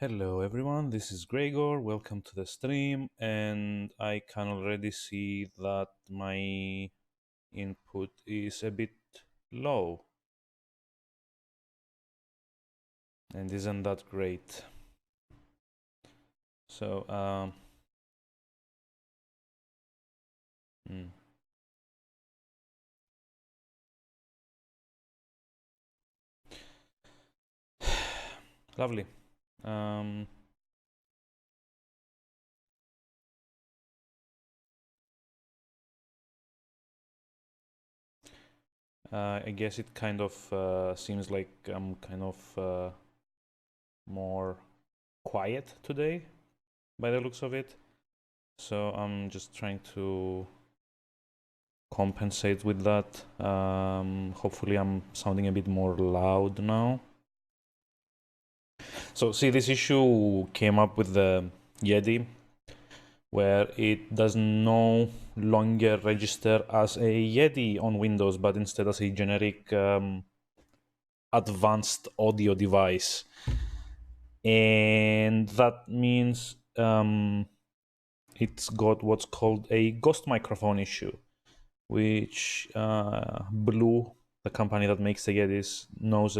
Hello everyone, this is Gregor. Welcome to the stream, and I can already see that my input is a bit low, and isn't that great? So, hmm. Lovely. I guess it kind of seems like I'm kind of more quiet today by the looks of it. So I'm just trying to compensate with that. Hopefully I'm sounding a bit more loud now. So see, this issue came up with the Yeti, where it does no longer register as a Yeti on Windows, but instead as a generic advanced audio device. And that means it's got what's called a ghost microphone issue, which Blue, the company that makes the Yetis, knows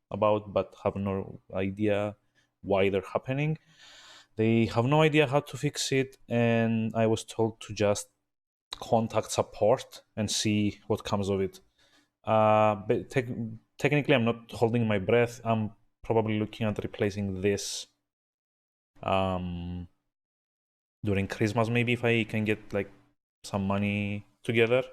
about, but have no idea why they're happening. They have no idea how to fix it, and I was told to just contact support and see what comes of it. But technically, I'm not holding my breath. I'm probably looking at replacing this during Christmas, maybe, if I can get like some money together.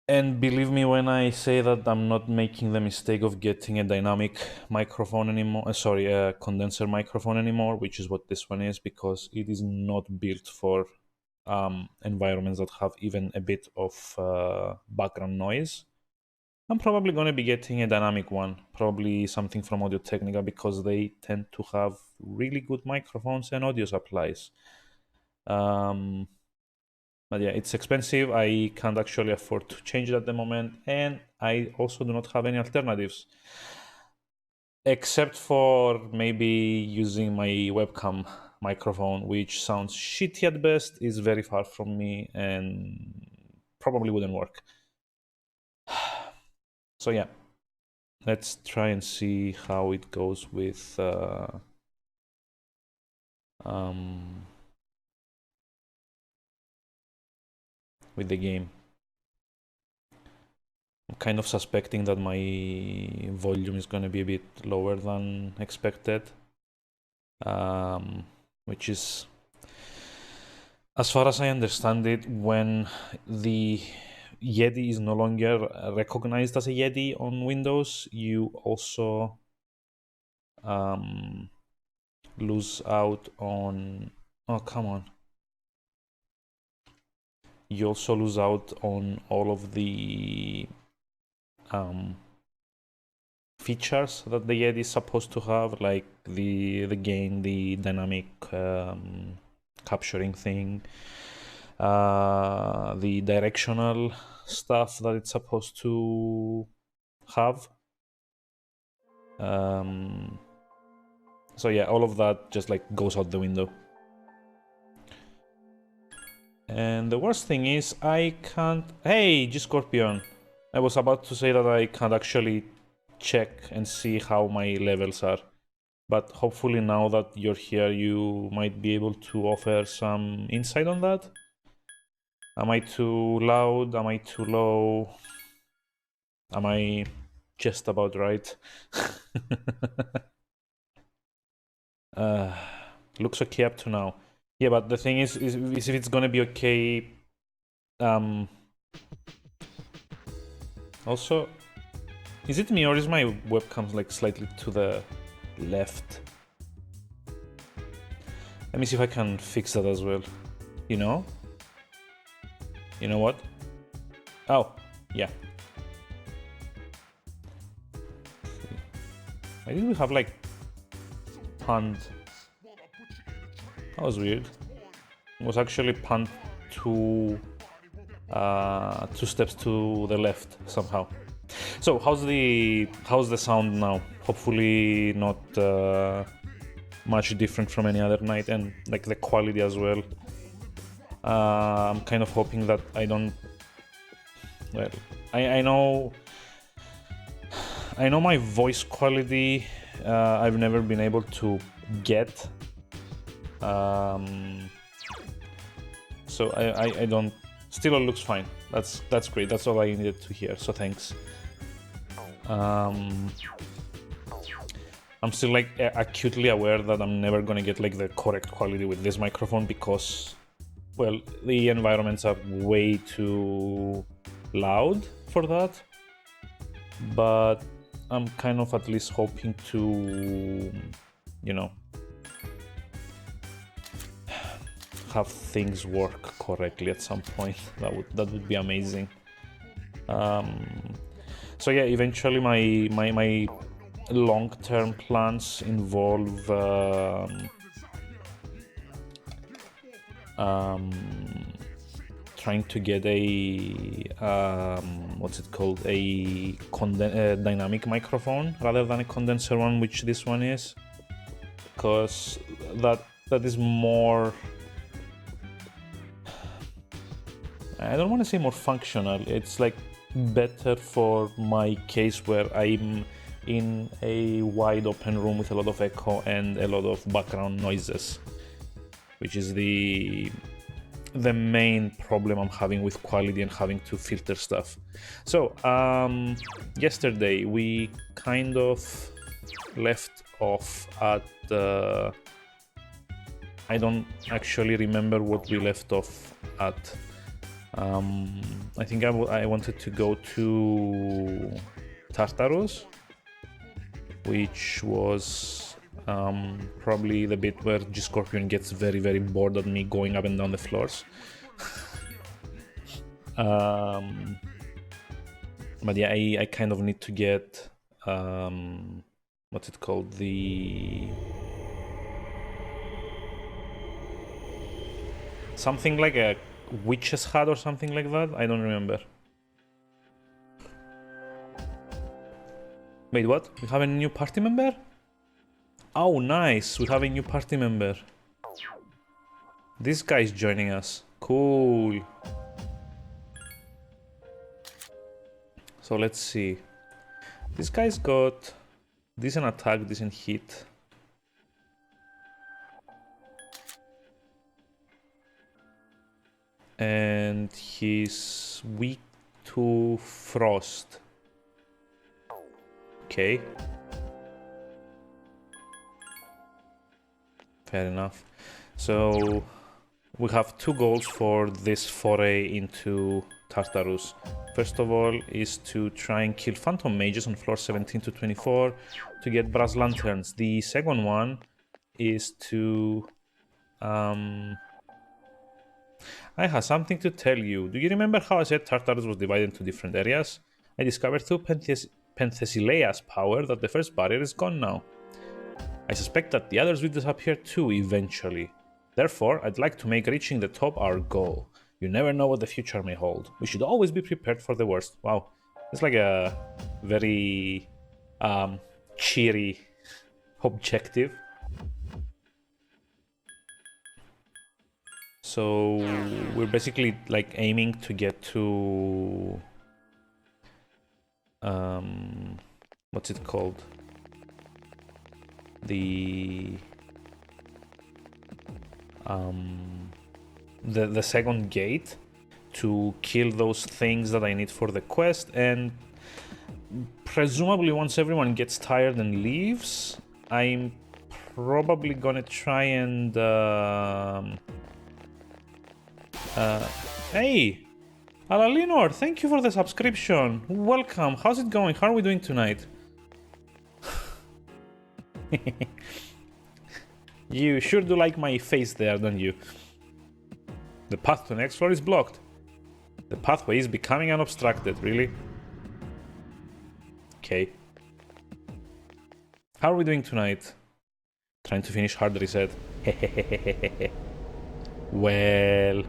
And believe me when I say that I'm not making the mistake of getting a dynamic microphone anymore. A condenser microphone anymore, which is what this one is, because it is not built for environments that have even a bit of background noise. I'm probably going to be getting a dynamic one, probably something from Audio Technica, because they tend to have really good microphones and audio supplies. But yeah, it's expensive. I can't actually afford to change it at the moment, and I also do not have any alternatives. Except for maybe using my webcam microphone, which sounds shitty at best, is very far from me, and probably wouldn't work. So yeah, let's try and see how it goes with the game. I'm kind of suspecting that my volume is going to be a bit lower than expected, which is, as far as I understand it, when the Yeti is no longer recognized as a Yeti on Windows, you also lose out on... Oh, come on. You also lose out on all of the features that the Yeti is supposed to have, like the gain, the dynamic capturing thing, the directional stuff that it's supposed to have. So yeah, all of that just like goes out the window. And the worst thing is I can't... Hey, G-Scorpion! I was about to say that I can't actually check and see how my levels are. But hopefully now that you're here, you might be able to offer some insight on that. Am I too loud? Am I too low? Am I just about right? Looks okay up to now. Yeah, but the thing is if it's gonna be okay... Also, is it me or is my webcam like slightly to the left? Let me see if I can fix that as well. You know? You know what? Oh, yeah. Why did we have like panned? That was weird. It was actually panned two steps to the left somehow. So how's the sound now? Hopefully not much different from any other night, and like the quality as well. I'm kind of hoping that I don't... Well, I know my voice quality I've never been able to get. So I don't... Still it looks fine. That's great. That's all I needed to hear, so thanks. I'm still like acutely aware that I'm never gonna get like the correct quality with this microphone because, well, the environments are way too loud for that. But I'm kind of at least hoping to, you know, have things work correctly at some point. That would be amazing. So yeah, eventually my long-term plans involve trying to get a what's it called, a dynamic microphone rather than a condenser one, which this one is, because that is more... I don't want to say more functional. It's like better for my case where I'm in a wide open room with a lot of echo and a lot of background noises, which is the main problem I'm having with quality and having to filter stuff. So yesterday we kind of left off at I don't actually remember what we left off at. I think I wanted to go to Tartarus, which was probably the bit where G-Scorpion gets very, very bored of me going up and down the floors. But yeah, I kind of need to get what's it called, the... something like a witch's hat or something like that. I don't remember. Wait, what? We have a new party member? Oh, nice. We have a new party member. This guy is joining us. Cool. So let's see. This guy's got decent attack, decent hit. And he's weak to frost. Okay. Fair enough. So we have two goals for this foray into Tartarus. First of all is to try and kill phantom mages on floor 17 to 24 to get brass lanterns. The second one is to I have something to tell you. Do you remember how I said Tartarus was divided into different areas? I discovered through Penthesileia's power that the first barrier is gone now. I suspect that the others will disappear too eventually. Therefore, I'd like to make reaching the top our goal. You never know what the future may hold. We should always be prepared for the worst. Wow, it's like a very cheery objective. So we're basically like aiming to get to what's it called? The second gate to kill those things that I need for the quest, and presumably once everyone gets tired and leaves, I'm probably gonna try and hey, Alalinor, thank you for the subscription. Welcome. How's it going? How are we doing tonight? You sure do like my face there, don't you? The path to the next floor is blocked. The pathway is becoming unobstructed, really? Okay. How are we doing tonight? Trying to finish hard reset. Well...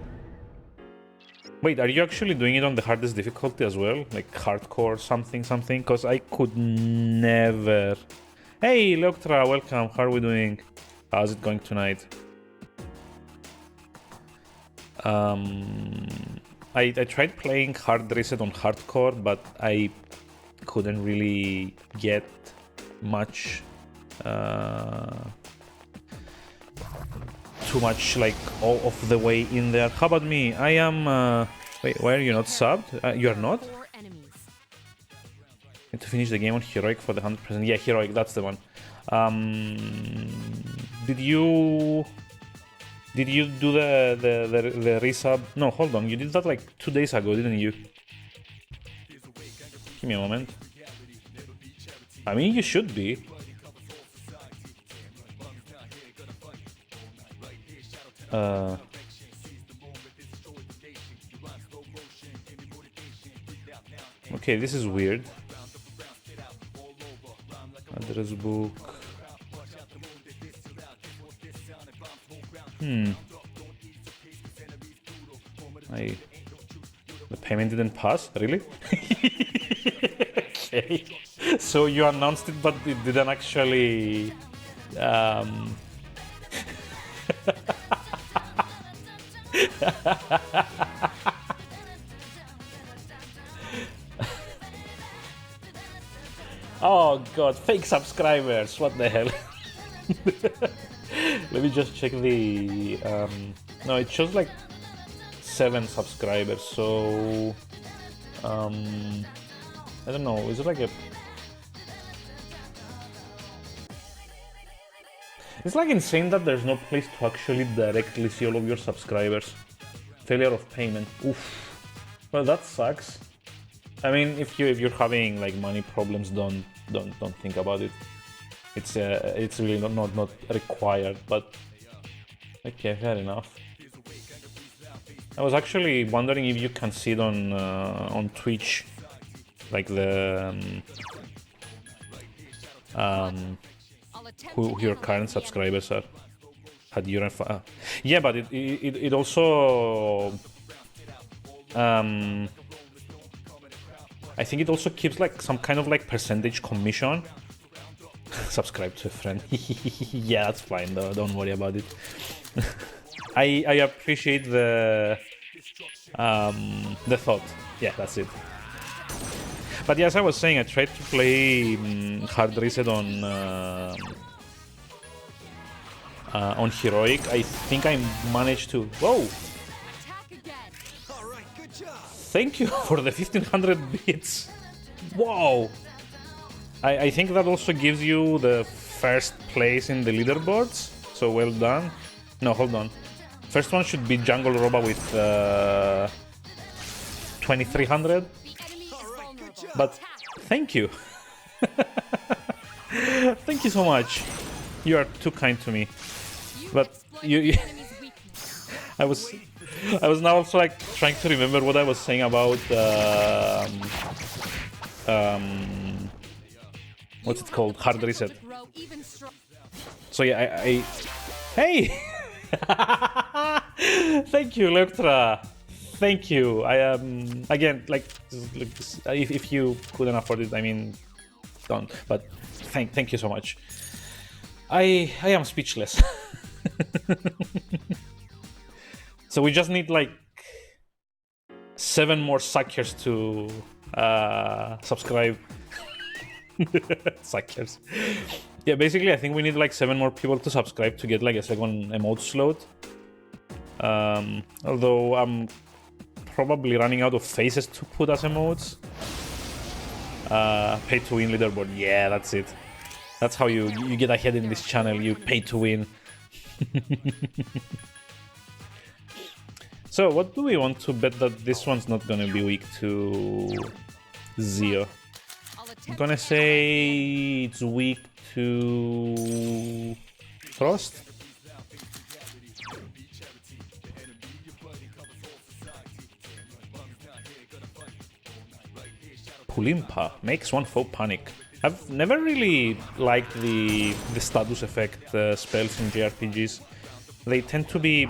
Wait, are you actually doing it on the hardest difficulty as well? Like hardcore something? Because I could never... Hey, Leoktra, welcome. How are we doing? How's it going tonight? I tried playing hard reset on hardcore, but I couldn't really get much... too much like all of the way in there. How about me? I am wait, why are you not subbed? You are not? Need to finish the game on heroic for the 100%. Yeah, heroic, that's the one. Did you do the resub? No, hold on, you did that like 2 days ago, didn't you? Give me a moment. I mean, you should be. Okay, this is weird. Address book. The payment didn't pass? Really? Okay. So you announced it, but it didn't actually... Oh god, fake subscribers, what the hell? Let me just check the... no, it shows like 7 subscribers, so... I don't know, is it like a... It's like insane that there's no place to actually directly see all of your subscribers. Failure of payment, oof. Well, that sucks. I mean, if you're having like money problems, don't think about it. It's really not required, but okay, fair enough. I was actually wondering if you can see it on Twitch, like the who your current subscribers are. Had you yeah, but it also I think it also keeps like some kind of like percentage commission. Subscribe to a friend. Yeah, that's fine though, don't worry about it. I appreciate the thought. Yeah, that's it. But yeah, as I was saying, I tried to play hard reset on heroic. I think I managed to... Whoa! thank you for the 1500 bits. Whoa! I think that also gives you the first place in the leaderboards, so well done. No, hold on. First one should be Jungle Roba with 2300. But thank you. Thank you so much. You are too kind to me. But you I was now also like trying to remember what I was saying about what's it called? Hard reset. So yeah, I hey. Thank you, Electra. Thank you. I again, like if you couldn't afford it, I mean, don't. But thank you so much. I am speechless. So we just need like 7 more suckers to subscribe. Suckers. Yeah, basically I think we need like 7 more people to subscribe to get like a second emote slot. Although I'm probably running out of faces to put as emotes. Pay to win leaderboard. Yeah, that's it. That's how you get ahead in this channel. You pay to win. So what do we want to bet that this one's not gonna be weak to Zio? I'm gonna say it's weak to Frost. Pulimpa makes one foe panic. I've never really liked the status effect spells in JRPGs. They tend to be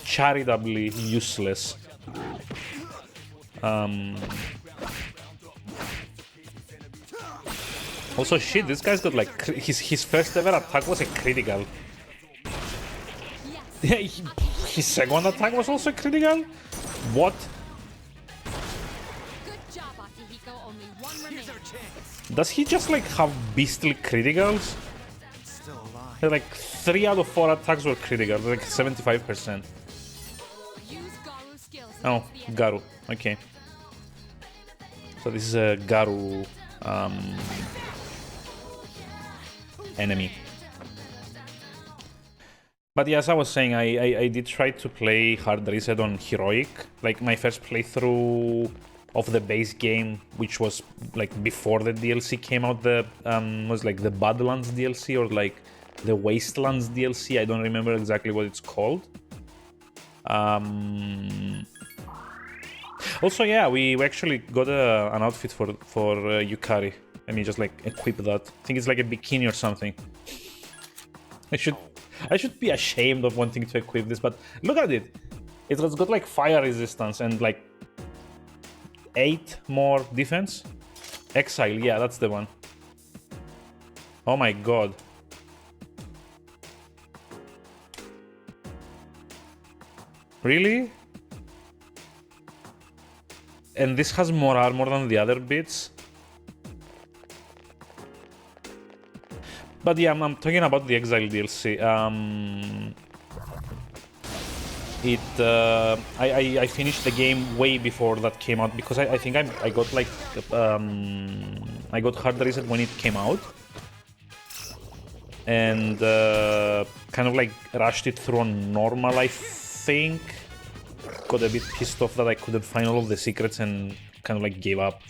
charitably useless. Also, shit, this guy's got like his first ever attack was a critical. Yeah, his second attack was also critical. What? Does he just like have beastly criticals? Like 3 out of 4 attacks were critical, like 75%. Oh, Garu. Okay. So this is a Garu enemy. But yeah, as I was saying, I did try to play hard reset on heroic. Like my first playthrough of the base game, which was like before the DLC came out, was like the Badlands DLC or like the Wastelands DLC. I don't remember exactly what it's called. Also, yeah, we actually got an outfit for Yukari. Let me just like equip that. I think it's like a bikini or something. I should be ashamed of wanting to equip this, but look at it. It's got like fire resistance and like 8 more defense. Exile, yeah, that's the one. Oh my god. Really? And this has more armor than the other bits. But yeah, I'm talking about the Exile DLC. I finished the game way before that came out because I think I got like I got hard reset when it came out, and kind of like rushed it through on normal. I think got a bit pissed off that I couldn't find all of the secrets and kind of like gave up.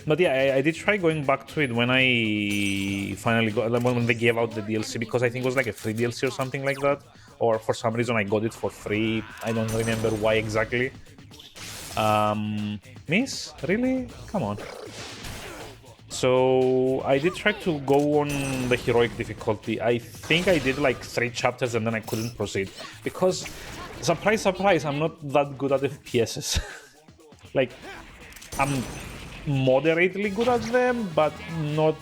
But yeah, I did try going back to it when I finally got, when they gave out the DLC, because I think it was like a free DLC or something like that, or for some reason I got it for free. I don't remember why exactly. Miss? Really? Come on. So I did try to go on the heroic difficulty. I think I did like 3 chapters and then I couldn't proceed because, surprise, surprise, I'm not that good at FPSs. Like, I'm moderately good at them, but not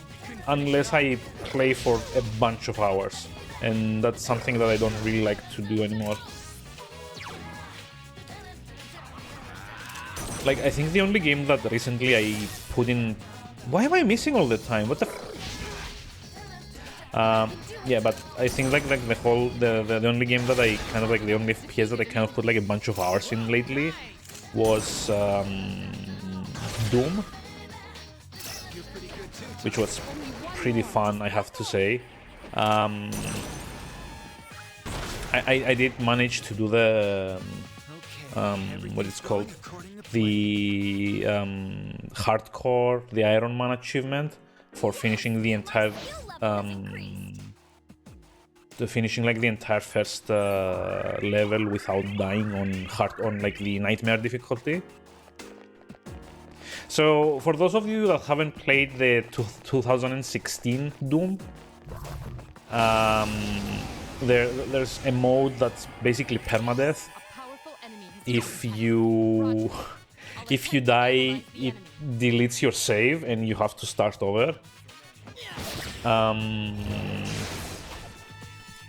unless I play for a bunch of hours, and that's something that I don't really like to do anymore. Like, I think the only game that recently I put in... Why am I missing all the time? What the... Yeah, but I think like the only game that I kind of like, the only FPS that I kind of put like a bunch of hours in lately was Doom, which was pretty fun, I have to say. I did manage to do the what it's called, the hardcore, the Iron Man achievement for finishing the entire finishing like the entire first level without dying on like the nightmare difficulty. So for those of you that haven't played the 2016 Doom, there's a mode that's basically permadeath. If you die, it deletes your save and you have to start over.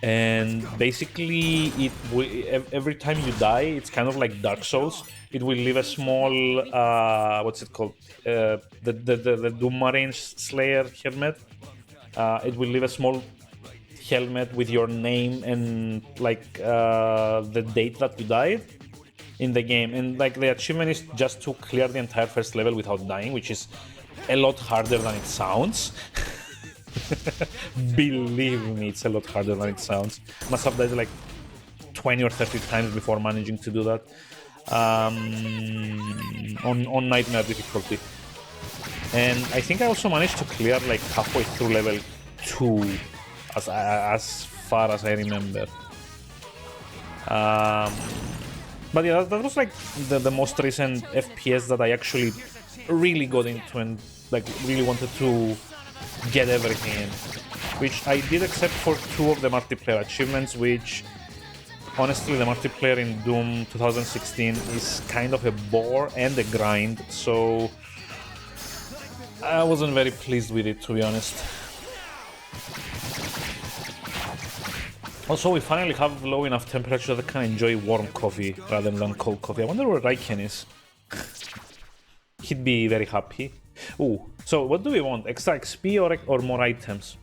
And basically, every time you die, it's kind of like Dark Souls. It will leave a small, what's it called? The Doom Marine Slayer helmet. It will leave a small helmet with your name and like the date that you died in the game. And like the achievement is just to clear the entire first level without dying, which is a lot harder than it sounds. Believe me, it's a lot harder than it sounds. Must have died like 20 or 30 times before managing to do that on nightmare difficulty. And I think I also managed to clear like halfway through level 2 as far as I remember. But yeah, that was like the most recent FPS that I actually really got into and like really wanted to get everything in, which I did except for 2 of the multiplayer achievements, which honestly the multiplayer in Doom 2016 is kind of a bore and a grind, so I wasn't very pleased with it, to be honest. Also, we finally have low enough temperature that I can enjoy warm coffee rather than cold coffee. I wonder where Raiken is. He'd be very happy. Ooh, so what do we want? Extra XP or more items?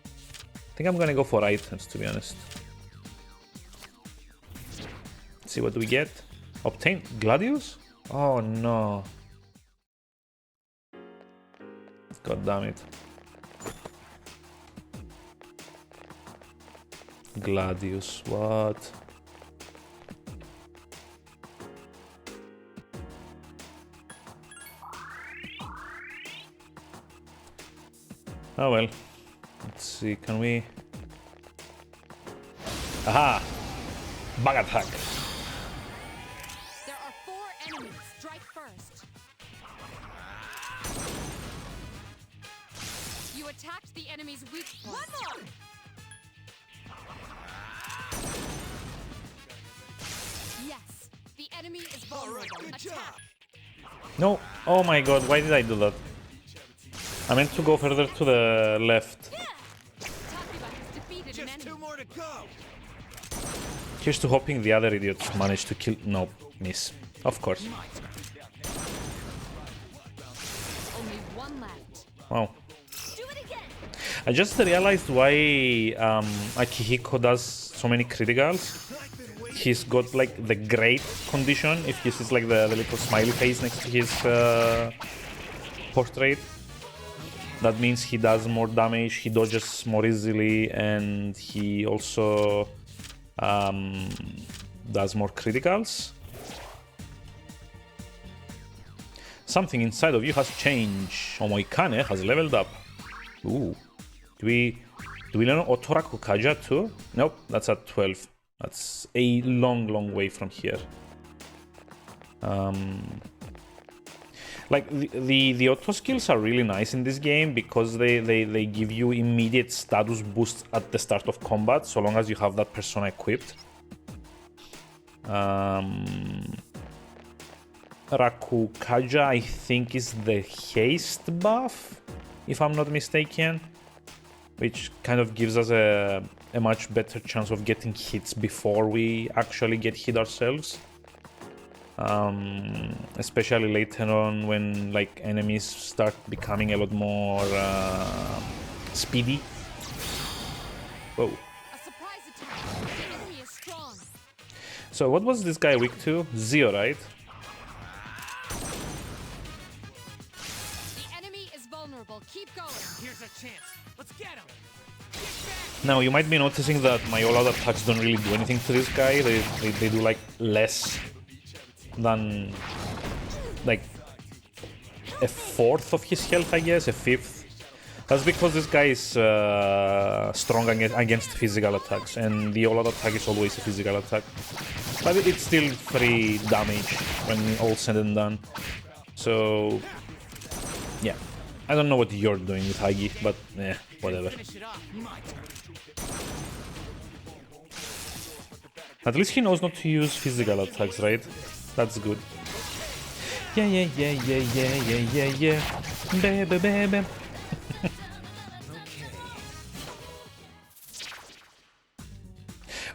I think I'm gonna go for items, to be honest. Let's see, what do we get? Obtain Gladius? Oh no. God damn it. Gladius, what? Oh well, let's see, can we... Aha! Bug attack! There are 4 enemies, strike first. You attacked the enemy's weak point. One more! Yes, the enemy is vulnerable. Attack! No! Oh my god, why did I do that? I meant to go further to the left. Just 2 more to go. Here's to hoping the other idiots managed to kill... No, miss. Of course. Only 1 left. Wow. Do it again. I just realized why Akihiko does so many criticals. He's got like the great condition, if you see like the little smiley face next to his portrait. That means he does more damage, he dodges more easily, and he also does more criticals. Something inside of you has changed. Omoikane has leveled up. Ooh. Do we learn Otoraku Kaja too? Nope, that's at 12. That's a long way from here. Like the auto skills are really nice in this game because they give you immediate status boosts at the start of combat, so long as you have that persona equipped. Raku Kaja, I think, is the haste buff, if I'm not mistaken, which kind of gives us a much better chance of getting hits before we actually get hit ourselves. Especially later on when like enemies start becoming a lot more speedy. Whoa. A surprise attack. The enemy is strong. So what was this guy weak to? Zio, right? The enemy is vulnerable. Keep going. Here's a chance. Let's get him. Now you might be noticing that my all-out attacks don't really do anything to this guy. They do like less than like a fourth of his health, I guess, a fifth. That's because this guy is strong against physical attacks, and the all-out attack is always a physical attack. But it's still 3 damage when all said and done. So yeah, I don't know what you're doing with Hagi, but whatever. Finish it off. My turn. At least he knows not to use physical attacks, right? That's good. Yeah, yeah, yeah, yeah, yeah, yeah, yeah, yeah. Baby, baby.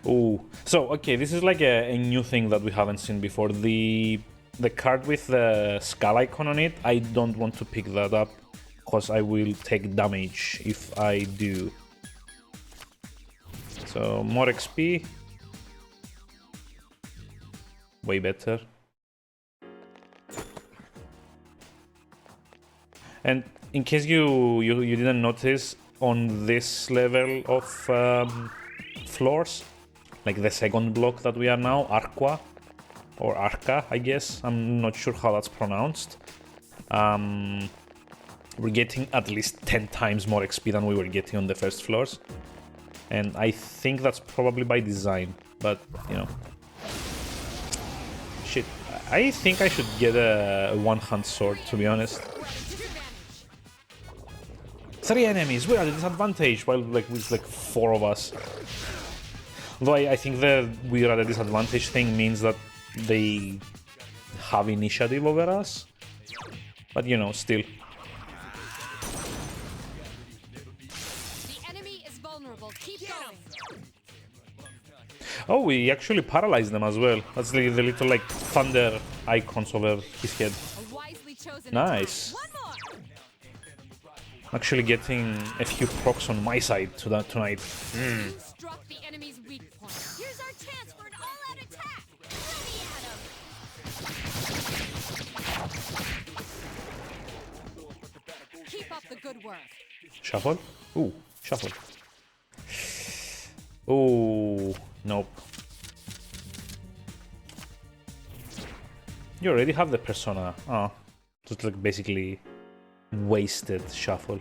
Oh, so okay, this is like a new thing that we haven't seen before. The card with the skull icon on it, I don't want to pick that up because I will take damage if I do. So more XP. Way better. And in case you didn't notice, on this level of floors, like the second block that we are now, Arqua, or Arca, I guess, I'm not sure how that's pronounced, we're getting at least 10 times more XP than we were getting on the first floors. And I think that's probably by design, but, you know. Shit, I think I should get a one-hand sword, to be honest. 3 enemies, we're at a disadvantage, while like with like 4 of us. Though I think the we're at a disadvantage thing means that they have initiative over us. But you know, still. The enemy is vulnerable. Keep going. Oh, we actually paralyzed them as well. That's the little like thunder icons over his head. A wisely chosen Nice. attack. One more. Actually getting a few procs on my side tonight. You struck the enemy's weak point. Here's our chance for an all-out attack. Ready at him. Keep up the good work. Shuffle? Ooh, shuffle. Ooh, nope. You already have the persona. Oh, just like basically wasted shuffle.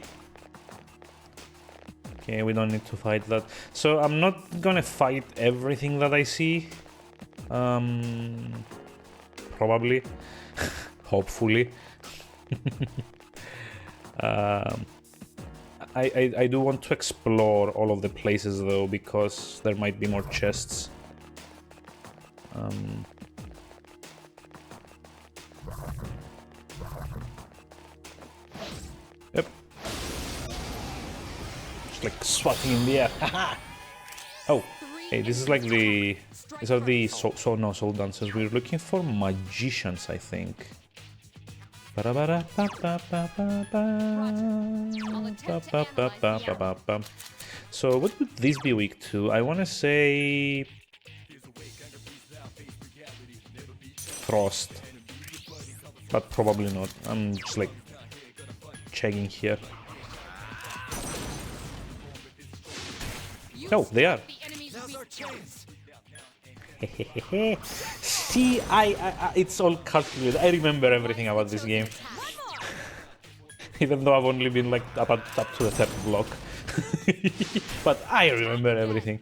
Okay, we don't need to fight that. So I'm not gonna fight everything that I see. Probably. Hopefully. I do want to explore all of the places though, because there might be more chests. Yep. Just like swatting in the air. Oh, hey, this is like the... These are the soul dancers. We're looking for magicians, I think. So what would this be weak to? I want to say Frost, but probably not. I'm just like checking here. No, they are. See, it's all calculated. I remember everything about this game. Even though I've only been like up to the third block. But I remember everything.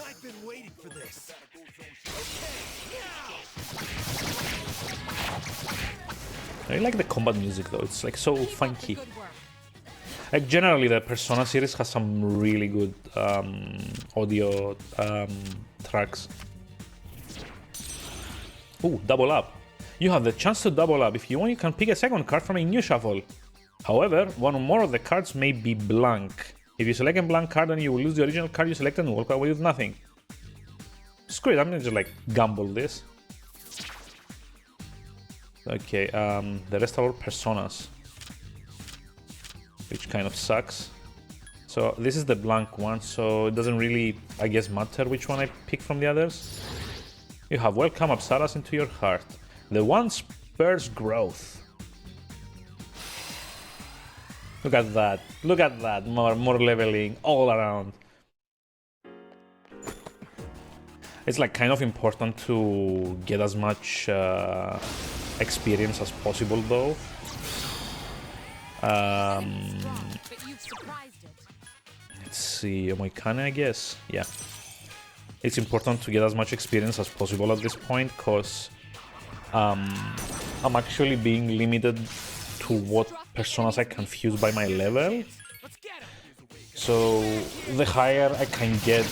I've been waiting for this. I like the combat music though, it's like so funky. Like generally the Persona series has some really good audio tracks. Ooh, double up. You have the chance to double up. If you want, you can pick a second card from a new shuffle. However, one or more of the cards may be blank. If you select a blank card, then you will lose the original card you selected and walk away with nothing. Screw it, I'm gonna just like gamble this. Okay, the rest are all Personas, which kind of sucks. So this is the blank one, so it doesn't really, I guess, matter which one I pick from the others. You have welcome Apsaras into your heart. The one spurs growth. Look at that. Look at that. More leveling all around. It's like kind of important to get as much experience as possible though. But you've surprised it. Let's see, Moikane, I guess. Yeah. It's important to get as much experience as possible at this point, because I'm actually being limited to what personas I can fuse by my level. So the higher I can get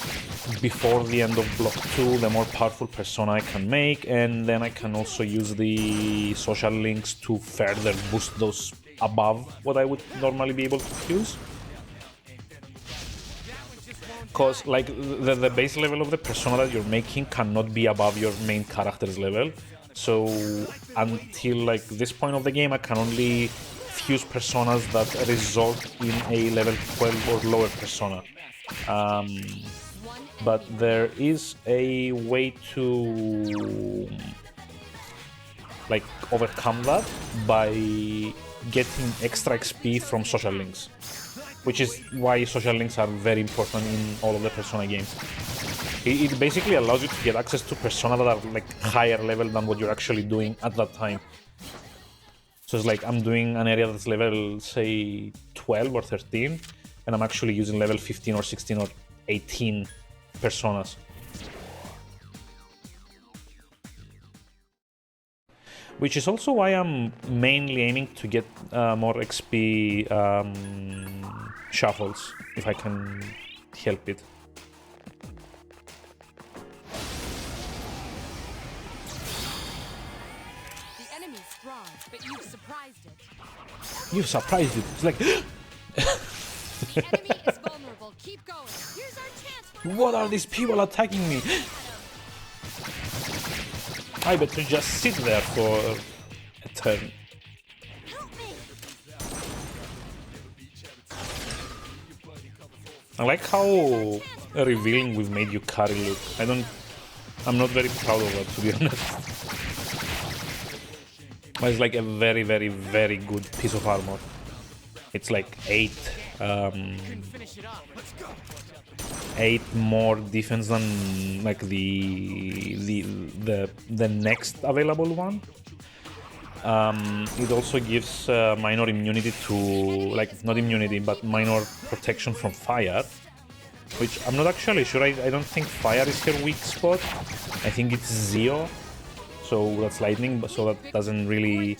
before the end of block 2, the more powerful persona I can make, and then I can also use the social links to further boost those above what I would normally be able to fuse. Because like the base level of the persona that you're making cannot be above your main character's level. So until like this point of the game, I can only fuse personas that result in a level 12 or lower persona. But there is a way to like overcome that by getting extra XP from social links, which is why social links are very important in all of the Persona games. It basically allows you to get access to Persona that are like higher level than what you're actually doing at that time. So it's like I'm doing an area that's level, say, 12 or 13, and I'm actually using level 15 or 16 or 18 Personas. Which is also why I'm mainly aiming to get more XP shuffles, if I can help it. The enemy's strong, but you've surprised it. You surprised it. It's like The enemy is vulnerable. Keep going. Here's our chance for what are these people attacking me? I better just sit there for a turn. help me. I like how revealing we've made Yukari look. I'm not very proud of that, to be honest. But it's like a very, very, very good piece of armor. It's like 8 more defense than like the next available one. It also gives minor immunity to, like, not immunity, but minor protection from fire, which I'm not actually sure. I don't think fire is her weak spot. I think it's Zeo, so that's lightning, so that doesn't really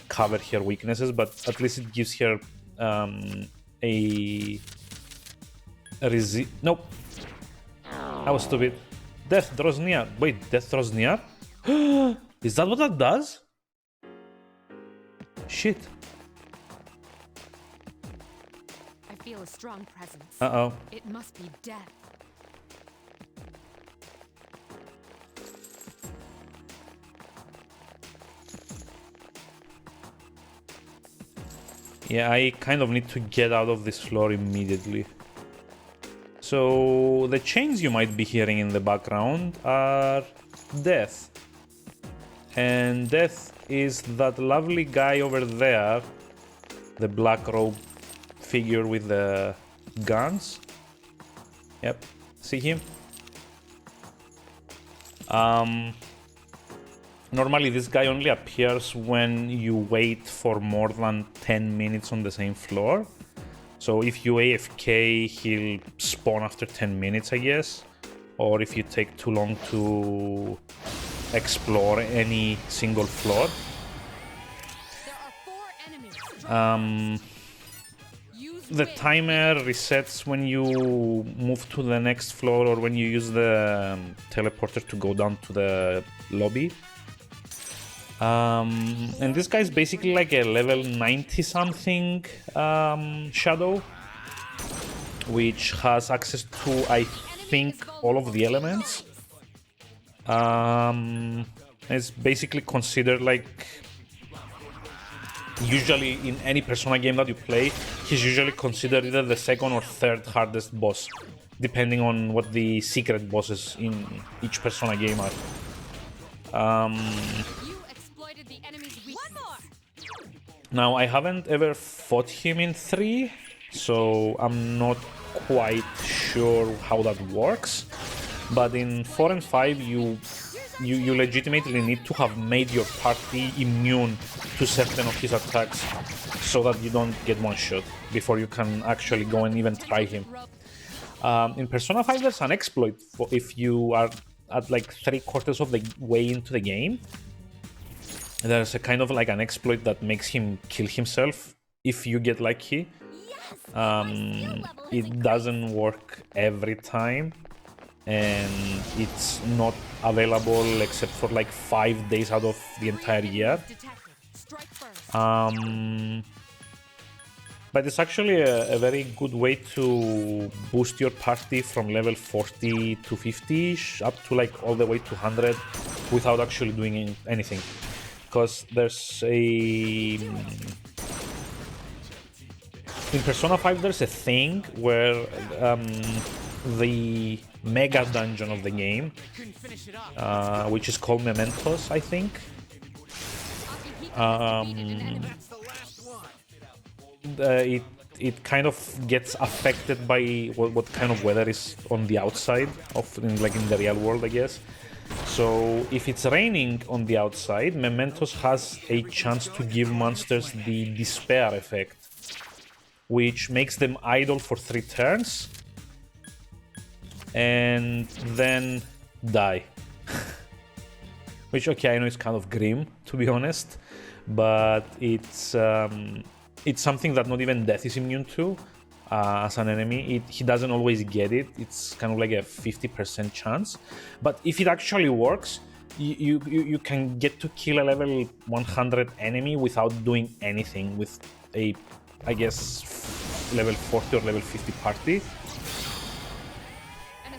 cover her weaknesses, but at least it gives her Nope. I was stupid. Death draws near. Wait, death draws near? Is that what that does? Shit. I feel a strong presence. Uh-oh. It must be death. Yeah, I kind of need to get out of this floor immediately. So the chains you might be hearing in the background are Death. And Death is that lovely guy over there, the black robe figure with the guns. Yep, see him? Normally this guy only appears when you wait for more than 10 minutes on the same floor. So if you AFK, he'll spawn after 10 minutes, I guess. Or if you take too long to explore any single floor. There are 4 enemies. Use The wind. timer resets when you move to the next floor or when you use the teleporter to go down to the lobby. And this guy's basically like a level 90 something shadow, which has access to, I think, all of the elements. It's basically considered like usually in any Persona game that you play, he's usually considered either the second or third hardest boss, depending on what the secret bosses in each Persona game are. You exploited the enemy's weakness. One more. Now, I haven't ever fought him in 3, so I'm not quite sure how that works. But in 4 and 5, you legitimately need to have made your party immune to certain of his attacks, so that you don't get one shot before you can actually go and even try him. In Persona 5, there's an exploit for if you are at like 3/4 of the way into the game. There's a kind of like an exploit that makes him kill himself if you get lucky. It doesn't work every time, and it's not available except for like 5 days out of the entire year. But it's actually a very good way to boost your party from level 40 to 50-ish up to like all the way to 100 without actually doing anything. Because there's a... In Persona 5 there's a thing where the mega dungeon of the game, which is called Mementos, I think, it kind of gets affected by what kind of weather is on the outside of like in the real world, I guess. So if it's raining on the outside, Mementos has a chance to give monsters the despair effect, which makes them idle for 3 turns and then die. Which, okay, I know it's kind of grim, to be honest, but it's something that not even Death is immune to as an enemy. He doesn't always get it. It's kind of like a 50% chance. But if it actually works, you can get to kill a level 100 enemy without doing anything with a, I guess, level 40 or level 50 party.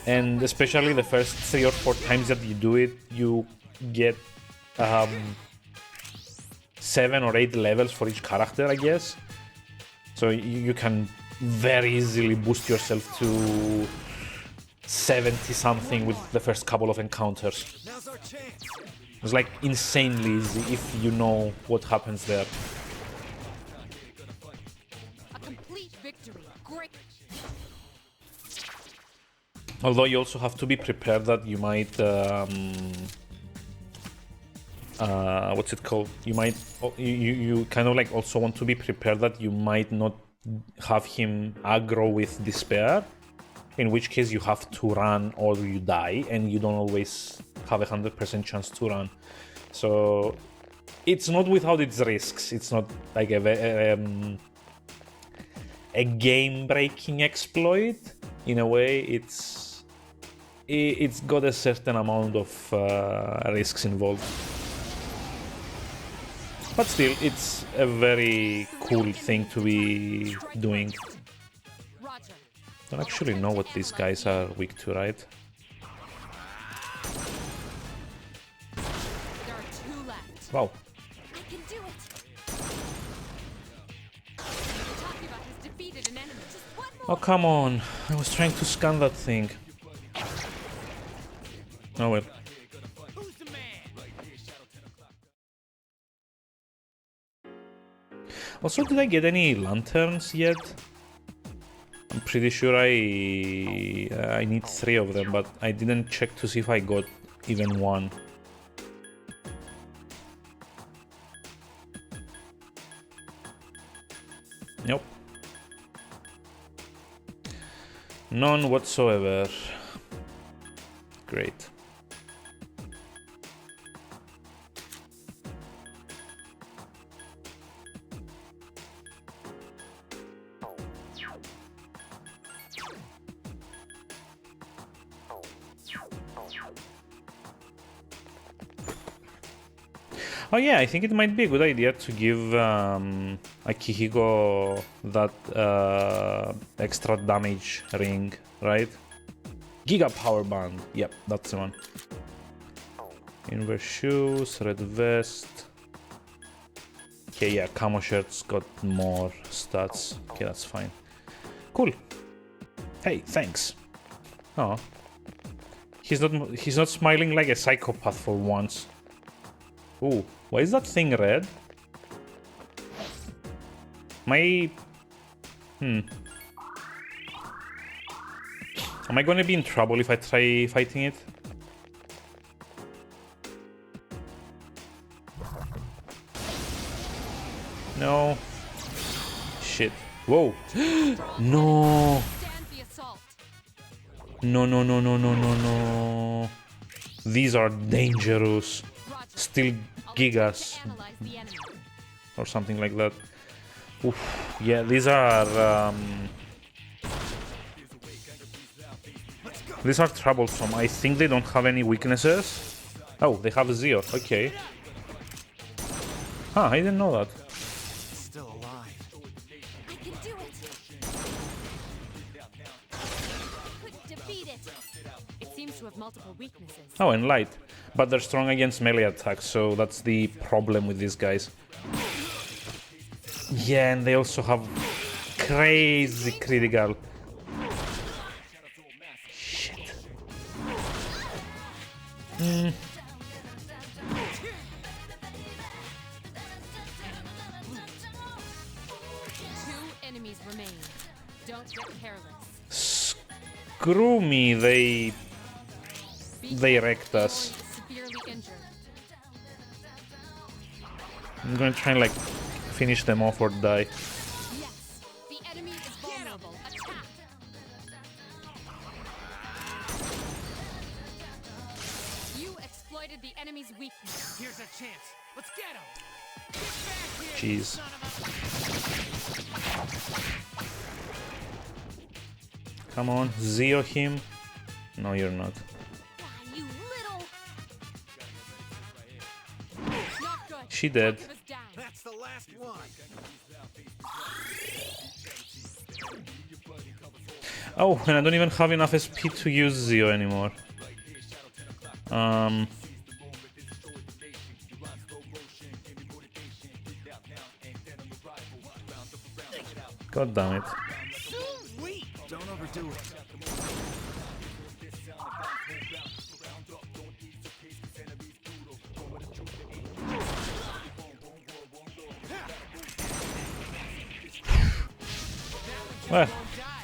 And especially the first 3 or 4 times that you do it, you get 7 or 8 levels for each character, I guess. So you can very easily boost yourself to 70 something with the first couple of encounters. It's like insanely easy if you know what happens there. A complete victory. Great. Although you also have to be prepared that you might what's it called? You might you kind of like also want to be prepared that you might not have him aggro with despair, in which case you have to run or you die, and you don't always have 100% chance to run. So it's not without its risks. It's not like a game-breaking exploit. In a way, it's got a certain amount of risks involved. But still, it's a very cool thing to be doing. Roger. Don't actually know what these guys are weak to, right? There are 2 left. Wow. I can do it. Takeba has defeated an enemy. Just one more. Oh, come on. I was trying to scan that thing. Oh well. Who's the man? Also, did I get any lanterns yet? I'm pretty sure I need 3 of them, but I didn't check to see if I got even one. Nope. None whatsoever. Great. Oh yeah, I think it might be a good idea to give Akihiko that extra damage ring, right? Giga Power Band. Yep, that's the one. Inverse shoes, red vest. Okay, yeah, camo shirt's got more stats. Okay, that's fine. Cool. Hey, thanks. Oh. He's not smiling like a psychopath for once. Ooh, why is that thing red? My... Am I gonna be in trouble if I try fighting it? No. Shit. Whoa. No. Stand the assault. No, no, no, no, no, no, no. These are dangerous. Roger. Still I'll gigas. attempt to analyze the enemy. Or something like that. Oof. Yeah, these are... These are troublesome. I think they don't have any weaknesses. Oh, they have zero. Okay. Huh, I didn't know that. Still alive. I can do it. Could defeat it. It seems to have multiple weaknesses. Oh, and light. But they're strong against melee attacks, so that's the problem with these guys. Yeah, and they also have crazy critical. Shit. Two enemies remain. Don't get careless. Screw me, they wrecked us. Severely injured. I'm gonna try and like finish them off or die. Yes, the enemy is vulnerable. Attack. You exploited the enemy's weakness. Here's a chance. Let's get him. Get back here, Jeez. son of Come on, Zeo him. No, you're not. Ah, you little. Not good. She dead. He was down. That's the last one. Oh, and I don't even have enough SP to use Zeo anymore. God damn it. Sweet. Don't overdo it. Well,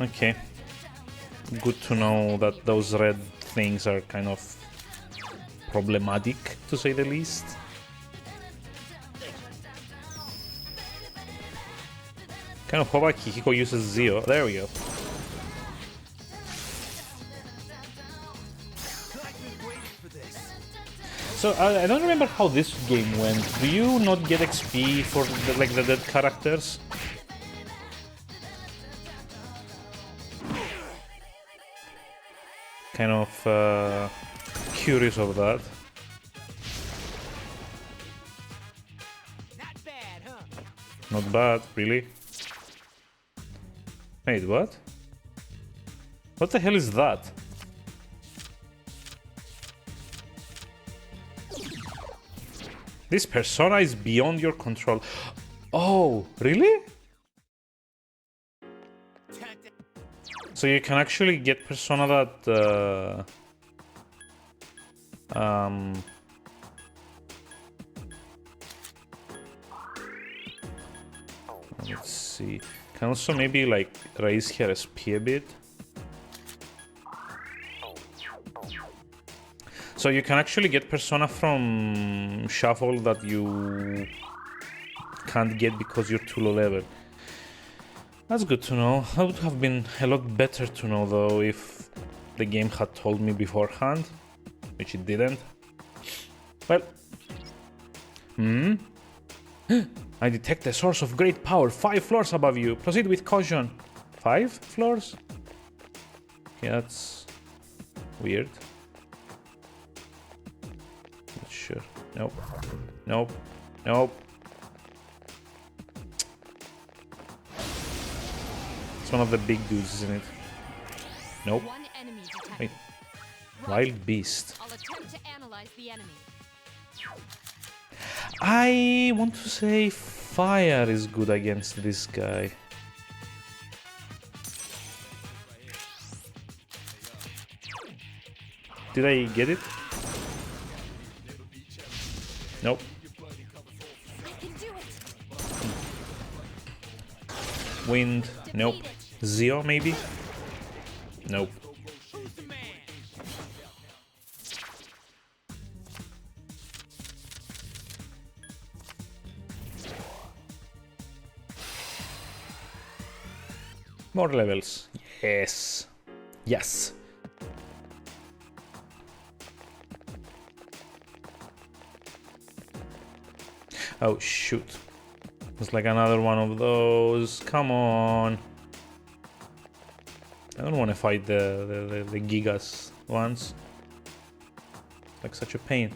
okay. Good to know that those red things are kind of problematic, to say the least. Kind of hope like Hihiko uses Zeo. There we go. So I don't remember how this game went. Do you not get XP for the dead characters? Kind of curious of that. Not bad, huh? Not bad, really. Wait, what? What the hell is that? This persona is beyond your control. Oh, really? So you can actually get persona that let's see. Can also maybe like raise her SP a bit. So you can actually get persona from shuffle that you can't get because you're too low level. That's good to know. That would have been a lot better to know though if the game had told me beforehand, which it didn't. Well, I detect a source of great power 5 floors above you. Proceed with caution. 5 floors? Okay, that's weird. Not sure. Nope. Nope. Nope. It's one of the big dudes, isn't it? Nope. One enemy detected. Wait. Roger. Wild beast. I'll attempt to analyze the enemy. I want to say fire is good against this guy. Did I get it? Nope. I can do it. Wind. Nope. Zio, maybe? Nope. Who's the man? More levels. Yes. Yes. Oh, shoot. It's like another one of those. Come on. I don't want to fight the Gigas ones. It's like such a pain.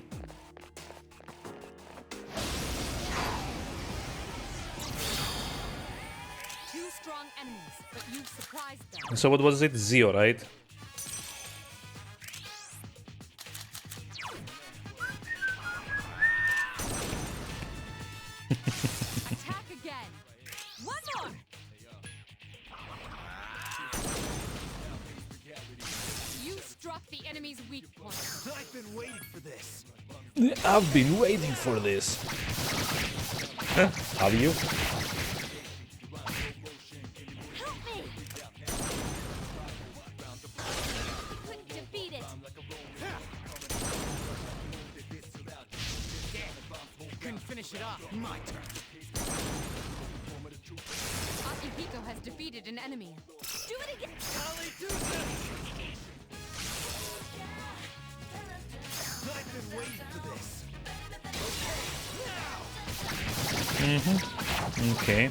Two strong enemies, but you've surprised them. So what was it? Zio, right? Attack again. One more. You struck the enemy's weak point. I've been waiting for this. I've been waiting for this. Have you? Help me. Couldn't defeat it. Couldn't finish it off. My turn. Akihiko has defeated an enemy. Do it again. I've been waiting for this. Okay.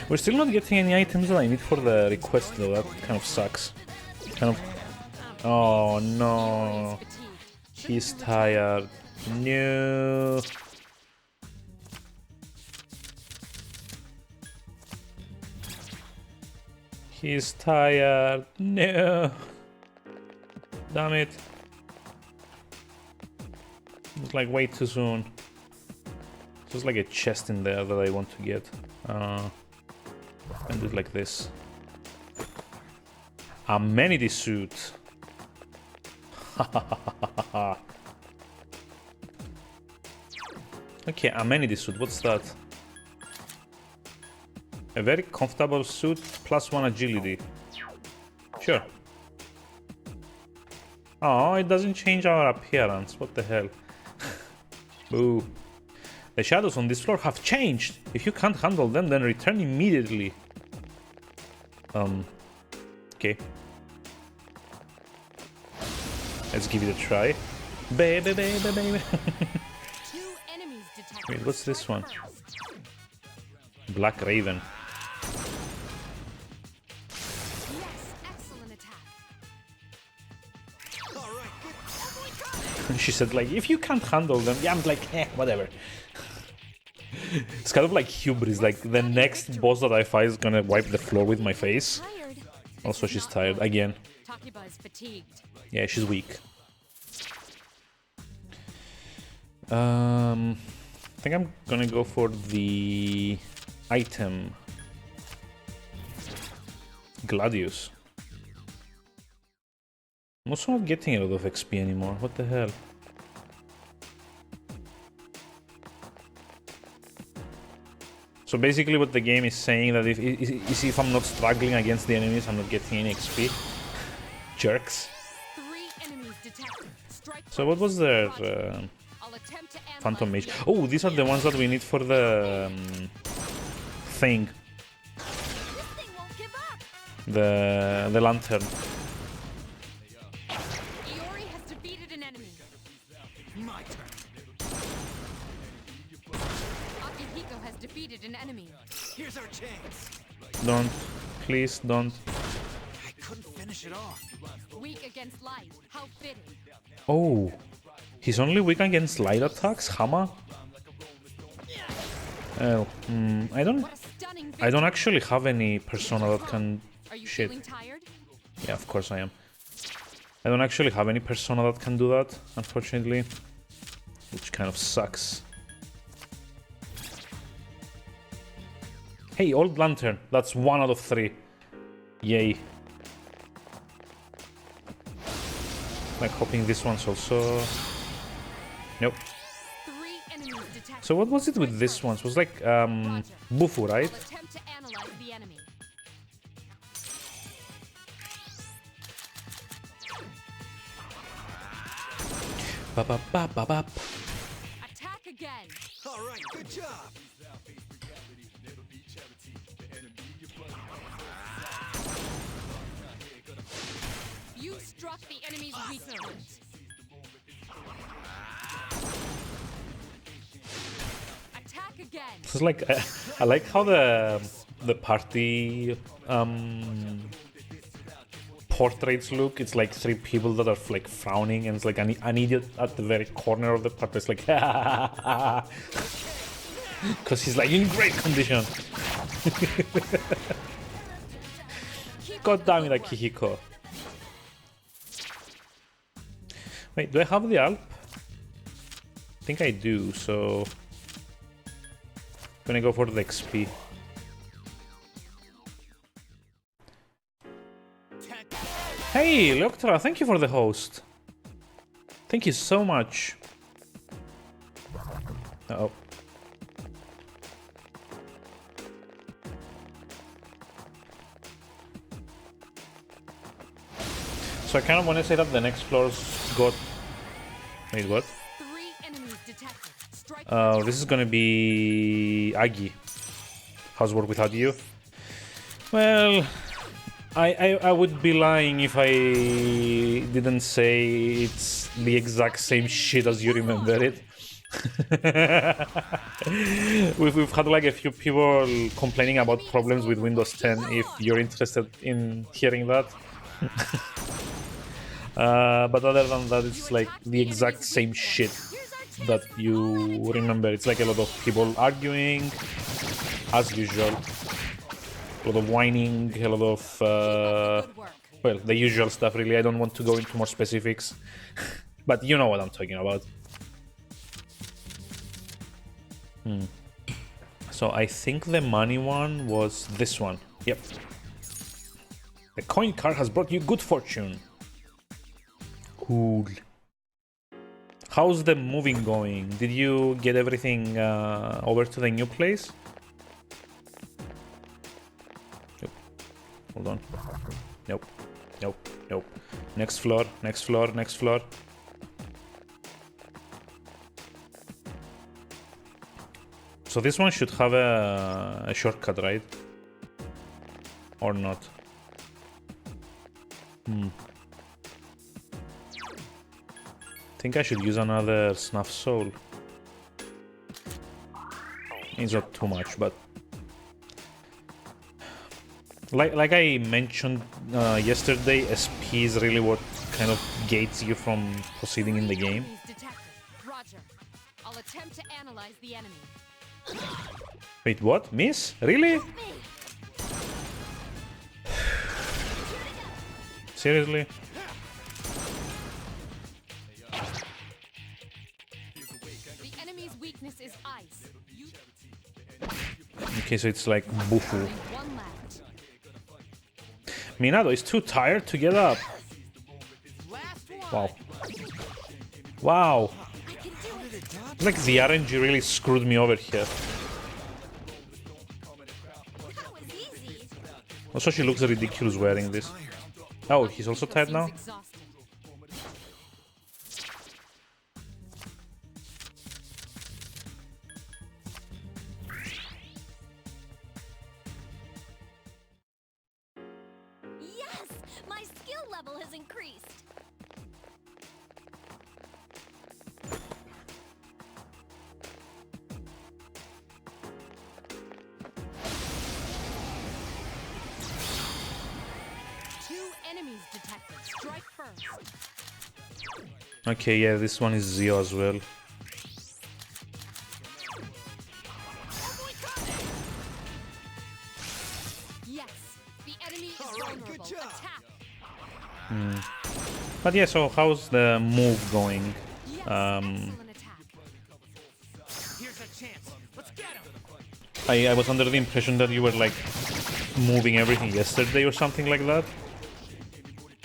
We're still not getting any items that I need for the request though, that kind of sucks. Kind of... Oh no. Fatigued. He's tired. No. He's tired. No. Damn it. It's like way too soon. There's like a chest in there that I want to get. And do it like this. Amenity suit. Okay, amenity suit. What's that? A very comfortable suit, +1 agility. Sure. Oh, it doesn't change our appearance. What the hell? Boo. The shadows on this floor have changed. If you can't handle them, then return immediately. Okay. Let's give it a try. Baby, baby, baby. Two enemies detected. Wait, what's this Strike one? first. Black Raven. Yes, excellent attack. All right, good. She said, like, if you can't handle them, yeah, I'm like, whatever. It's kind of like hubris, like, the next boss that I fight is gonna wipe the floor with my face. Tired. Also, she's tired, again. Takiba is fatigued. Yeah, she's weak. I think I'm gonna go for the item. Gladius. I'm also not getting a lot of XP anymore. What the hell? So basically what the game is saying that if I'm not struggling against the enemies, I'm not getting any XP. Jerks. Three enemies detected. Strike So what was their I'll attempt to analyze Phantom Mage? the Oh, these are the ones that we need for the thing. This thing won't give up. The lantern. Iori has defeated an enemy. My turn. Akihiko has defeated an enemy. Here's our chance. Don't. Please don't. I couldn't finish it off. Weak against light. How fitting. Oh. He's only weak against light attacks? Hama? Oh. I don't... What a stunning I don't victory. actually have any persona that can... Are you Shit. feeling tired? Yeah, of course I am. I don't actually have any persona that can do that, unfortunately. Which kind of sucks. Hey, old lantern. That's 1 out of 3. Yay. Like hoping this one's also... Nope. 3 enemies detected. So what was it with this one? It was like Bufu, right? I'll attempt to analyze the enemy. Ba-ba-ba-ba-bap. Attack again. All right, good job. You struck the enemy's weak point. Attack again. It's like I like how the party portraits look. It's like 3 people that are like frowning, and it's like an idiot at the very corner of the party. It's like because he's like in great condition. God damn it, Akihiko. Wait, do I have the Alp? I think I do, so I'm gonna go for the XP. Hey, Leoctra, thank you for the host. Thank you so much. Uh-oh. So I kind of want to say that the next floor's got... Wait, what? 3 enemies detected. Strike. This is gonna be Aggie. How's work without you? Well, I would be lying if I didn't say it's the exact same shit as you remember it. we've had like a few people complaining about problems with Windows 10. If you're interested in hearing that. But other than that, it's like the exact same shit that you remember. It's like a lot of people arguing, as usual. A lot of whining, a lot of, well, the usual stuff really. I don't want to go into more specifics, but you know what I'm talking about. So I think the money one was this one. Yep. The coin card has brought you good fortune. Cool. How's the moving going? Did you get everything over to the new place? Nope. Hold on. Nope. Nope. Nope. Next floor. Next floor. Next floor. So this one should have a shortcut, right? Or not? I think I should use another Snuff Soul. It's not too much, but... Like I mentioned yesterday, SP is really what kind of gates you from proceeding in the game. Enemies detected. Roger. I'll attempt to analyze the enemy. Wait, what? Miss? Really? Seriously? The enemy's weakness is ice. Okay, so it's like Bufu. Only 1 left. Minato is too tired to get up. Last one. Wow. Wow. I can do it. Like the RNG really screwed me over here. That was easy. Also, she looks ridiculous wearing this. Oh, he's also tired now? Exhausted. Yes! My skill level has increased! Enemies detected. Strike first. Okay, yeah, this one is Zio as well. Yes, the enemy is All right, vulnerable. good job. Attack. But yeah, so how's the move going? Yes, excellent attack. Here's a chance. Let's get him. I was under the impression that you were like moving everything yesterday or something like that.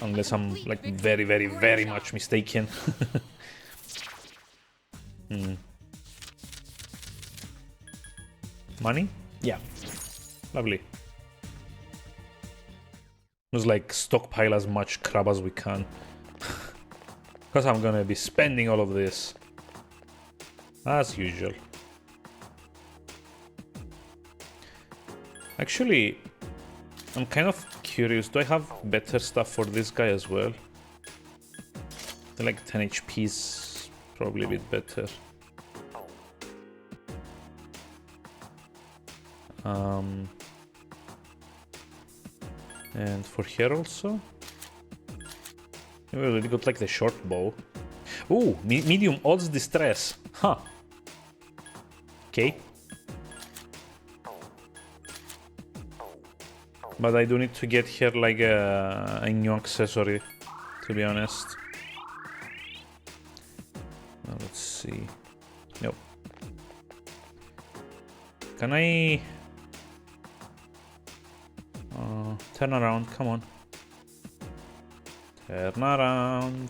Unless I'm like very, very, very much mistaken. Money? Yeah. Lovely. Just like stockpile as much crap as we can. Because I'm gonna be spending all of this. As usual. Actually, I'm kind of curious. Do I have better stuff for this guy as well? Like 10 HP is probably a bit better. And for here also? We already got like the short bow. Ooh, medium odds distress. Huh. Okay. But I do need to get here like a new accessory, to be honest. Let's see. Nope. Can I... turn around, come on. Turn around.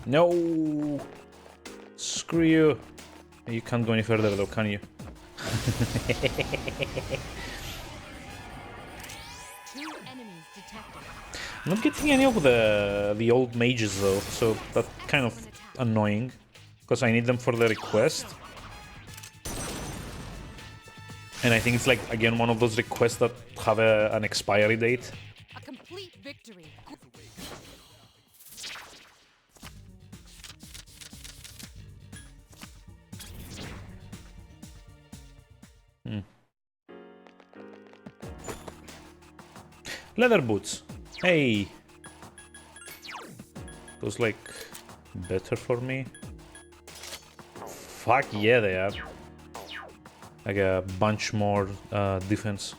No! Screw you. You can't go any further though, can you? I'm not getting any of the old mages though, so that's kind of annoying. Because I need them for the request. And I think it's like, again, one of those requests that have an expiry date. A complete victory. Leather boots. Hey. Those like better for me. Fuck yeah, they are. Like a bunch more defense.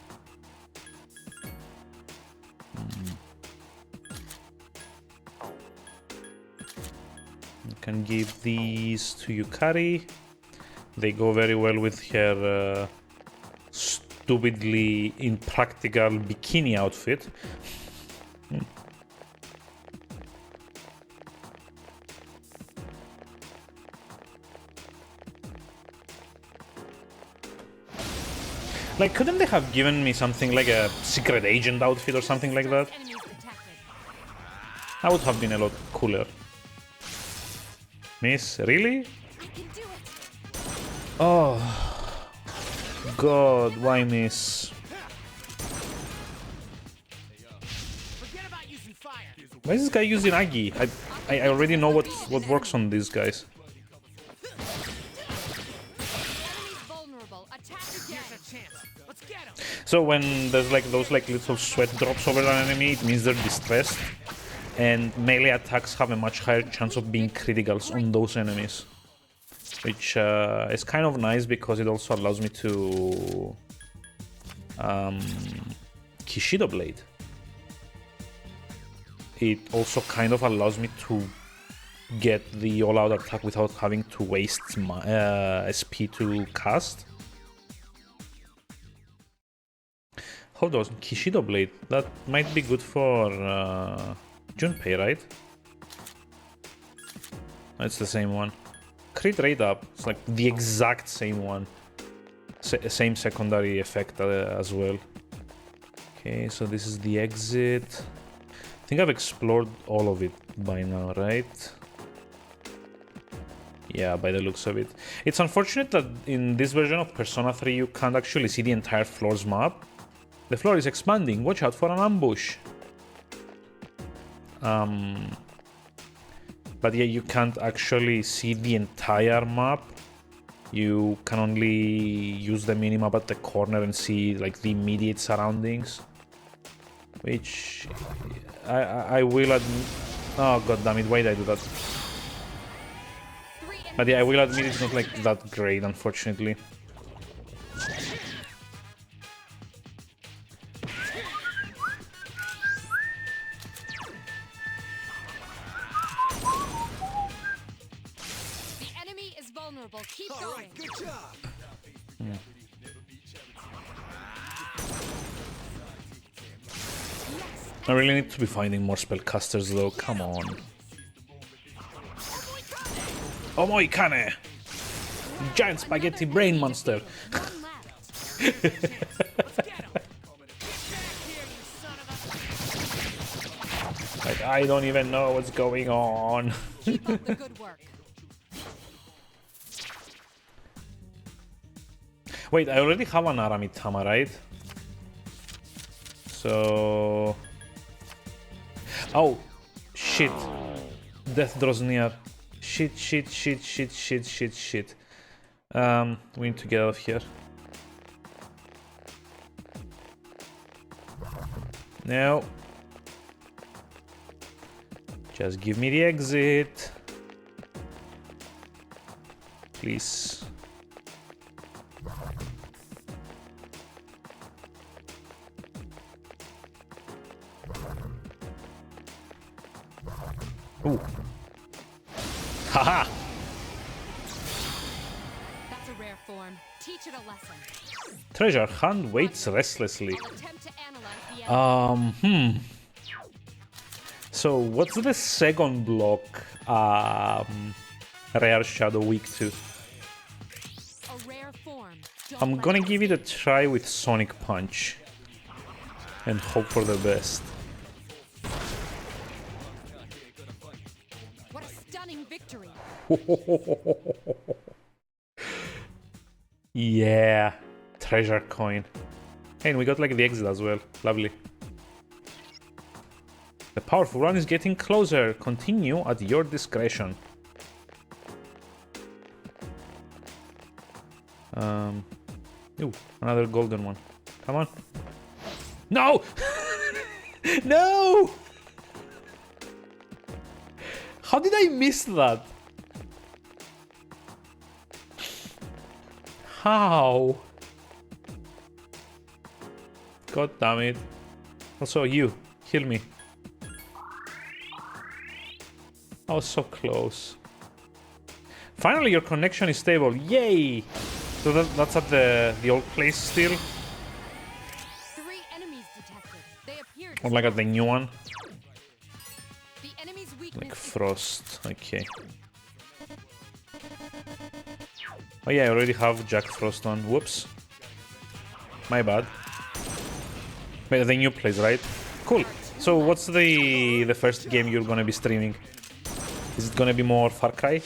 You can give these to Yukari. They go very well with her stupidly impractical bikini outfit. Like, couldn't they have given me something like a secret agent outfit or something like that? That would have been a lot cooler. Miss, really? Oh. God, why miss? Why is this guy using Agi? I already know what works on these guys. So when there's like those like little sweat drops over an enemy, it means they're distressed. And melee attacks have a much higher chance of being criticals on those enemies. Which is kind of nice because it also allows me to Kishido Blade. It also kind of allows me to get the all-out attack without having to waste my SP to cast. Hold on, Kishido Blade. That might be good for Junpei, right? It's the same one. Crit rate up. It's like the exact same one. Same secondary effect as well. Okay, so this is the exit. I think I've explored all of it by now, right? Yeah, by the looks of it. It's unfortunate that in this version of Persona 3 you can't actually see the entire floor's map. The floor is expanding. Watch out for an ambush. But yeah, you can't actually see the entire map. You can only use the minimap at the corner and see like the immediate surroundings. Which I will admit. Oh god damn it! Why did I do that? But yeah, I will admit it's not like that great, unfortunately. Keep going. Good job. I really need to be finding more spellcasters though, come on. Omoikane! Giant spaghetti brain monster! One left. Let's get him. Get back here, you son of a... Like, I don't even know what's going on. Keep up the good work. Wait, I already have an Aramitama, right? So... Oh! Shit. Death draws near. Shit. We need to get out of here. No. Just give me the exit. Please. Ooh. Haha! That's a rare form. Teach it a lesson. Treasure hunt waits restlessly. I'll attempt to analyze the enemy. So what's the second block rare shadow weak to? A rare form. Don't I'm let gonna it give it a try with Sonic Punch and hope for the best. What a stunning victory. Yeah, treasure coin. Hey, and we got like the exit as well. Lovely. The powerful run is getting closer. Continue at your discretion. Ooh, another golden one. Come on. No! No! How did I miss that? How? God damn it. Also, you. Heal me. I was so close. Finally, your connection is stable. Yay! So that's at the old place still? 3 enemies detected. They appear to Or like at the new one? the enemy's weakness. Like Frost. Okay. Oh yeah, I already have Jack Frost on. Whoops. My bad. Wait, the new place, right? Cool. So what's the first game you're gonna be streaming? Is it gonna be more Far Cry?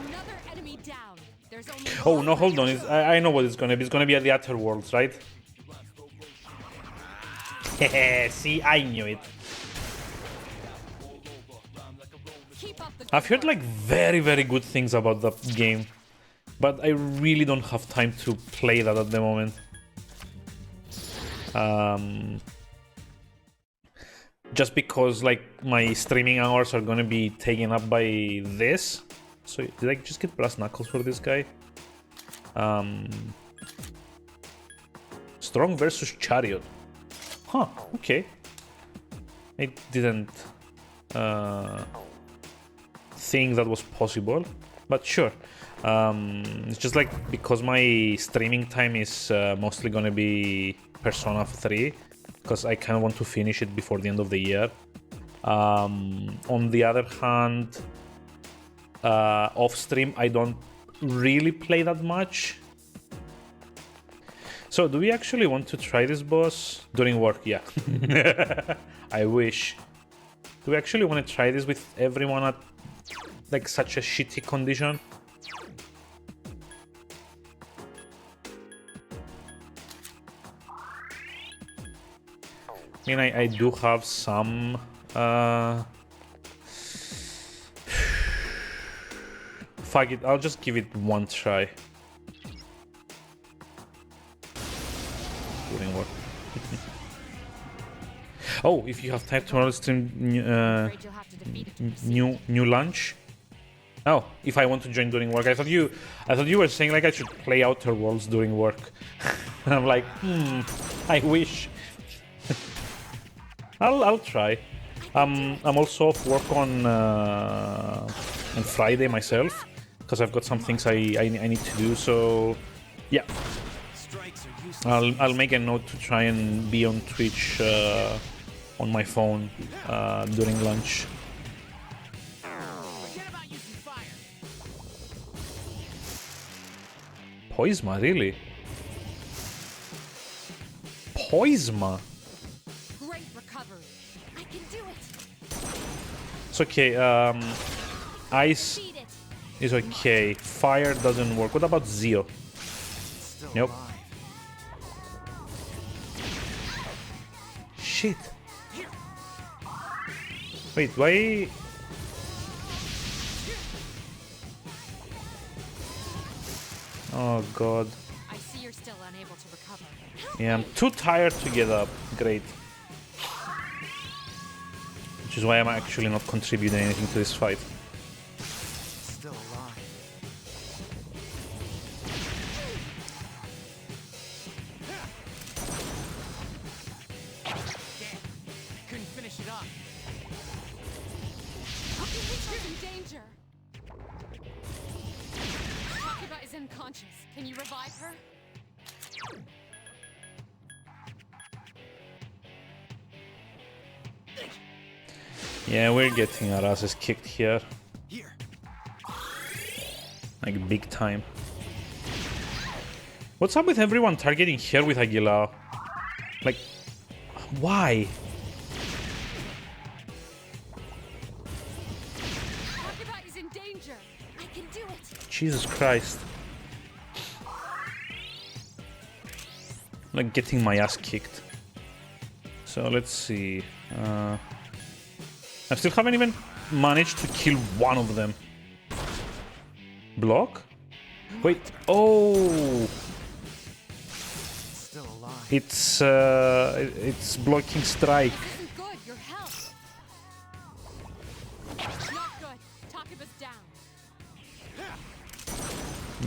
Another enemy down. There's only Oh one no, hold on. left. I know what it's gonna be. It's gonna be at the Outer Worlds, right? See, I knew it. Keep up the I've good heard like very good things about that game, but I really don't have time to play that at the moment. Just because like my streaming hours are gonna be taken up by this. So did I just get brass knuckles for this guy? Strong versus Chariot. Huh, okay. I didn't think that was possible, but sure. It's just like because my streaming time is mostly gonna be Persona 3, because I kind of want to finish it before the end of the year. On the other hand, off stream I don't really play that much. So do we actually want to try this boss during work? Yeah. I wish. Do we actually want to try this with everyone at like such a shitty condition? I mean, I do have some fuck it, I'll just give it one try. Wouldn't work. Oh, if you have time tomorrow, stream Afraid you'll have to defeat it to proceed. new lunch. Oh, if I want to join during work, I thought you were saying like I should play Outer Worlds during work. And I'm like, I wish. I'll try. I'm also off work on Friday myself because I've got some things I need to do. So yeah, I'll make a note to try and be on Twitch on on my phone during lunch. Forget about using fire. Poisma, really? Poisma? Great recovery. I can do it. It's okay. Ice Beat it. is okay. Fire doesn't work. What about Zeo? Still Nope. alive. Shit. Wait, why? Oh god. I see you're still unable to recover. Yeah, I'm too tired to get up. Great. Which is why I'm actually not contributing anything to this fight. Still alive. Damn. Couldn't finish it up. Takiba's in danger. Takiba is unconscious. Can you revive her? Yeah, we're getting our asses kicked here. Here. Like, big time. What's up with everyone targeting here with Aguilar? Like, why? Takiba is in danger. I can do it. Jesus Christ. Like, getting my ass kicked. So, let's see. I still haven't even managed to kill one of them. Block? Wait, oh! Still alive. It's blocking strike. Isn't good. Your health. Not good. Takiba's down.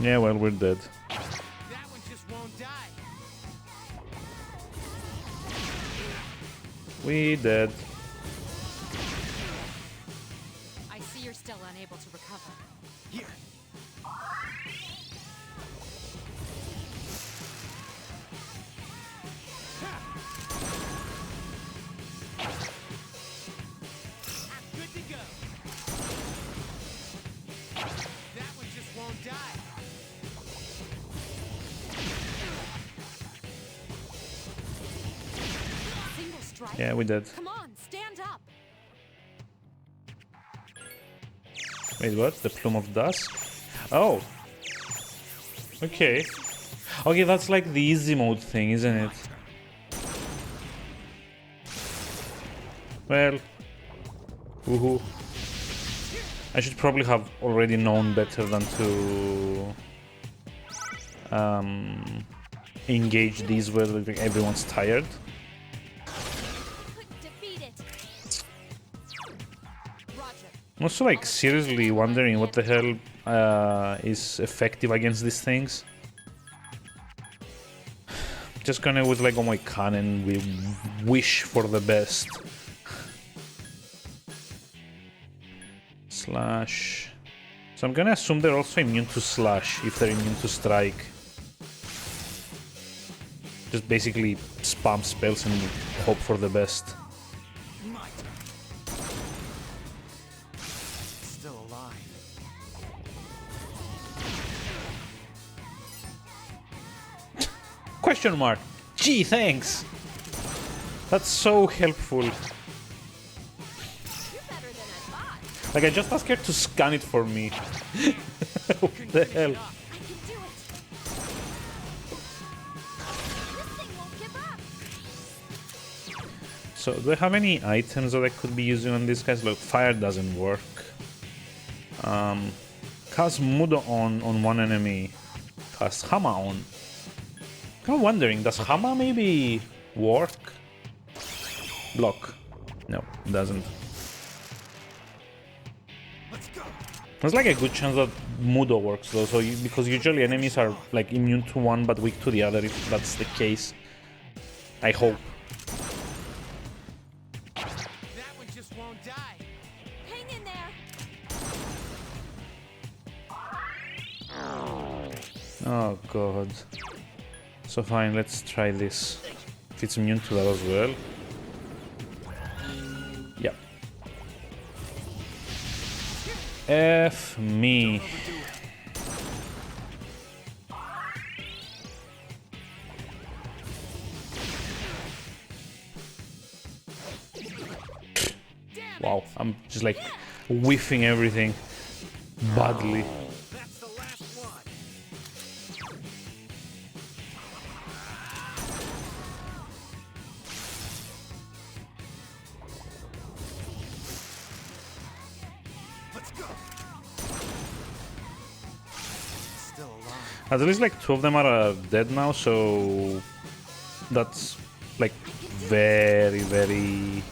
Yeah, well, we're dead. That one just won't die. We dead. I see you're still unable to recover. Here. I'm good to go. That one just won't die. Single strike. Yeah, we dead. Come on, stand up. Wait, what? The Plume of Dusk? Oh. Okay. Okay, that's like the easy mode thing, isn't it? Well. Woohoo. I should probably have already known better than to engage these where like, everyone's tired. Couldn't defeat it. Roger. I'm also like seriously wondering what the hell is effective against these things. Just gonna with like on my cannon we wish for the best. Slash. So I'm gonna assume they're also immune to slash if they're immune to strike. Just basically spam spells and hope for the best. Might. Still alive. Question mark. Gee, thanks. That's so helpful. You're better than I thought. Like I just asked her to scan it for me. What the hell? I can do it. This thing won't give up. So do I have any items that I could be using on these guys? Look, fire doesn't work. Cast Mudo on one enemy. Cast Hama on. I'm wondering, does Hama maybe work? Block. No, it doesn't. Let's go. There's like a good chance that Mudo works though, so because usually enemies are like immune to one but weak to the other if that's the case. I hope. That one just won't die. Hang in there. Oh god. So fine, let's try this. If it's immune to that as well. F me. Wow, I'm just like whiffing everything badly. That's the last one. Let's go. Still alive. At least like 2 of them are dead now, so that's like very, very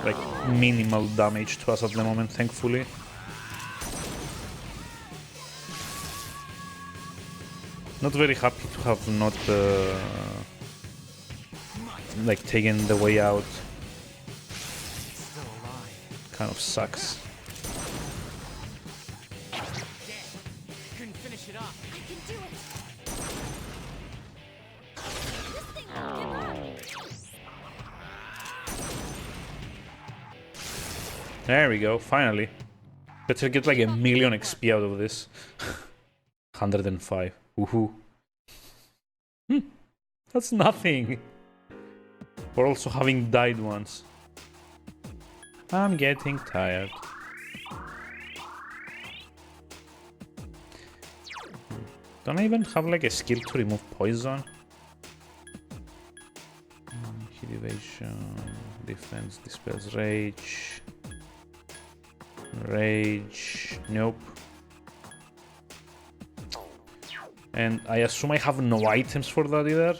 like minimal damage to us at the moment, thankfully. Not very happy to have not like taken the way out. Still alive. Kind of sucks. Couldn't finish it off. I can do it. This thing won't give up. There we go, finally. Better get like 1,000,000 XP out of this. 105. Woohoo. That's nothing. For also having died once. I'm getting tired. Don't I even have like a skill to remove poison? Hit evasion, defense, dispels rage. Rage, nope. And I assume I have no items for that either.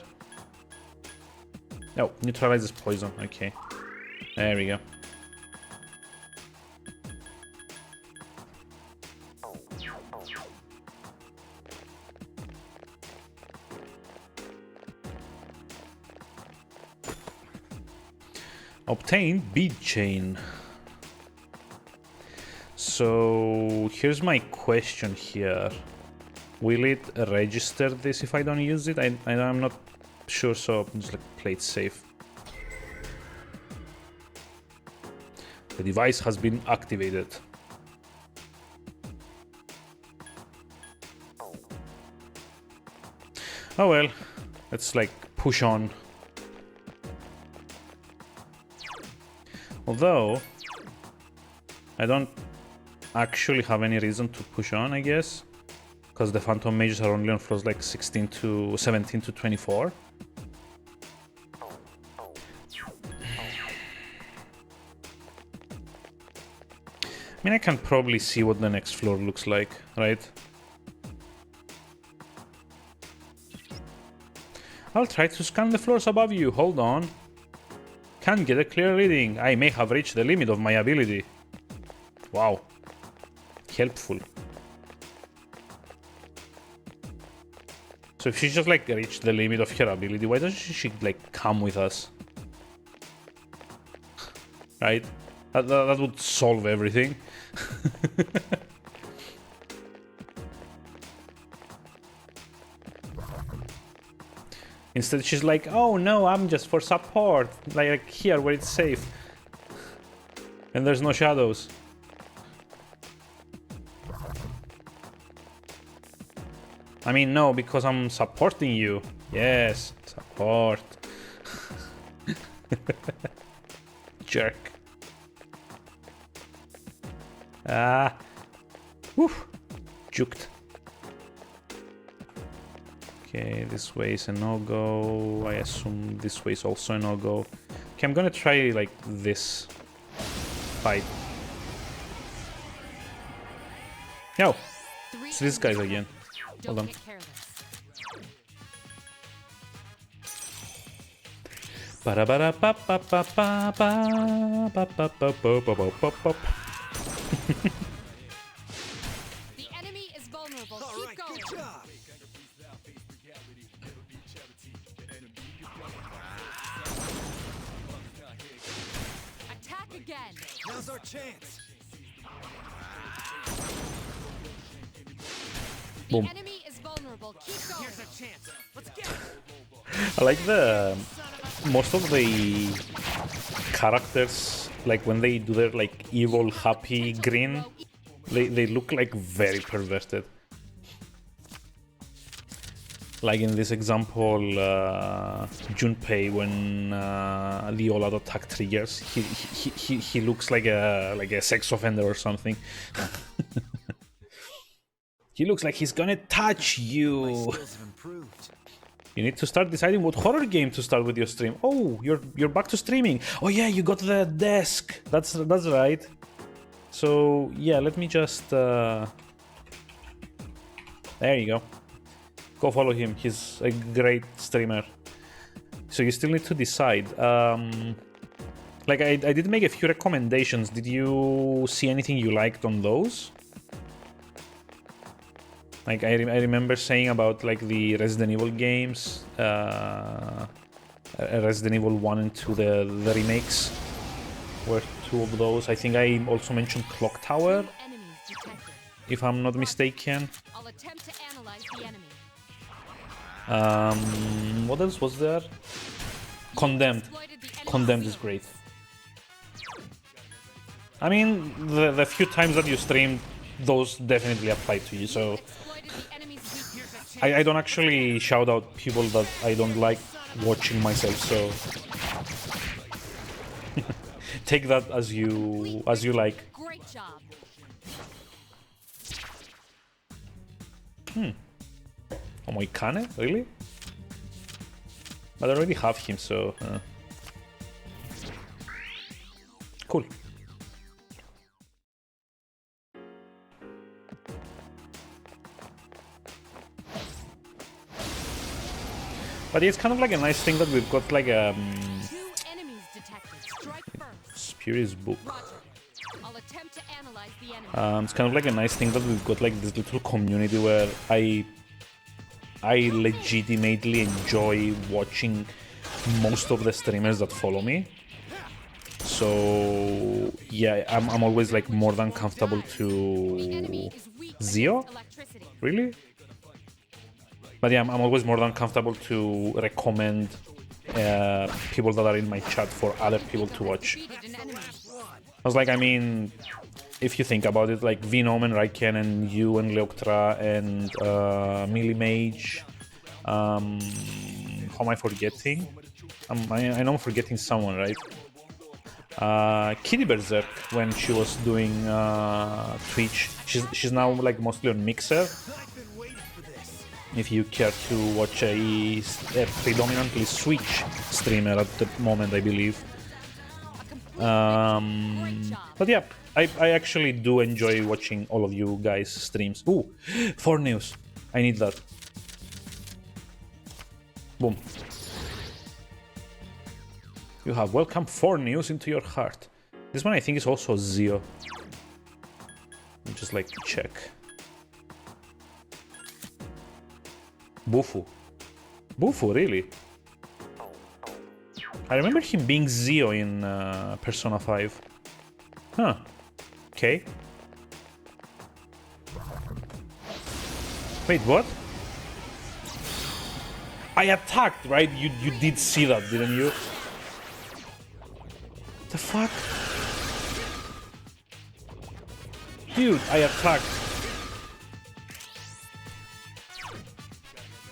No, neutralizes poison, okay. There we go. Obtain bead chain. So here's my question here. Will it register this if I don't use it? I'm not sure, so I'm just like play it safe. The device has been activated. Oh well, let's like push on. Although I don't actually have any reason to push on, I guess, because the Phantom Mages are only on floors like 17 to 24. I mean, I can probably see what the next floor looks like, right? I'll try to scan the floors above you, hold on. Can't get a clear reading. I may have reached the limit of my ability. Wow. Helpful. So if she just like reached the limit of her ability, why doesn't she like come with us? Right? That would solve everything. Instead she's like, oh no, I'm just for support. Like here where it's safe. And there's no shadows. I mean, no, because I'm supporting you. Yes, support. Jerk. Ah. Whew. Juked. Okay, this way is a no-go. I assume this way is also a no-go. Okay, I'm gonna try, like, this fight. Yo! It's these guys again. Hold on. The enemy is vulnerable. All Keep right, going. good job. Attack again. Now's our chance. The Boom. enemy is vulnerable. Keep going. Here's a chance. Let's get it. I like the most of the characters like when they do their like evil happy grin, they look like very perverted. Like in this example, Junpei, when the all-out attack triggers, he looks like a sex offender or something. He looks like he's gonna touch you. You need to start deciding what horror game to start with your stream. Oh, you're back to streaming. Oh yeah, you got the desk. That's right. So yeah, let me just. There you go. Go follow him. He's a great streamer. So you still need to decide. Like I did make a few recommendations. Did you see anything you liked on those? Like I remember saying about like the Resident Evil games, Resident Evil 1 and 2, the remakes were two of those. I think I also mentioned Clock Tower, if I'm not mistaken. I'll attempt to analyze the enemy. What else was there? Condemned. Condemned is great. I mean, the few times that you streamed, those definitely apply to you, so I don't actually shout out people that I don't like watching myself, so take that as you like. Great job. Oh my Kane? Really? But I already have him, so cool. But it's kind of like a nice thing that we've got like a 2 enemies detected. Strike first. Spurious book. I'll attempt to analyze the enemy. It's kind of like a nice thing that we've got like this little community where I legitimately enjoy watching most of the streamers that follow me. So yeah, I'm always like more than comfortable to Zio. Really? But yeah, I'm always more than comfortable to recommend people that are in my chat for other people to watch. I was like, I mean, if you think about it, like Venom and Raiken and you and Leoktra and Melee Mage, how am I forgetting? I know I'm forgetting someone, right? Kitty Berserk, when she was doing Twitch, she's now like mostly on Mixer. If you care to watch a predominantly Switch streamer at the moment, I believe. But yeah, I actually do enjoy watching all of you guys' streams. Ooh, 4 news. I need that. Boom. You have welcomed 4 news into your heart. This one I think is also Zio. Let me just like check. Bufu. Bufu, really? I remember him being Zio in Persona 5. Huh. Okay. Wait, what? I attacked, right? You did see that, didn't you? The fuck? Dude, I attacked.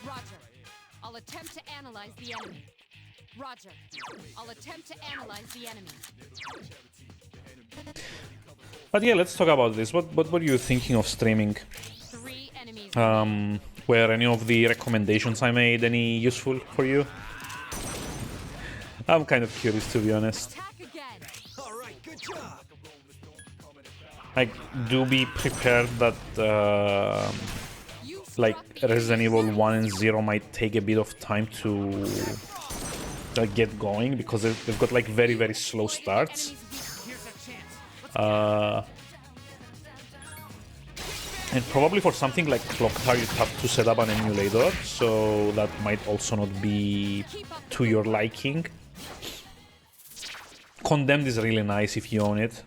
Roger. I'll attempt to analyze the enemy. Roger. I'll attempt to analyze the enemy. But yeah, let's talk about this. What were you thinking of streaming? 3 enemies. Were any of the recommendations I made any useful for you? I'm kind of curious, to be honest. Attack again. All right, good job. Like, do be prepared that You like struck the Resident enemy's Evil enemy. 1 and 0 might take a bit of time to get going, because they've got like very, very slow starts. Here's a chance. And probably for something like Clock Tower, you'd have to set up an emulator, so that might also not be to your liking. Condemned is really nice if you own it.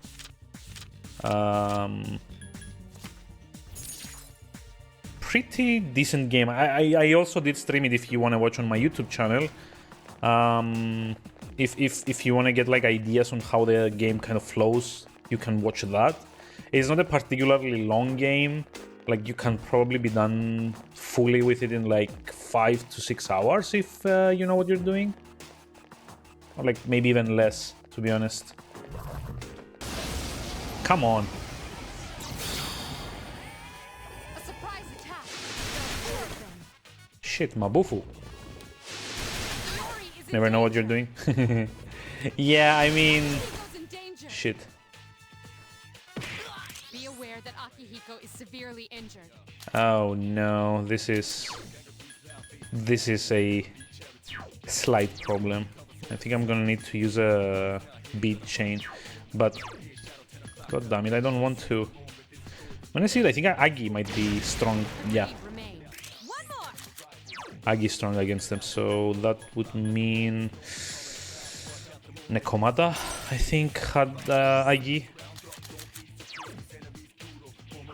Pretty decent game. I also did stream it if you want to watch on my YouTube channel. if you want to get like ideas on how the game kind of flows, you can watch that. It's not a particularly long game. Like you can probably be done fully with it in like 5 to 6 hours if you know what you're doing, or like maybe even less, to be honest. Come on. A surprise attack. There are 4 of them. Shit, Mabufu. Glory is in Never know what you're danger. doing. Yeah, I mean, Akihiko's in danger. shit. Be aware that Akihiko is severely injured. Oh no, this is a slight problem. I think I'm gonna need to use a beat chain, but god damn it, I don't want to. Honestly, I think Agi might be strong. Yeah, Lead remains. One more. Agi's strong against them, so that would mean Nekomata, I think, had Agi.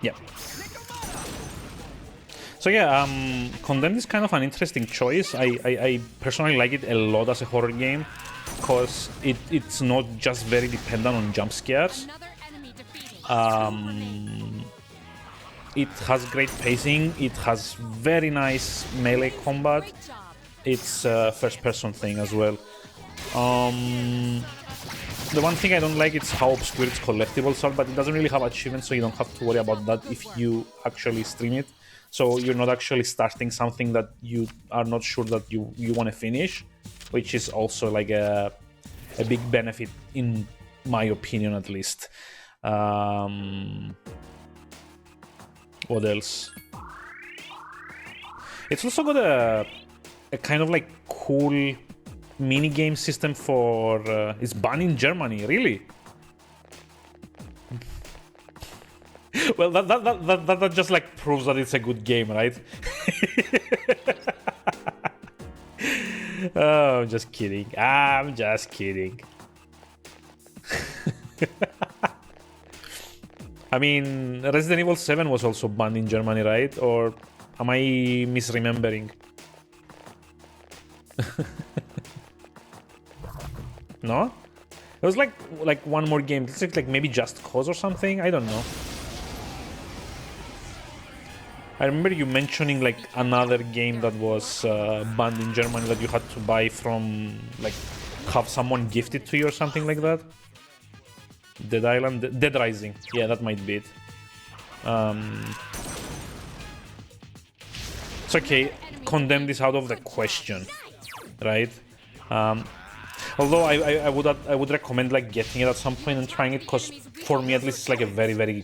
Yeah. So yeah, Condemned is kind of an interesting choice. I personally like it a lot as a horror game, because it's not just very dependent on jump scares. Another enemy defeated. It has great pacing, it has very nice melee combat, Great job. it's a first-person thing as well. The one thing I don't like is how obscure its collectibles are, but it doesn't really have achievements, so you don't have to worry about that if you actually stream it. So you're not actually starting something that you are not sure that you want to finish, which is also like a big benefit, in my opinion at least. What else? It's also got a kind of like cool mini game system for it's banned in Germany, really. Well, that just like proves that it's a good game, right? Oh, I'm just kidding. I'm just kidding. I mean, Resident Evil 7 was also banned in Germany, right? Or am I misremembering? No? It was like one more game. It's like maybe Just Cause or something. I don't know. I remember you mentioning like another game that was banned in Germany that you had to buy from, like, have someone gift it to you or something like that. Dead Island, Dead Rising. Yeah, that might be it. It's okay. Condemned is out of the question, right? Although I would recommend like getting it at some point and trying it, because for me at least it's like a very, very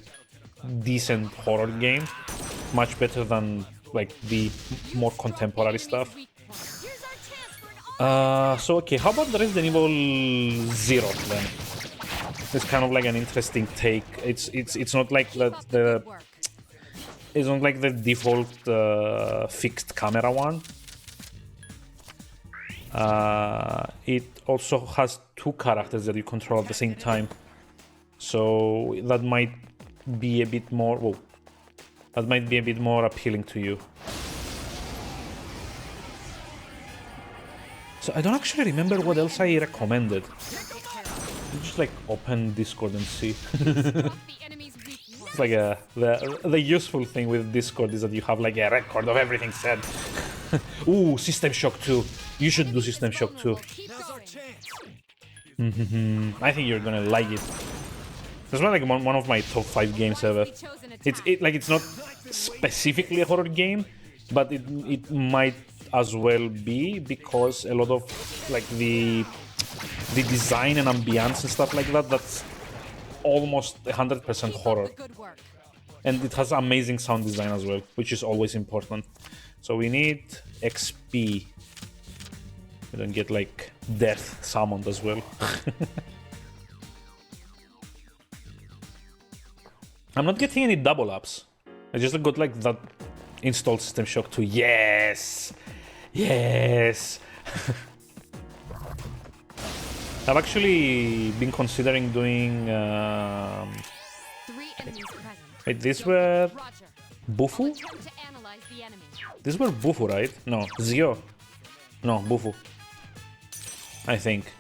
decent horror game, much better than like the more contemporary stuff. Here's our chance for an So okay, how about the Resident Evil 0 then? It's kind of like an interesting take. It's not like good work. it's not like the default fixed camera one. It also has 2 characters that you control at the same time, so that might be a bit more. Whoa, that might be a bit more appealing to you. So I don't actually remember what else I recommended. You just like open Discord and see. The enemy's weak point. It's like the useful thing with Discord is that you have like a record of everything said. Ooh, System Shock 2. You should do System Shock 2. Keep Now's our going. chance. I think you're gonna like it. It's not like one of my top 5 games ever. Wisely chosen It's attack. it's not specifically a horror game, but it might as well be, because a lot of like the design and ambience and stuff like that's almost 100% Keep up horror. the good work. And it has amazing sound design as well, which is always important. So we need XP. We don't get like death summoned as well. I'm not getting any double ups. I just got like that installed System Shock 2. Yes! Yes! I've actually been considering doing... 3 enemies present. Wait, these were Roger. Bufu? Attempt to analyze the enemy. These were Bufu, right? No, Zio. No, Bufu. I think.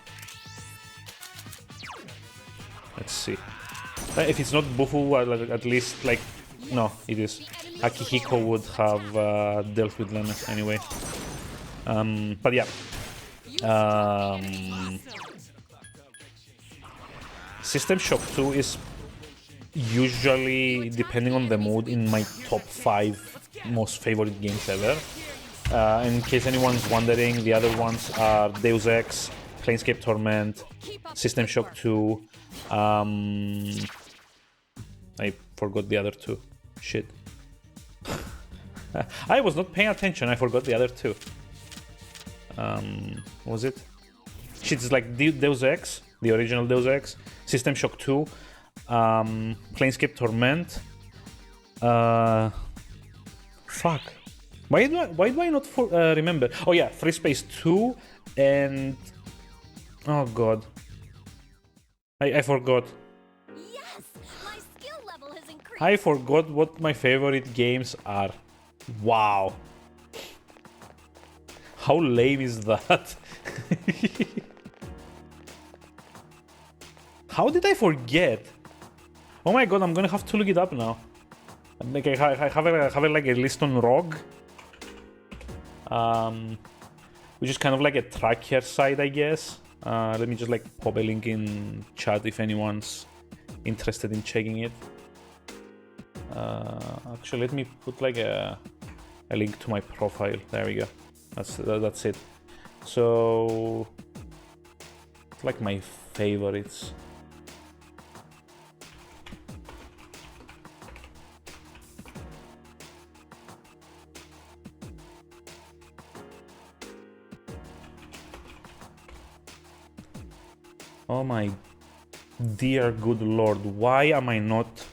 Let's see. If it's not Bufu, at least like no, it is. Akihiko would have dealt with them anyway. But yeah. System Shock 2 is usually, depending on the mood, in my top 5 most favorite games ever. In case anyone's wondering, the other ones are Deus Ex, Planescape Torment, System Shock 2. I forgot the other two. Shit. I was not paying attention, I forgot the other two. What was it? Shit, it's like Deus Ex, the original Deus Ex, System Shock 2, Planescape Torment. Fuck. Why do I not remember? Oh yeah, Free Space 2 and... Oh god. I forgot. Yes, my skill level has increased. I forgot what my favorite games are. Wow. How lame is that? How did I forget? Oh my god, I'm gonna have to look it up now. Like I have like a list on ROG, which is kind of like a tracker site, I guess. Let me just like pop a link in chat if anyone's interested in checking it. Actually, let me put like a link to my profile. There we go. That's it. So it's like my favorites. Oh my dear good lord, why am I not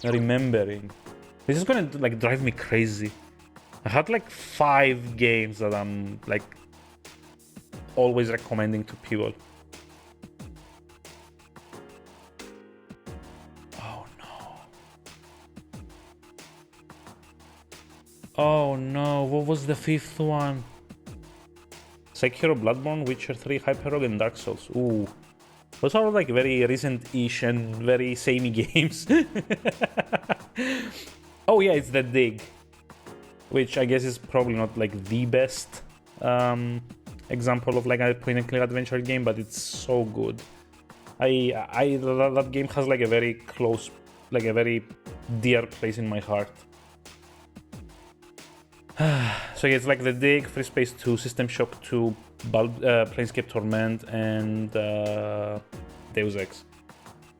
remembering? This is gonna like drive me crazy. I had like 5 games that I'm like always recommending to people. Oh no. Oh no, what was the 5th one? Sekiro, Bloodborne, Witcher 3, Hyper-Rogue, and Dark Souls. Ooh. Those are like very recent-ish and very samey games. Oh yeah, it's The Dig, which I guess is probably not like the best example of like a point-and-click adventure game, but it's so good. That game has like a very close, like a very dear place in my heart. So yeah, it's like The Dig, Free Space 2, System Shock 2, Planescape Torment, and Deus Ex.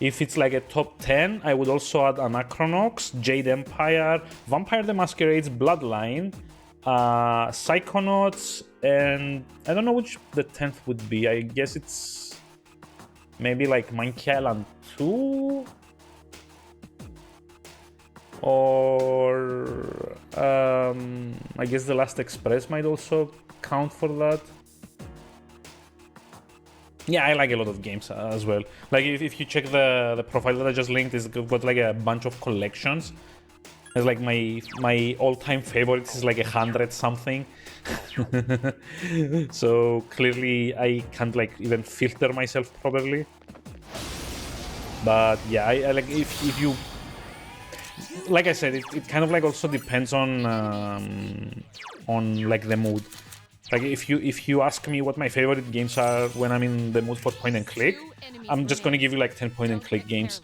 If it's like a top 10, I would also add Anachronox, Jade Empire, Vampire the Masquerade's Bloodline, Psychonauts, and I don't know which the 10th would be. I guess it's maybe like Monkey Island 2? Or I guess The Last Express might also count for that. Yeah, I like a lot of games as well. Like if you check the profile that I just linked, it's got like a bunch of collections. It's like my all-time favorites is like 100 something. So clearly I can't like even filter myself properly. But yeah, I like if you, like I said, it kind of like also depends on like the mood. Like if you ask me what my favorite games are when I'm in the mood for point and click, I'm just gonna give you like 10 point and click games.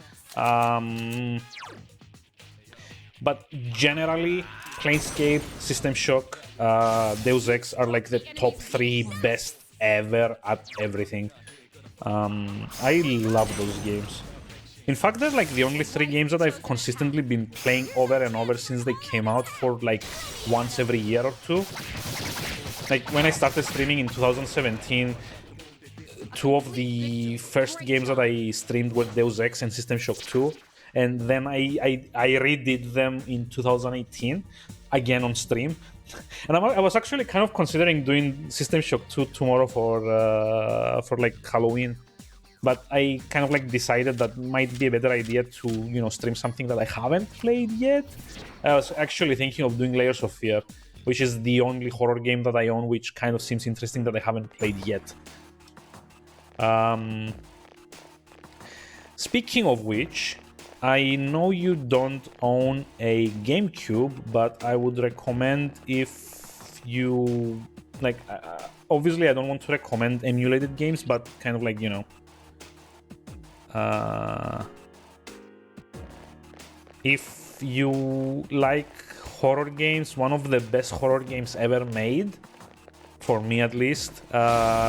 But generally, Planescape, System Shock, Deus Ex are like the top 3 best ever at everything. I love those games. In fact, they're like the only 3 games that I've consistently been playing over and over since they came out for like once every year or two. Like when I started streaming in 2017, 2 of the first games that I streamed were Deus Ex and System Shock 2. And then I redid them in 2018, again on stream. And I was actually kind of considering doing System Shock 2 tomorrow for like Halloween. But I kind of like decided that might be a better idea to, you know, stream something that I haven't played yet. I was actually thinking of doing Layers of Fear, which is the only horror game that I own, which kind of seems interesting that I haven't played yet. Speaking of which, I know you don't own a GameCube, but I would recommend if you like. Obviously, I don't want to recommend emulated games, but kind of like, you know, if you like horror games, one of the best horror games ever made, for me at least,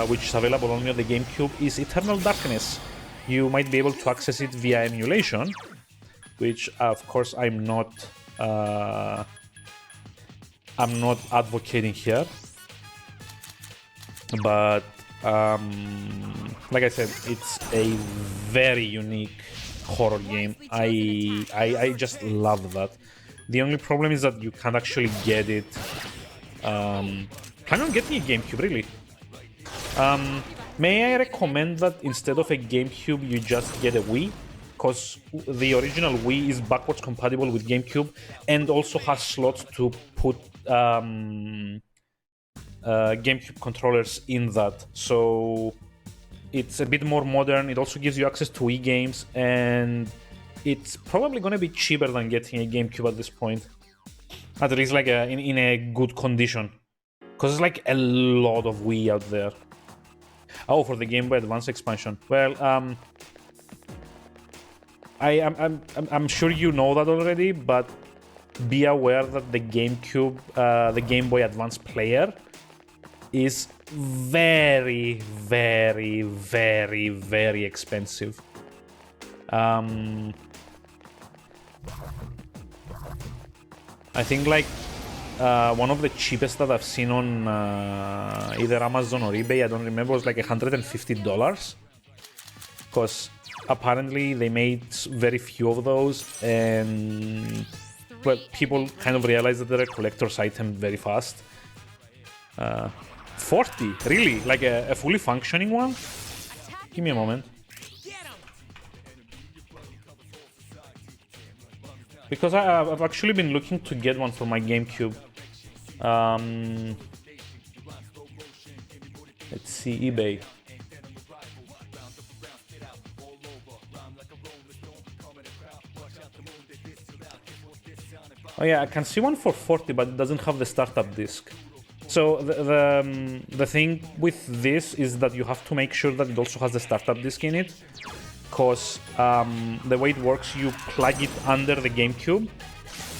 which is available only on the GameCube, is Eternal Darkness. You might be able to access it via emulation, which of course I'm not advocating here, but like I said, it's a very unique horror game. I just love that. The only problem is that you can't actually get it. Plan on getting a GameCube, really. May I recommend that instead of a GameCube you just get a Wii? Because the original Wii is backwards compatible with GameCube and also has slots to put GameCube controllers in that. So it's a bit more modern. It also gives you access to Wii games, and it's probably going to be cheaper than getting a GameCube at this point. At least like in a good condition. Because there's like a lot of Wii out there. Oh, for the Game Boy Advance expansion. Well, I'm sure you know that already, but be aware that the GameCube, the Game Boy Advance player, is very, very, very, very expensive. I think like one of the cheapest that I've seen on either Amazon or eBay, I don't remember, was like $150. Because apparently they made very few of those, and well, people kind of realized that they're a collector's item very fast. 40, really? Like a fully functioning one? Give me a moment. Because I've actually been looking to get one for my GameCube. Let's see, eBay. Oh yeah, I can see one for 40, but it doesn't have the startup disc. So the thing with this is that you have to make sure that it also has the startup disc in it. Because the way it works, you plug it under the GameCube,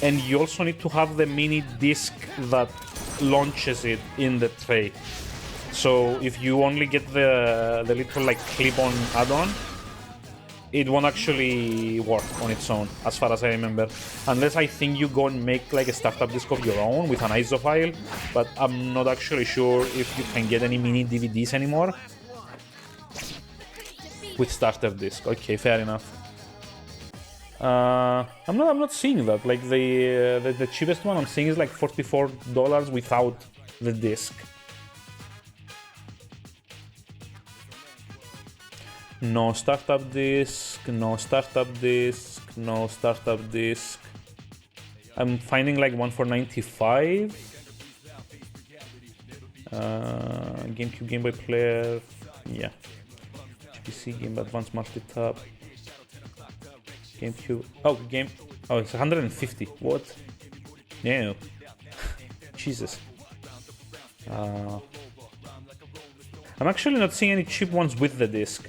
and you also need to have the mini disc that launches it in the tray. So if you only get the little like clip-on add-on, it won't actually work on its own, as far as I remember. Unless I think you go and make like a startup disc of your own with an ISO file, but I'm not actually sure if you can get any mini DVDs anymore with starter disc. Okay, fair enough. I'm not seeing that. Like the cheapest one I'm seeing is like $44 without the disc. No startup disc, no startup disc, no startup disc. I'm finding like one for $95. GameCube, Game Boy Player, yeah. PC, Game Boy Advance Multi-Tap. GameCube. Oh, it's 150. What? No. Jesus. I'm actually not seeing any cheap ones with the disc.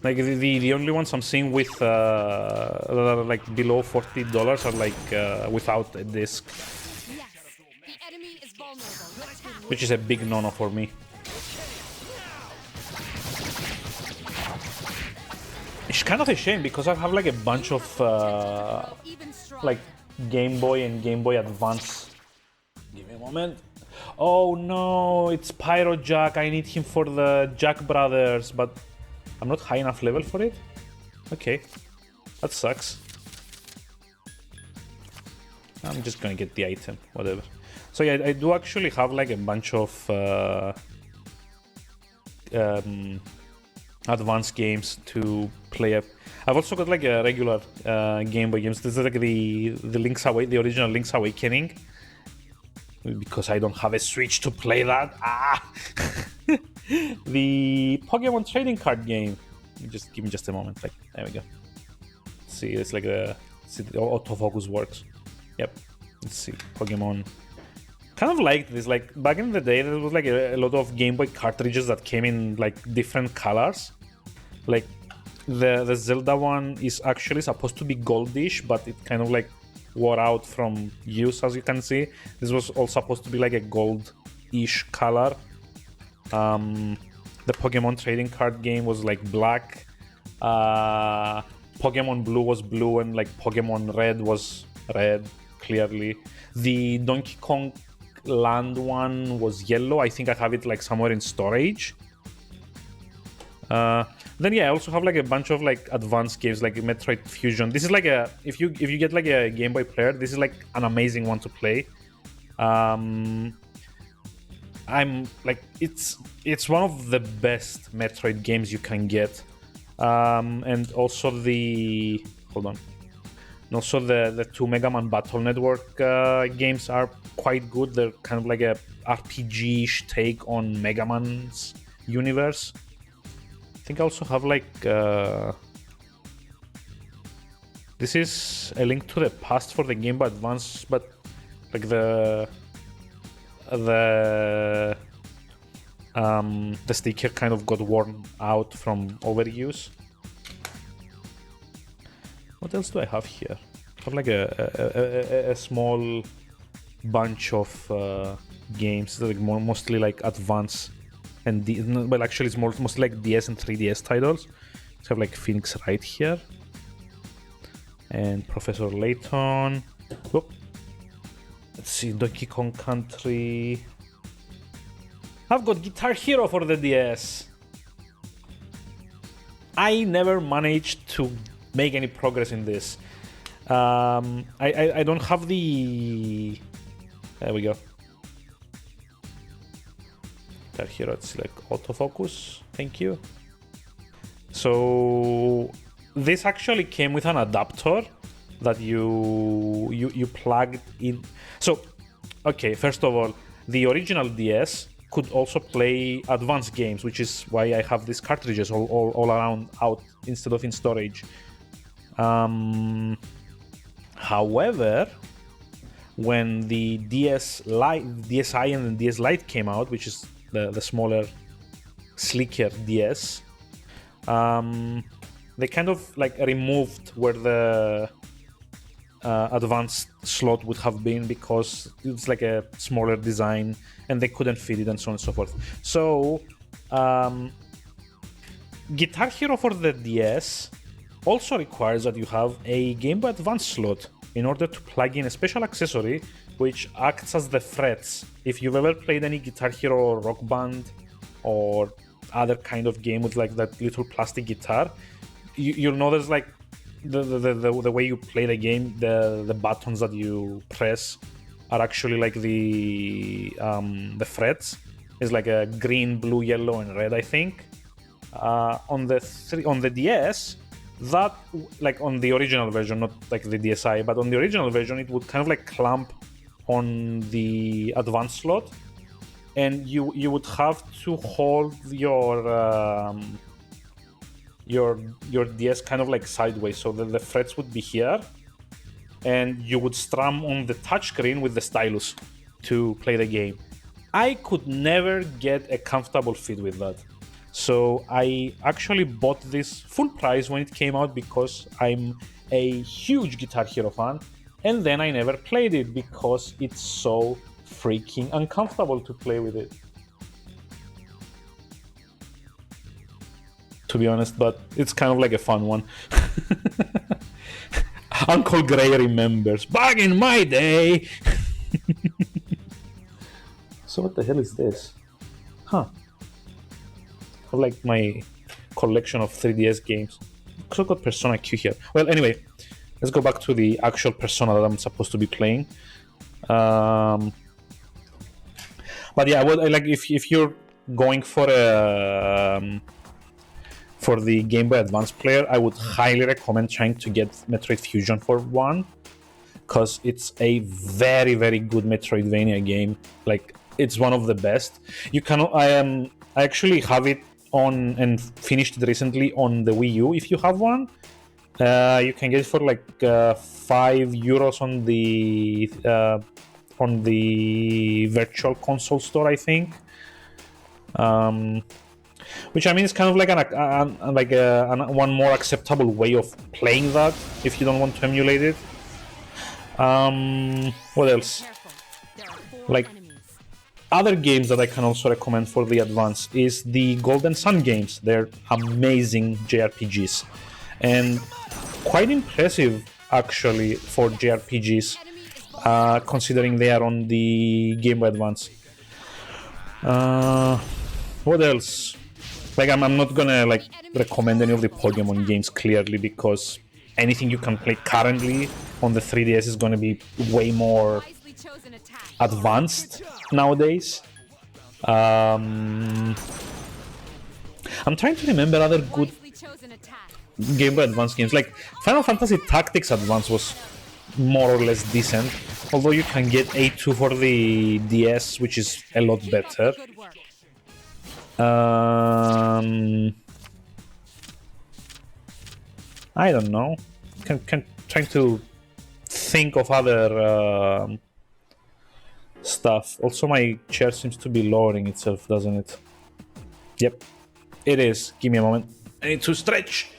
Like the only ones I'm seeing with that are like below $40 are like without a disc. Yes, the enemy is vulnerable. Attack. Which is a big no-no for me. It's kind of a shame because I have like a bunch of Even stronger. like Game Boy and Game Boy Advance. Give me a moment. Oh no, it's Pyro Jack. I need him for the Jack Brothers, but I'm not high enough level for it. Okay, that sucks. I'm just gonna get the item, whatever. So yeah, I do actually have like a bunch of advanced games to play up. I've also got like a regular Game Boy games. This is like the original Link's Awakening. Because I don't have a Switch to play that. The Pokemon trading card game. Just give me just a moment. Like, there we go. See, it's like the autofocus works. Yep. Let's see, Pokemon. Kind of like this. Like back in the day, there was like a lot of Game Boy cartridges that came in like different colors. Like the Zelda one is actually supposed to be goldish, but it kind of like wore out from use, as you can see. This was all supposed to be like a gold-ish color. The Pokemon trading card game was like black. Pokemon Blue was blue, and like Pokemon Red was red, clearly. The Donkey Kong Land one was yellow. I think I have it like somewhere in storage. Then yeah, I also have like a bunch of like advanced games like Metroid Fusion. This is like a if you get like a Game Boy player, this is like an amazing one to play. I'm like it's one of the best Metroid games you can get. And also the also the two Mega Man Battle Network games are quite good. They're kind of like a RPG-ish take on Mega Man's universe. I think I also have like this is A Link to the Past for the Game Boy Advance, but like the sticker kind of got worn out from overuse. What else do I have here? I have like a small bunch of games, like mostly like advanced and well, actually it's mostly like DS and 3DS titles. So I have like Phoenix Wright here and Professor Layton. Oh. Let's see, Donkey Kong Country. I've got Guitar Hero for the DS. I never managed to make any progress in this. I don't have the... There we go. Guitar Hero, it's like autofocus. Thank you. So this actually came with an adapter that you plugged in. So, okay, first of all, the original DS could also play advanced games, which is why I have these cartridges all around out instead of in storage. However, when the DSi and the DS Lite came out, which is the smaller, sleeker DS, they kind of like removed where the advanced slot would have been because it's like a smaller design and they couldn't fit it and so on and so forth. So Guitar Hero for the DS also requires that you have a Game Boy Advance slot in order to plug in a special accessory which acts as the frets. If you've ever played any Guitar Hero or Rock Band or other kind of game with like that little plastic guitar, you'll know there's like the way you play the game, the buttons that you press are actually like the frets. It's like a green, blue, yellow, and red, I think. On the DS, that like on the original version, not like the DSi, but on the original version, it would kind of like clamp on the advanced slot, and you would have to hold your DS kind of like sideways, so that the frets would be here, and you would strum on the touchscreen with the stylus to play the game. I could never get a comfortable fit with that. So I actually bought this full price when it came out because I'm a huge Guitar Hero fan, and then I never played it because it's so freaking uncomfortable to play with it. To be honest, but it's kind of like a fun one. Uncle Gray remembers back in my day. So what the hell is this? Huh. I have like my collection of 3DS games. Also got Persona Q here. Well, anyway, let's go back to the actual Persona that I'm supposed to be playing. But yeah, like if you're going for the Game Boy Advance player, I would highly recommend trying to get Metroid Fusion for one, because it's a very, very good Metroidvania game. Like, it's one of the best. I actually have it on and finished it recently on the Wii U. If you have one, you can get it for like €5 on the Virtual Console store, I think. Which I mean is kind of like one more acceptable way of playing that if you don't want to emulate it. What else? Careful. There are 4 Like, enemies. other games that I can also recommend for the Advance is the Golden Sun games. They're amazing JRPGs and quite impressive actually for JRPGs, Enemy is behind. considering they are on the Game Boy Advance. What else? Like I'm not gonna like recommend any of the Pokemon games clearly, because anything you can play currently on the 3DS is gonna be way more Wisely chosen attack. advanced nowadays. I'm trying to remember other good Wisely chosen attack. Game Boy Advance games. Like Final Fantasy Tactics Advance was more or less decent, although you can get A2 for the DS, which is a lot Keep up better. the good work. I don't know. Trying to think of other stuff. Also, my chair seems to be lowering itself, doesn't it? Yep, it is. Give me a moment. I need to stretch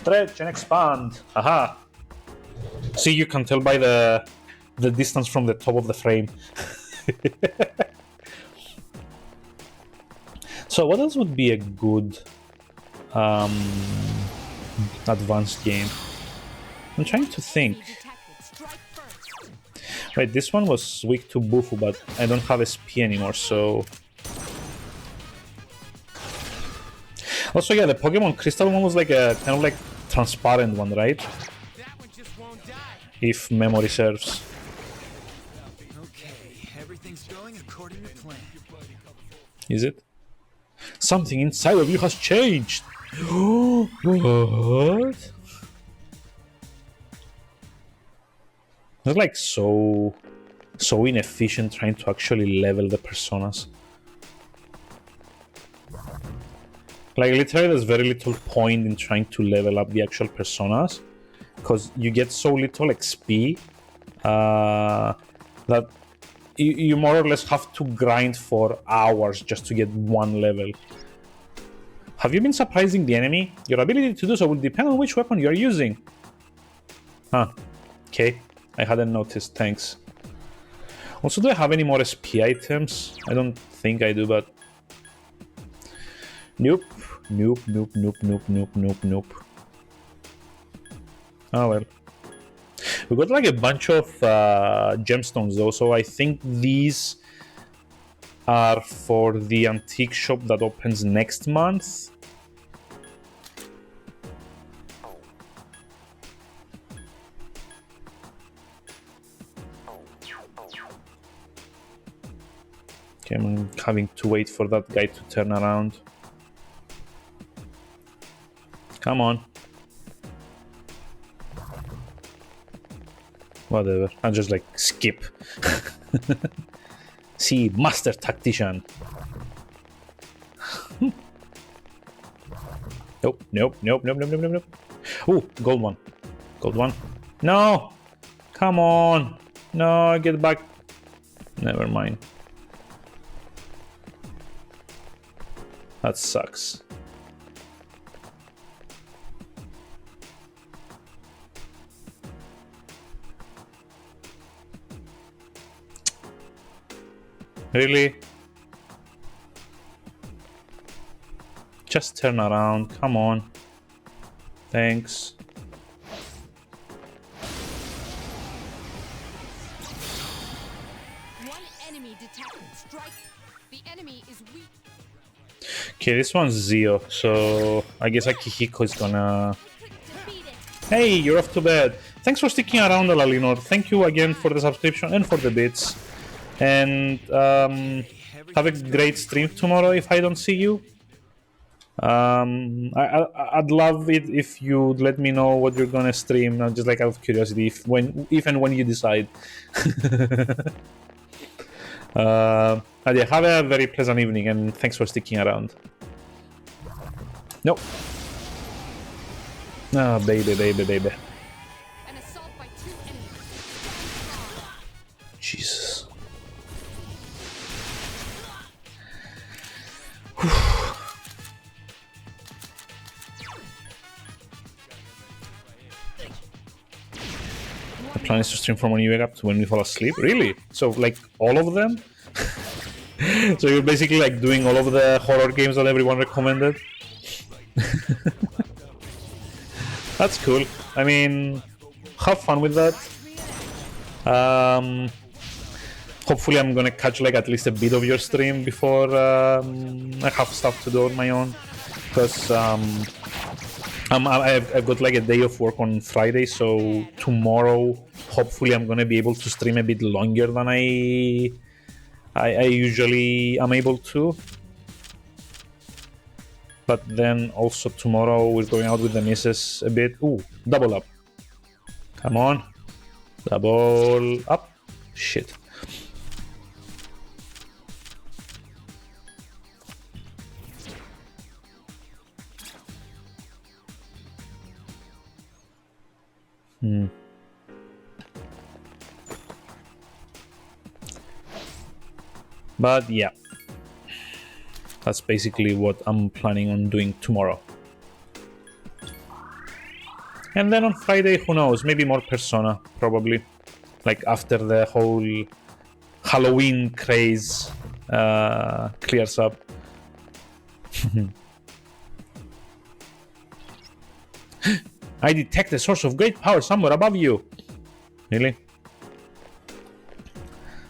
and expand. Aha. See, you can tell by the distance from the top of the frame. So what else would be a good advanced game? I'm trying to think. Enemy detected. Strike first. Right, this one was weak to Bufu, but I don't have SP anymore, so... Also, yeah, the Pokemon Crystal one was like a kind of like transparent one, right? That one just won't die. If memory serves. Okay, everything's going according to plan. Is it? Something inside of you has changed! What? It's like so inefficient trying to actually level the personas. Like literally there's very little point in trying to level up the actual personas, because you get so little XP that you more or less have to grind for hours just to get one level. Have you been surprising the enemy? Your ability to do so will depend on which weapon you are using. Huh. Okay. I hadn't noticed, thanks. Also, do I have any more SP items? I don't think I do, but... Nope. Nope. Oh well. We got like a bunch of gemstones though, so I think these are for the antique shop that opens next month. Okay, I'm having to wait for that guy to turn around. Come on. Whatever, I'll just like skip. See, master tactician. Nope. Ooh, gold one. No! Come on! No, get back. Never mind. That sucks. Really? Just turn around, come on. Thanks. One enemy detected. Strike. The enemy is weak. Okay, this one's Zio, so I guess Akihiko is gonna... Defeated. Hey, you're off to bed. Thanks for sticking around, Alalinor. Thank you again for the subscription and for the bits. And have a great stream tomorrow if I don't see you. I'd love it if you'd let me know what you're gonna stream, just like out of curiosity, if and when you decide. But yeah, have a very pleasant evening and thanks for sticking around. Nope. Ah, baby, baby, baby. An assault by 2 enemies. Jesus. The plan is to stream from when you wake up to when you fall asleep? Really? So, like, all of them? So you're basically, like, doing all of the horror games that everyone recommended? That's cool. I mean, have fun with that. Hopefully I'm gonna catch, like, at least a bit of your stream before I have stuff to do on my own. Because I've got like a day of work on Friday, so tomorrow hopefully I'm gonna be able to stream a bit longer than I usually am able to. But then also tomorrow we're going out with the missus a bit. Ooh, double up. Come on. Double up. Shit. But yeah, that's basically what I'm planning on doing tomorrow. And then on Friday, who knows, maybe more Persona, probably. Like after the whole Halloween craze clears up. I detect a source of great power somewhere above you. Really?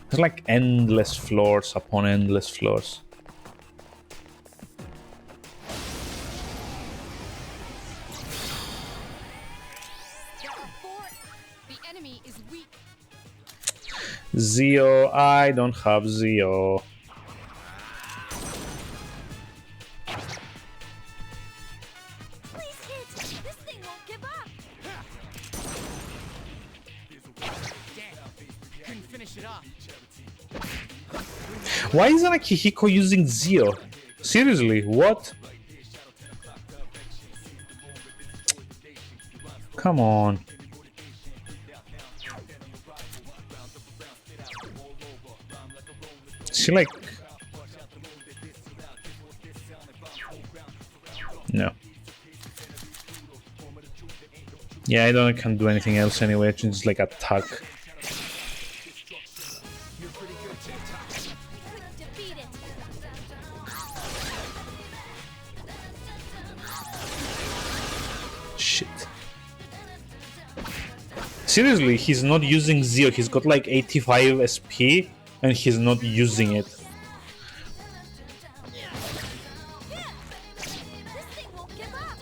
There's like endless floors upon endless floors. There are 4. The enemy is weak. Zio, I don't have Zio. Please hit! This thing won't give up! Damn. Couldn't finish it off. Why isn't Akihiko using Zio? Seriously, what? Come on. She like... No. Yeah, I can't do anything else anyway, I can just like attack. Defeat it! Shit. Seriously, he's not using Zio, he's got like 85 SP and he's not using it. This thing won't give up!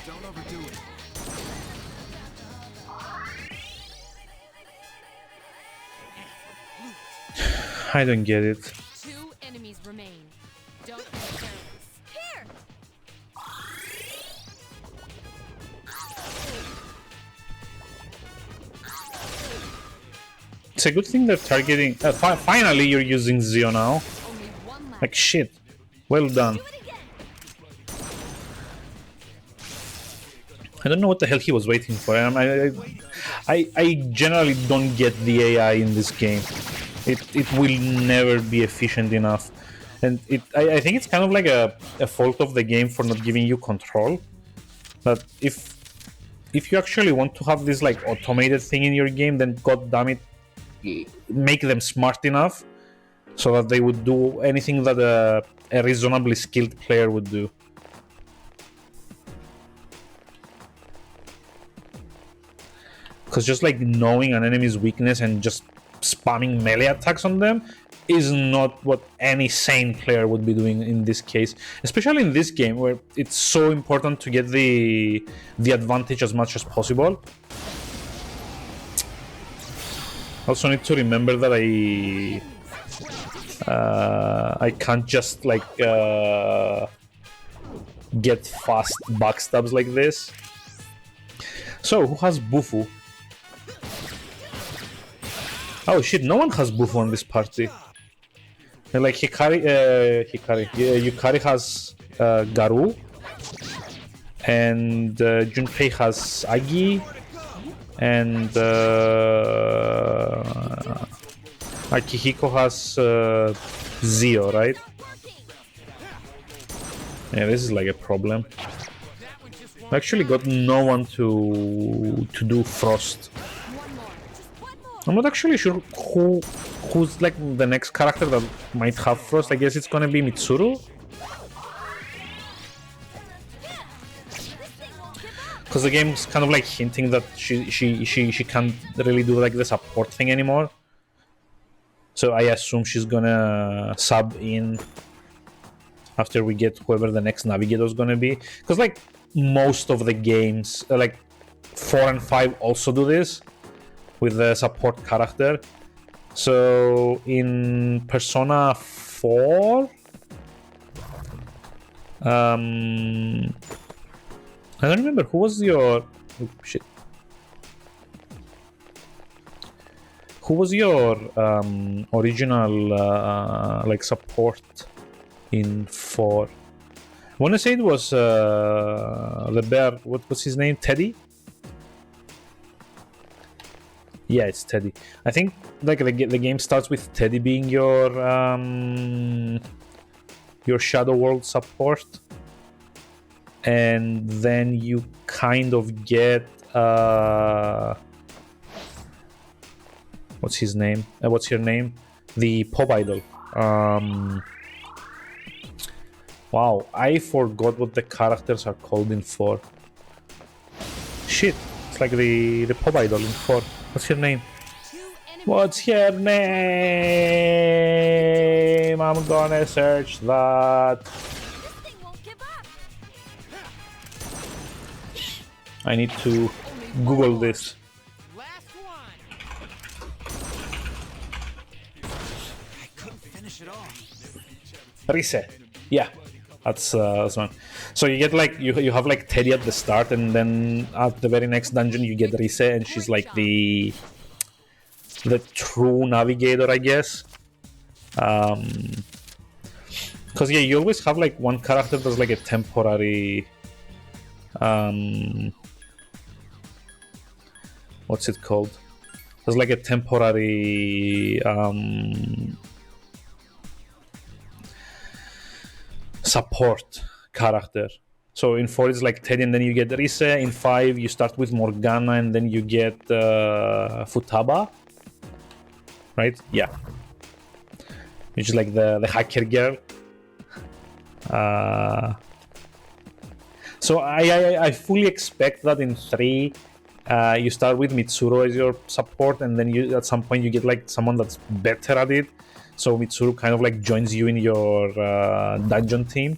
Don't overdo it. I don't get it. 2 enemies remain. Don't be careless. Here! It's a good thing they're targeting... finally you're using Zio now. Only 1 left. Like shit. Well done. Do it again! I don't know what the hell he was waiting for. I generally don't get the AI in this game. It will never be efficient enough. And I think it's kind of like a fault of the game for not giving you control. But if you actually want to have this like automated thing in your game, then goddammit, make them smart enough so that they would do anything that a reasonably skilled player would do. Because just like knowing an enemy's weakness and just spamming melee attacks on them is not what any sane player would be doing in this case. Especially in this game where it's so important to get the advantage as much as possible. Also need to remember that I can't just like get fast backstabs like this. So who has Bufu? Oh shit, no one has Bufu on this party. And like Yukari has Garu, and Junpei has Agi, and Akihiko has Zio, right? Yeah, this is like a problem. I actually got no one to do Frost. I'm not actually sure who's like the next character that might have Frost. I guess it's gonna be Mitsuru. Because the game's kind of like hinting that she can't really do like the support thing anymore. So I assume she's gonna sub in after we get whoever the next navigator is gonna be. Because like most of the games, like 4 and 5 also do this with the support character. So in Persona 4, I don't remember who was your who was your original like support in 4. I want to say it was the bear. What's his name? Teddy. Yeah, it's Teddy. I think like the game starts with Teddy being your Shadow World support, and then you kind of get what's his name? What's her name? The pop idol. Wow, I forgot what the characters are called in 4. Shit, it's like the pop idol in 4. What's her name? What's her name? I'm gonna search that. I need to Google this. Last one. I couldn't finish it off. Rise. Yeah, that's one. So you get like you have like Teddy at the start, and then at the very next dungeon you get Rise, and she's like the true navigator, I guess. Because yeah, you always have like one character that's like a temporary what's it called? There's like a temporary support character. So in 4 it's like Teddy, and then you get Rise. In 5 you start with Morgana, and then you get Futaba, right? Yeah, which is like the hacker girl. So I fully expect that in 3 you start with Mitsuru as your support, and then you at some point you get like someone that's better at it. So Mitsuru kind of like joins you in your dungeon team.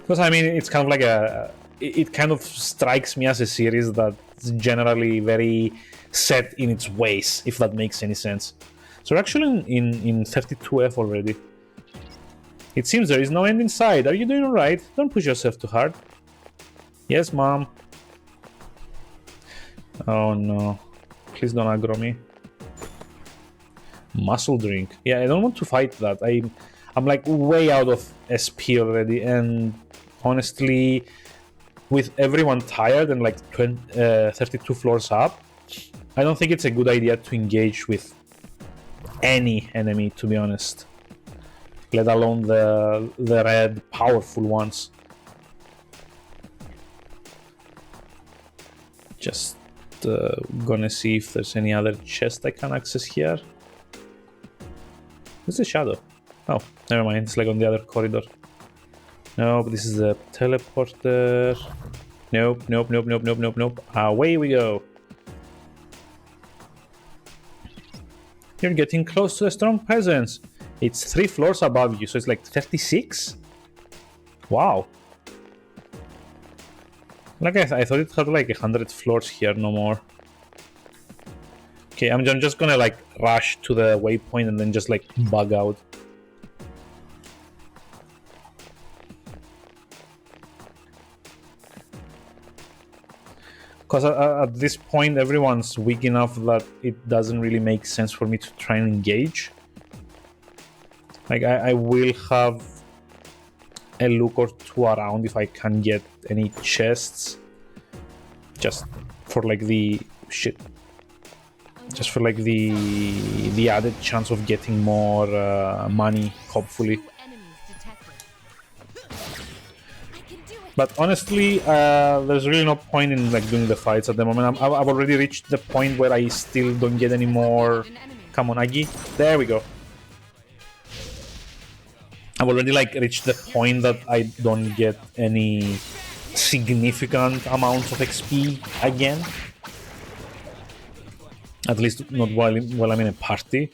Because I mean, it's kind of like it kind of strikes me as a series that's generally very set in its ways, if that makes any sense. So we're actually in 32F already. It seems there is no end in sight. Are you doing alright? Don't push yourself too hard. Yes, mom. Oh no. Please don't aggro me. Muscle drink. Yeah, I don't want to fight that. I'm like way out of SP already, and honestly, with everyone tired and like 32 floors up, I don't think it's a good idea to engage with any enemy, to be honest. Let alone the red powerful ones. Just gonna see if there's any other chest I can access here. Where's the shadow? Oh, never mind, it's like on the other corridor. Nope, this is the teleporter. Nope, nope, nope, nope, nope, nope, nope. Away we go. You're getting close to a strong presence. It's 3 floors above you, so it's like 36? Wow. Like I thought it had like 100 floors here, no more. Okay, I'm just gonna like rush to the waypoint and then just like bug out. Because at this point, everyone's weak enough that it doesn't really make sense for me to try and engage. Like, I will have a look or two around if I can get any chests. Just for like the... shit. Just for like the added chance of getting more money, hopefully. Two enemies detected. I can do it. But honestly, there's really no point in like doing the fights at the moment. I've already reached the point where I still don't get any more. An enemy. Come on, Aggie. There we go. I've already like reached the point that I don't get any significant amounts of XP again. At least not while I'm in a party.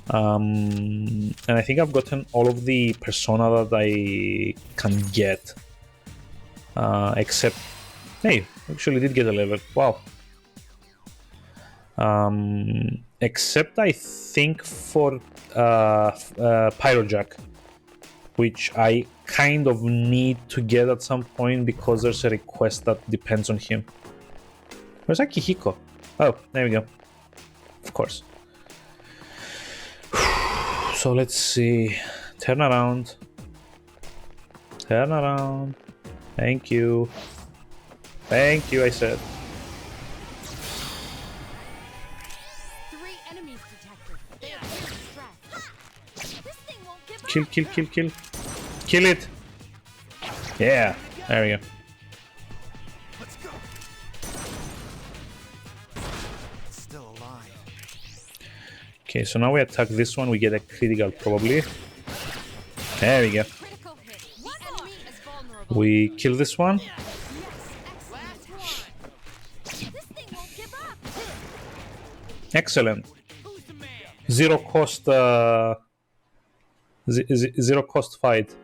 And I think I've gotten all of the persona that I can get. Except... Hey, actually did get a level. Wow. Except I think for Pyrojack, which I kind of need to get at some point because there's a request that depends on him. Where's Akihiko? Oh, there we go. Of course. So let's see. Turn around. Turn around. Thank you. Thank you, I said. 3 enemies detected. They are under stress. This thing won't give up. Kill, kill, kill, kill. Kill it. Yeah, there we go. Let's go. It's still alive. Okay, so now we attack this one. We get a critical probably. There we go. Critical hit. The enemy is vulnerable. We kill this one. This thing won't give up. Excellent. Who's the man? Zero cost. Zero cost fight.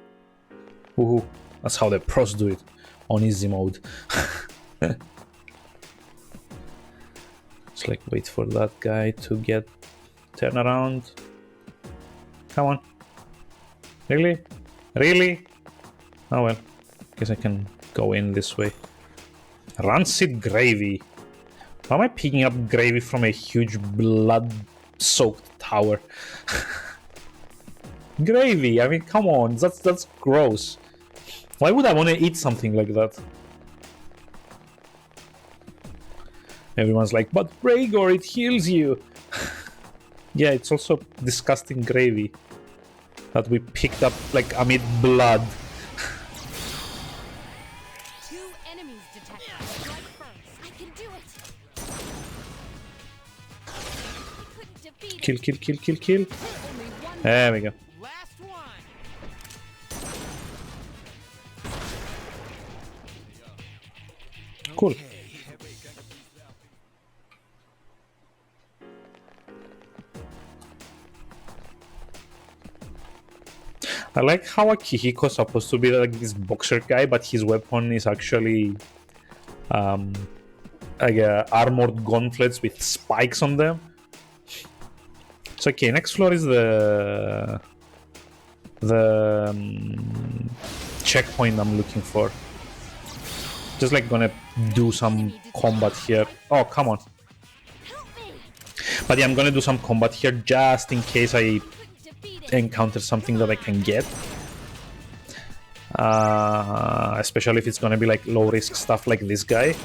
Woohoo! That's how the pros do it on easy mode. Just like wait for that guy to get turn around. Come on. Really? Really? Oh well. Guess I can go in this way. Rancid gravy. Why am I picking up gravy from a huge blood-soaked tower? Gravy, I mean, come on, that's gross. Why would I want to eat something like that? Everyone's like, but Rhaegar, it heals you. Yeah, it's also disgusting gravy that we picked up like amid blood. 2 enemies detected. Strike first. I can do it. I couldn't defeat it. Kill, kill, kill, kill, kill. Only one. There we go. Last one. Cool. I like how Akihiko's supposed to be like this boxer guy, but his weapon is actually like armored gauntlets with spikes on them. So okay, next floor is the checkpoint I'm looking for. Just like gonna do some combat here. Oh, come on. Help me. But yeah, I'm gonna do some combat here just in case I Couldn't defeat it. encounter something that I can get. Especially if it's gonna be like low risk stuff like this guy.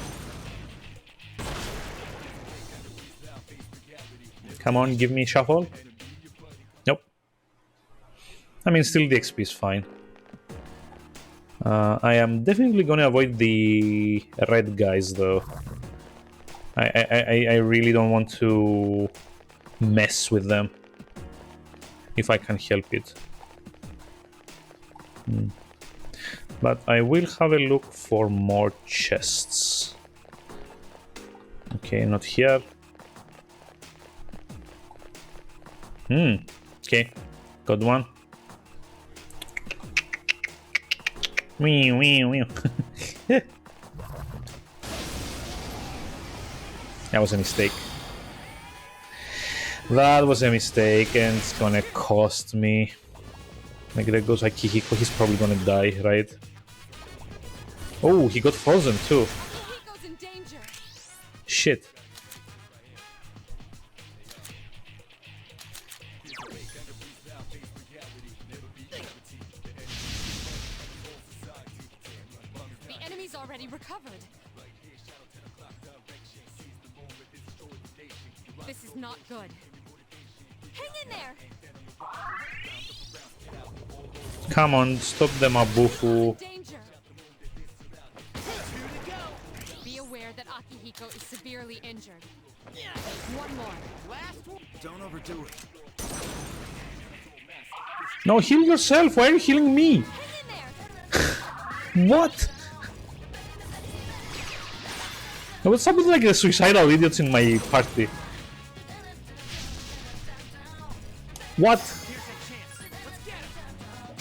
Come on, give me shuffle. Nope. I mean, still the XP is fine. I am definitely gonna avoid the red guys though. I really don't want to mess with them if I can help it. But I will have a look for more chests. Okay, not here. Okay, got one. Wee, wee, wee. That was a mistake. That was a mistake, and it's gonna cost me. Like, there goes Akihiko, he's probably gonna die, right? Oh, he got frozen too. Shit. The enemy's already recovered. This is not good. Hang in there. Come on, stop the Mabufu. Danger. Be aware that Akihiko is severely injured. One more. Last one. Don't overdo it. No, heal yourself. Why are you healing me? Hang in there. What? What's up with like the suicidal idiots in my party? What? Here's a chance. Let's get him.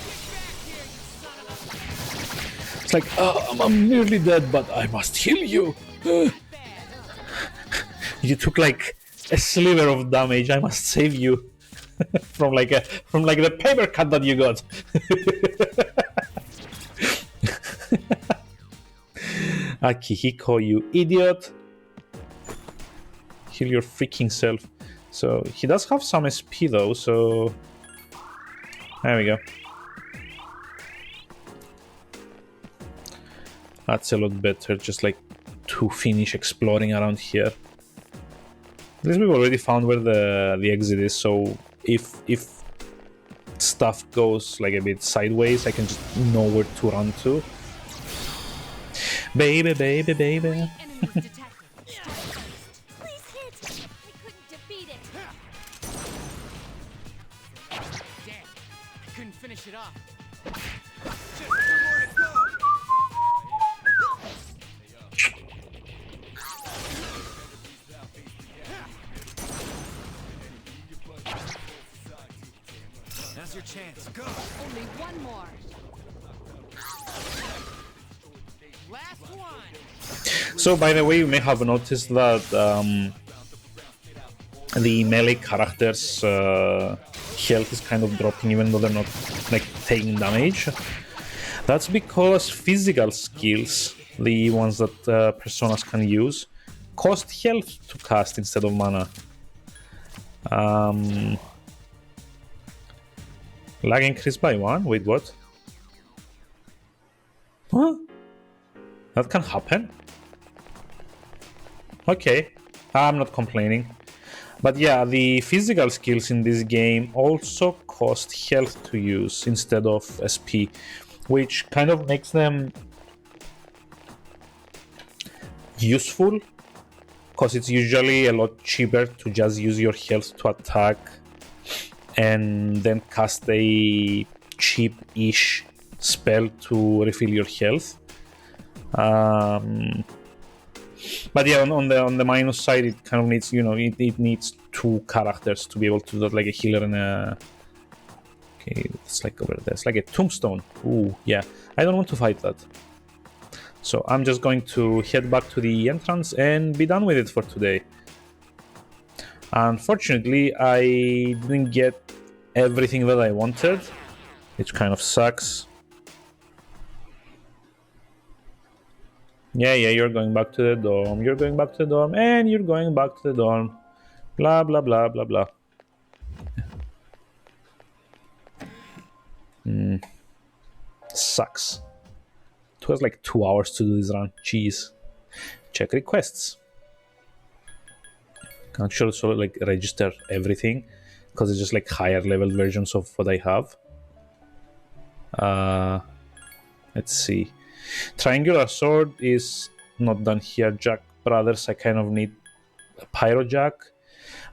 Get back here, you son of a... It's like, I'm nearly dead, but I must heal you. You took like a sliver of damage. I must save you from like the paper cut that you got. Akihiko, you idiot! Heal your freaking self. So he does have some SP though. So there we go. That's a lot better. Just like to finish exploring around here. At least we've already found where the exit is, so if stuff goes like a bit sideways, I can just know where to run to. Baby, baby, baby. Enemies detected. Please hit. I couldn't defeat it. Damn. I couldn't finish it off. Just 2 more to go. Now's your chance. Go. Only one more. Last one. So by the way, you may have noticed that the melee characters' health is kind of dropping even though they're not like taking damage. That's because physical skills, the ones that personas can use, cost health to cast instead of mana. Lag increased by 1? Wait, what? Huh? That can happen? Okay, I'm not complaining. But yeah, the physical skills in this game also cost health to use instead of SP, which kind of makes them useful, because it's usually a lot cheaper to just use your health to attack and then cast a cheap-ish spell to refill your health. But yeah, on the minus side, it kind of needs, you know, it needs 2 characters to be able to do that, like a healer and a... Okay, it's like over there. It's like a tombstone. Ooh, yeah. I don't want to fight that. So I'm just going to head back to the entrance and be done with it for today. Unfortunately, I didn't get everything that I wanted, which kind of sucks. Yeah, you're going back to the dorm, you're going back to the dorm, and you're going back to the dorm. Blah, blah, blah, blah, blah. Sucks. It was like 2 hours to do this run. Jeez. Check requests. Can't sure also like register everything because it's just like higher level versions of what I have. Let's see. Triangular sword is not done here. Jack Brothers, I kind of need a Pyro Jack.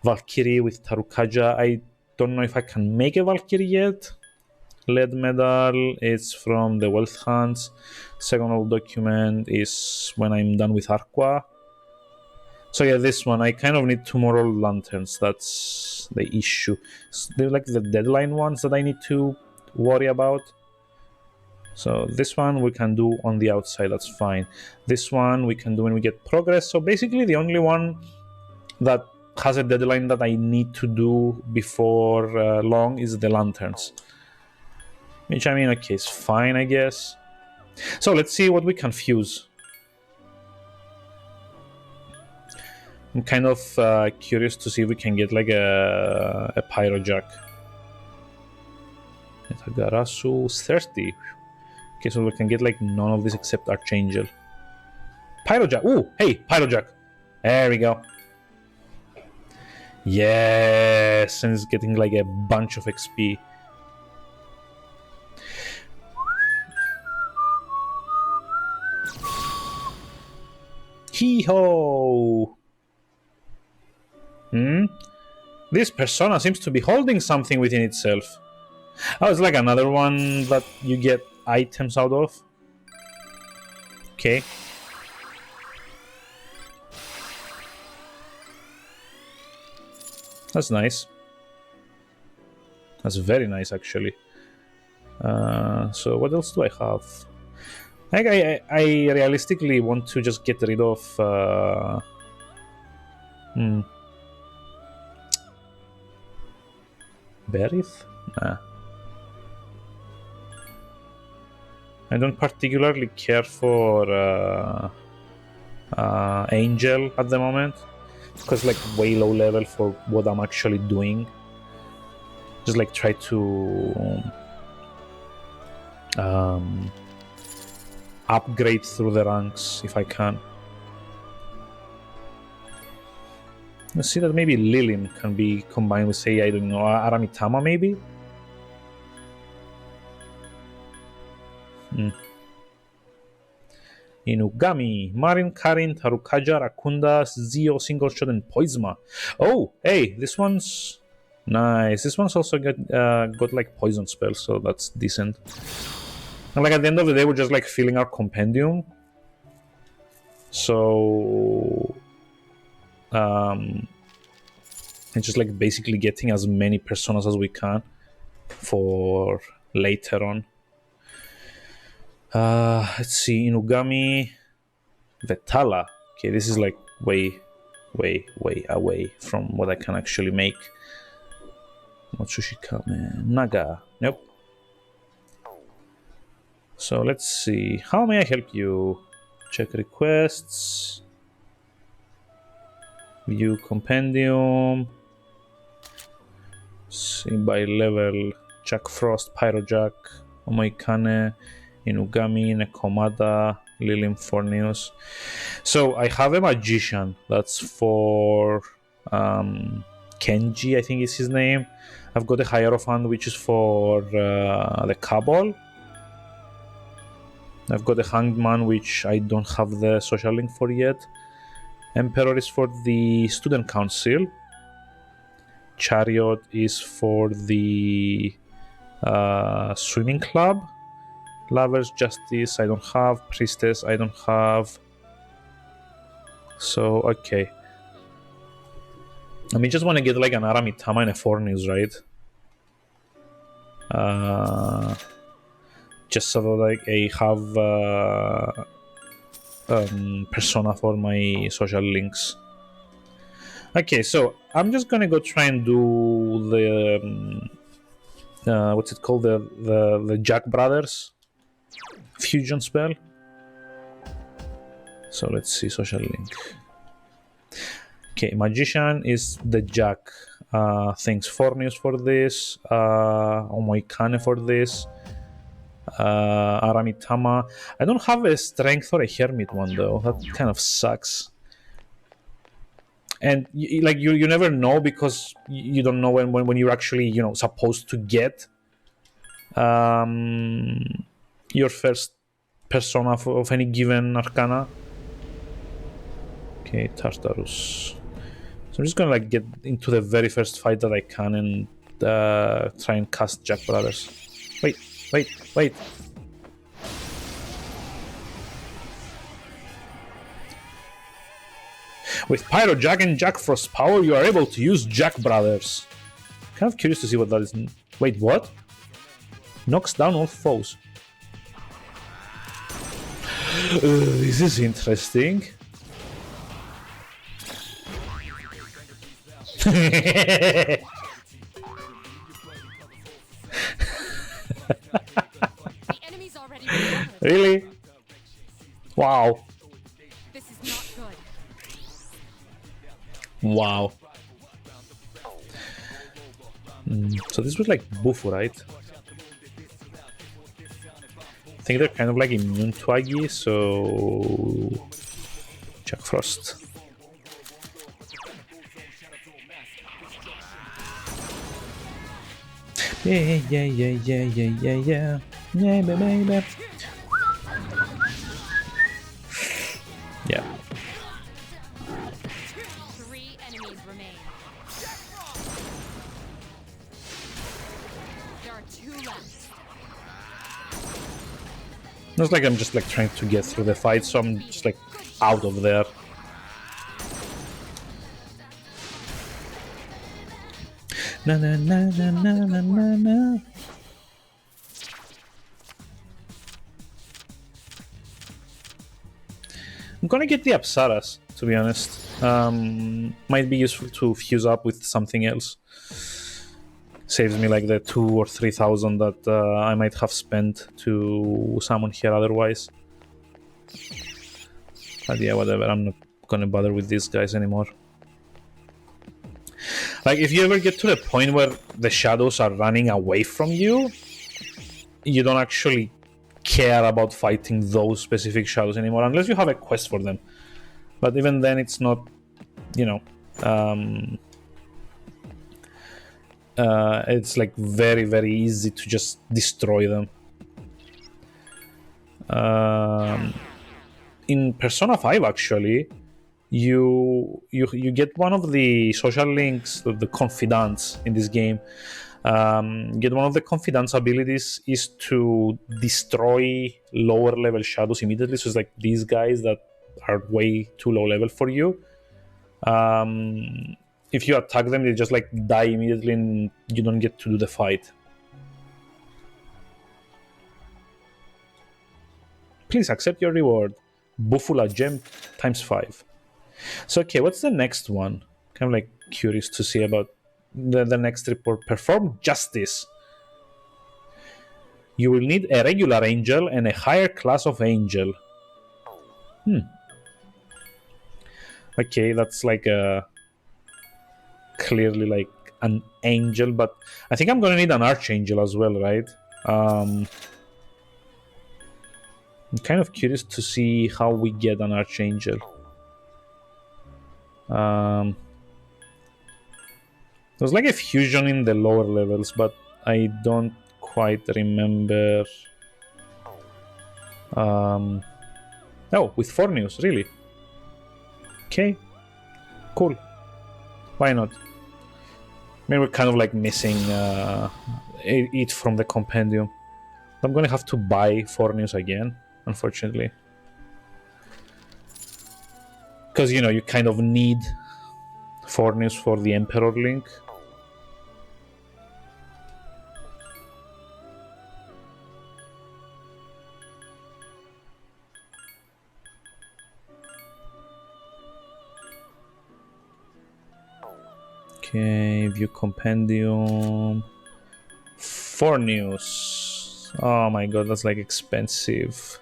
Valkyrie with Tarukaja. I don't know if I can make a Valkyrie yet. Lead medal is from the Wealth Hunts. Second old document is when I'm done with Arqua. So yeah, this one, I kind of need 2 more old lanterns. That's the issue. So they're like the deadline ones that I need to worry about. So this one we can do on the outside, that's fine. This one we can do when we get progress. So basically the only one that has a deadline that I need to do before long is the lanterns. Which, I mean, okay, it's fine, I guess. So let's see what we can fuse. I'm kind of curious to see if we can get like a Pyro Jack. Garasu 30. Okay, so we can get like none of this except Archangel. Pyro Jack. Ooh, hey, Pyro Jack. There we go. Yes, and it's getting like a bunch of XP. Hee-ho! This persona seems to be holding something within itself. Oh, it's like another one that you get items out of. Okay. That's nice. That's very nice, actually. So what else do I have? I realistically want to just get rid of... Berith? Nah. I don't particularly care for Angel at the moment, because like way low level for what I'm actually doing. Just like try to upgrade through the ranks if I can. Let's see that maybe Lilin can be combined with, say, I don't know, Aramitama maybe? Inugami, Marin, Karin, Tarukaja, Rakunda, Zio, Single Shot, and Poisma. Oh, hey, this one's nice. This one's also got like poison spells, so that's decent. And like at the end of the day, we're just like filling our compendium. So it's just like basically getting as many personas as we can for later on. Let's see, Inugami, Vetala. Okay, this is like way away from what I can actually make. Matsushikame, Naga. Nope. So let's see. How may I help you? Check requests. View compendium. See by level. Jack Frost, Pyro Jack, Omoikane, Inugami, Nekomata, Lilim Fornius. So I have a magician. That's for Kenji, I think is his name. I've got a Hierophant, which is for the Cabal. I've got a Hanged Man, which I don't have the social link for yet. Emperor is for the Student Council. Chariot is for the Swimming Club. Lover's Justice I don't have. Priestess I don't have. So, okay. I mean, just want to get like an Aramitama and a Fornius, right? Just so that like I have persona for my social links. Okay, so I'm just gonna go try and do the what's it called, the Jack Brothers fusion spell. So let's see, social link. Okay, Magician is the Jack. Thanks Fornius for this. Omoikane for this. Aramitama. I don't have a strength or a hermit one though. That kind of sucks. And you never know, because you don't know when you're actually supposed to get your first persona of any given arcana. Okay, Tartarus. So I'm just gonna like get into the very first fight that I can and try and cast Jack Brothers. Wait. With Pyro Jack and Jack Frost power, you are able to use Jack Brothers. Kind of curious to see what that is. Wait, what? Knocks down all foes. This is interesting. The enemy's already recovered. Really? Wow. This is not good. Wow. So this was like Bufu, right? I think they're kind of like immune to Agi, so Jack Frost. Yeah, yeah, yeah, yeah, yeah, yeah, yeah. Yeah, baby. Yeah. 3 enemies remain. There are 2 left. It's like I'm just like trying to get through the fight, so I'm just like out of there. Na na na na na na na na. I'm gonna get the Apsaras, to be honest. Might be useful to fuse up with something else. Saves me like the 2,000 or 3,000 that I might have spent to summon here otherwise. But yeah, whatever. I'm not gonna bother with these guys anymore. Like, if you ever get to the point where the shadows are running away from you, you don't actually care about fighting those specific shadows anymore, unless you have a quest for them. But even then, it's not, you know, it's like very, very easy to just destroy them. In Persona 5, actually, you get one of the social links, the confidants in this game. Get one of the confidants abilities is to destroy lower level shadows immediately. So it's like these guys that are way too low level for you. If you attack them, they just like die immediately and you don't get to do the fight. Please accept your reward. Bufula gem times 5. So okay, what's the next one? Kind of like curious to see about the next report. Perform justice. You will need a regular angel and a higher class of angel. Okay, that's like a clearly like an angel, but I think I'm gonna need an archangel as well, right? I'm kind of curious to see how we get an archangel. There's like a fusion in the lower levels, but I don't quite remember. Oh, with Fornius, really? Okay, cool. Why not? Maybe we're kind of like missing it from the compendium. I'm gonna have to buy Fornius again, unfortunately. Because, you know, you kind of need Fornius for the Emperor link. Okay, view compendium. Fornius. Oh my god, that's like expensive.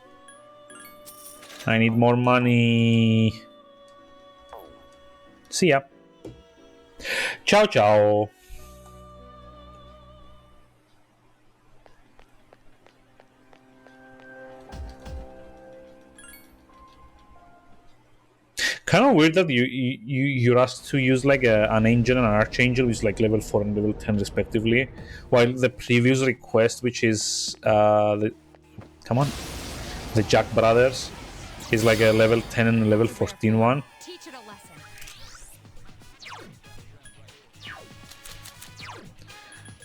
I need more money. See ya. Ciao, ciao. Kind of weird that you're asked to use like an angel and an archangel, which is like level 4 and level 10 respectively, while the previous request, which is the Jack Brothers, is like a level 10 and a level 14 one. Teach it a lesson.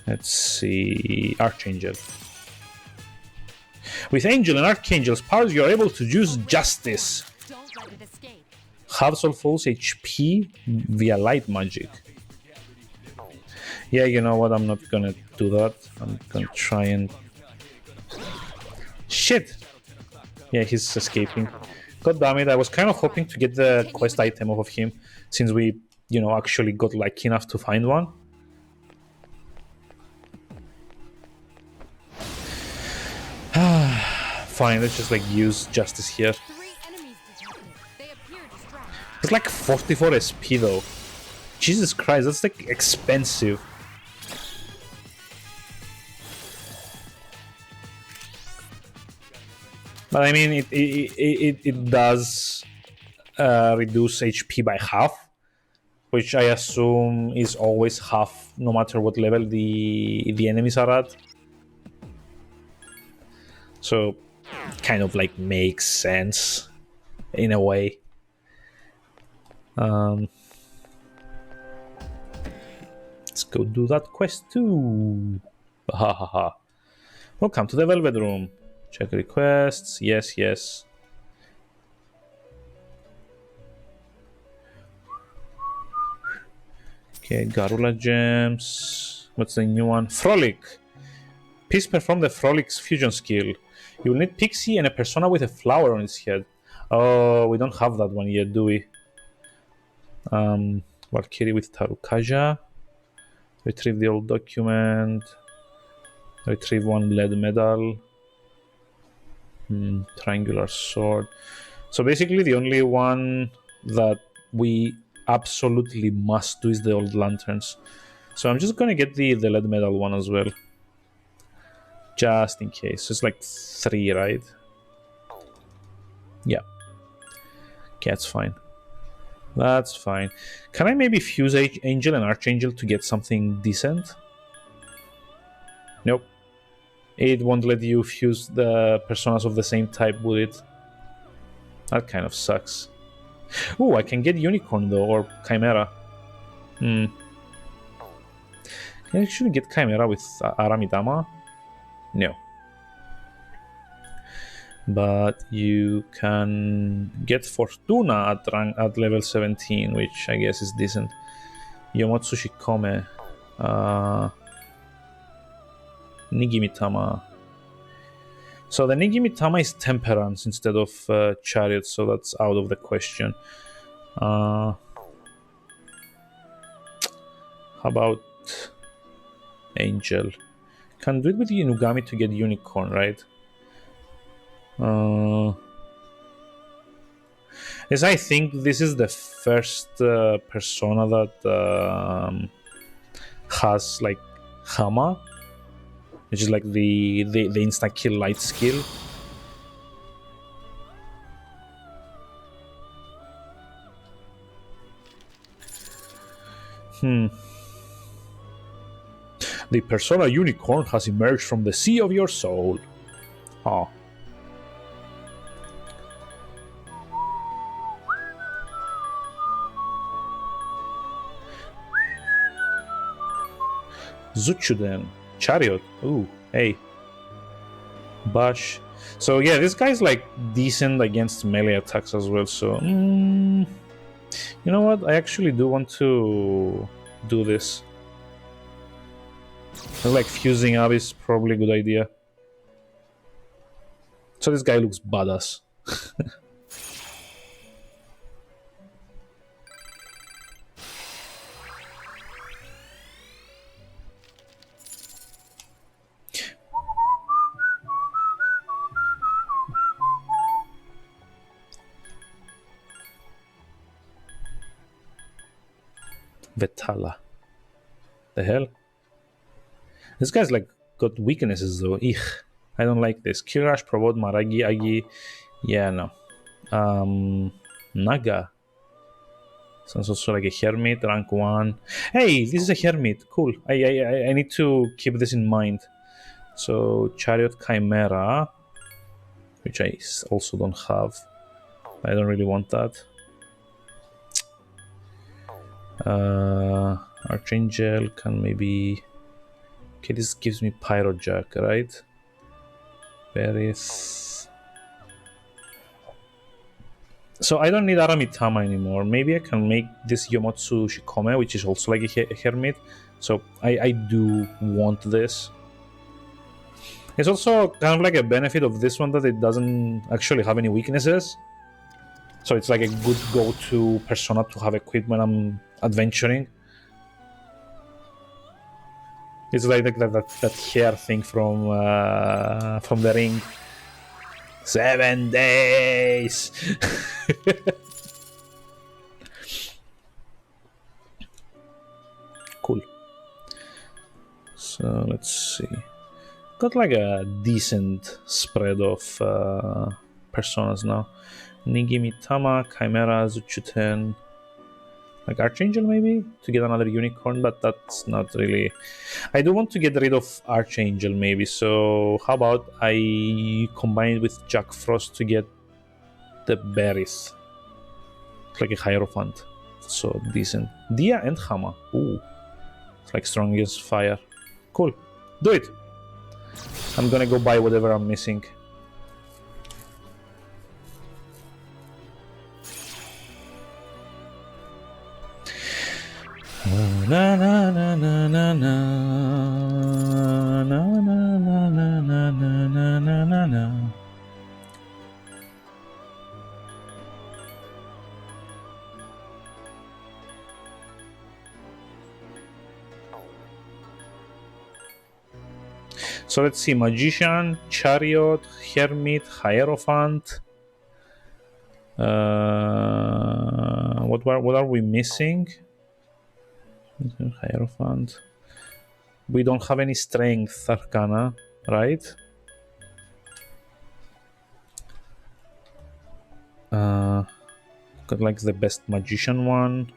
Let's see, Archangel. With Angel and Archangel's powers, you are able to use Justice. Don't let it escape. Halves of foes HP via light magic. Yeah, you know what? I'm not gonna do that. I'm gonna try and... Shit! Yeah, he's escaping. God damn it, I was kind of hoping to get the quest item off of him, since we, you know, actually got lucky enough to find one. Fine, let's just like use Justice here. 3 enemies detected. They appear distracted. It's like 44 SP though. Jesus Christ, that's like expensive. But I mean, it does reduce HP by half, which I assume is always half, no matter what level the enemies are at. So, kind of like makes sense in a way. Let's go do that quest too. Ha ha ha. Welcome to the Velvet Room. Check requests. Yes, yes. Okay, Garula gems. What's the new one? Frolic. Please perform the Frolic's fusion skill. You will need Pixie and a persona with a flower on its head. Oh, we don't have that one yet, do we? Valkyrie with Tarukaja. Retrieve the old document. Retrieve one lead medal. Triangular sword. So basically the only one that we absolutely must do is the old lanterns. So I'm just gonna get the lead medal one as well. Just in case. So it's like 3, right? Yeah. Okay, that's fine. That's fine. Can I maybe fuse Angel and Archangel to get something decent? Nope. It won't let you fuse the personas of the same type, would it? That kind of sucks. Ooh, I can get Unicorn though, or Chimera. Can I actually get Chimera with Aramidama? No. But you can get Fortuna at level 17, which I guess is decent. Yomotsu Shikome. Nigimitama. So the Nigimitama is Temperance instead of Chariot, so that's out of the question. How about Angel? Can do it with Inugami to get Unicorn, right? Yes, I think this is the first persona that has like Hama, which is like the insta kill light skill. The persona Unicorn has emerged from the sea of your soul. Oh. Zuchuden. Chariot. Ooh, hey. Bash. So yeah, this guy's like decent against melee attacks as well, so... you know what? I actually do want to do this. I like fusing up is probably a good idea. So this guy looks badass. Vetala. The hell? This guy's like got weaknesses though. Eek. I don't like this. Kirash, Provod, Maragi, Agi. Yeah, no. Naga. Sounds also like a hermit, rank 1. Hey, this is a hermit. Cool. I need to keep this in mind. So Chariot Chimera, which I also don't have. I don't really want that. Archangel can maybe... Okay, this gives me Pyrojack, right? Berith. So I don't need Aramitama anymore. Maybe I can make this Yomotsu Shikome, which is also like a hermit. So I do want this. It's also kind of like a benefit of this one that it doesn't actually have any weaknesses. So it's like a good go-to persona to have equipped when I'm adventuring. It's like that hair thing from The Ring. 7 days. So let's see. Got like a decent spread of personas now. Nigi, Mitama, Chimera, Zuchuten, like Archangel maybe to get another unicorn, but that's not really. I do want to get rid of Archangel maybe, so how about I combine it with Jack Frost to get the berries. It's like a Hierophant, so decent. Dia and Hama. Ooh, it's like strong against fire. Cool, do it. I'm gonna go buy whatever I'm missing. Na na na na na na na na na na na na na na na. So let's see: Magician, Chariot, Hermit, Hierophant. What are we missing? Hierophant. We don't have any strength arcana, right? Got like the best magician one.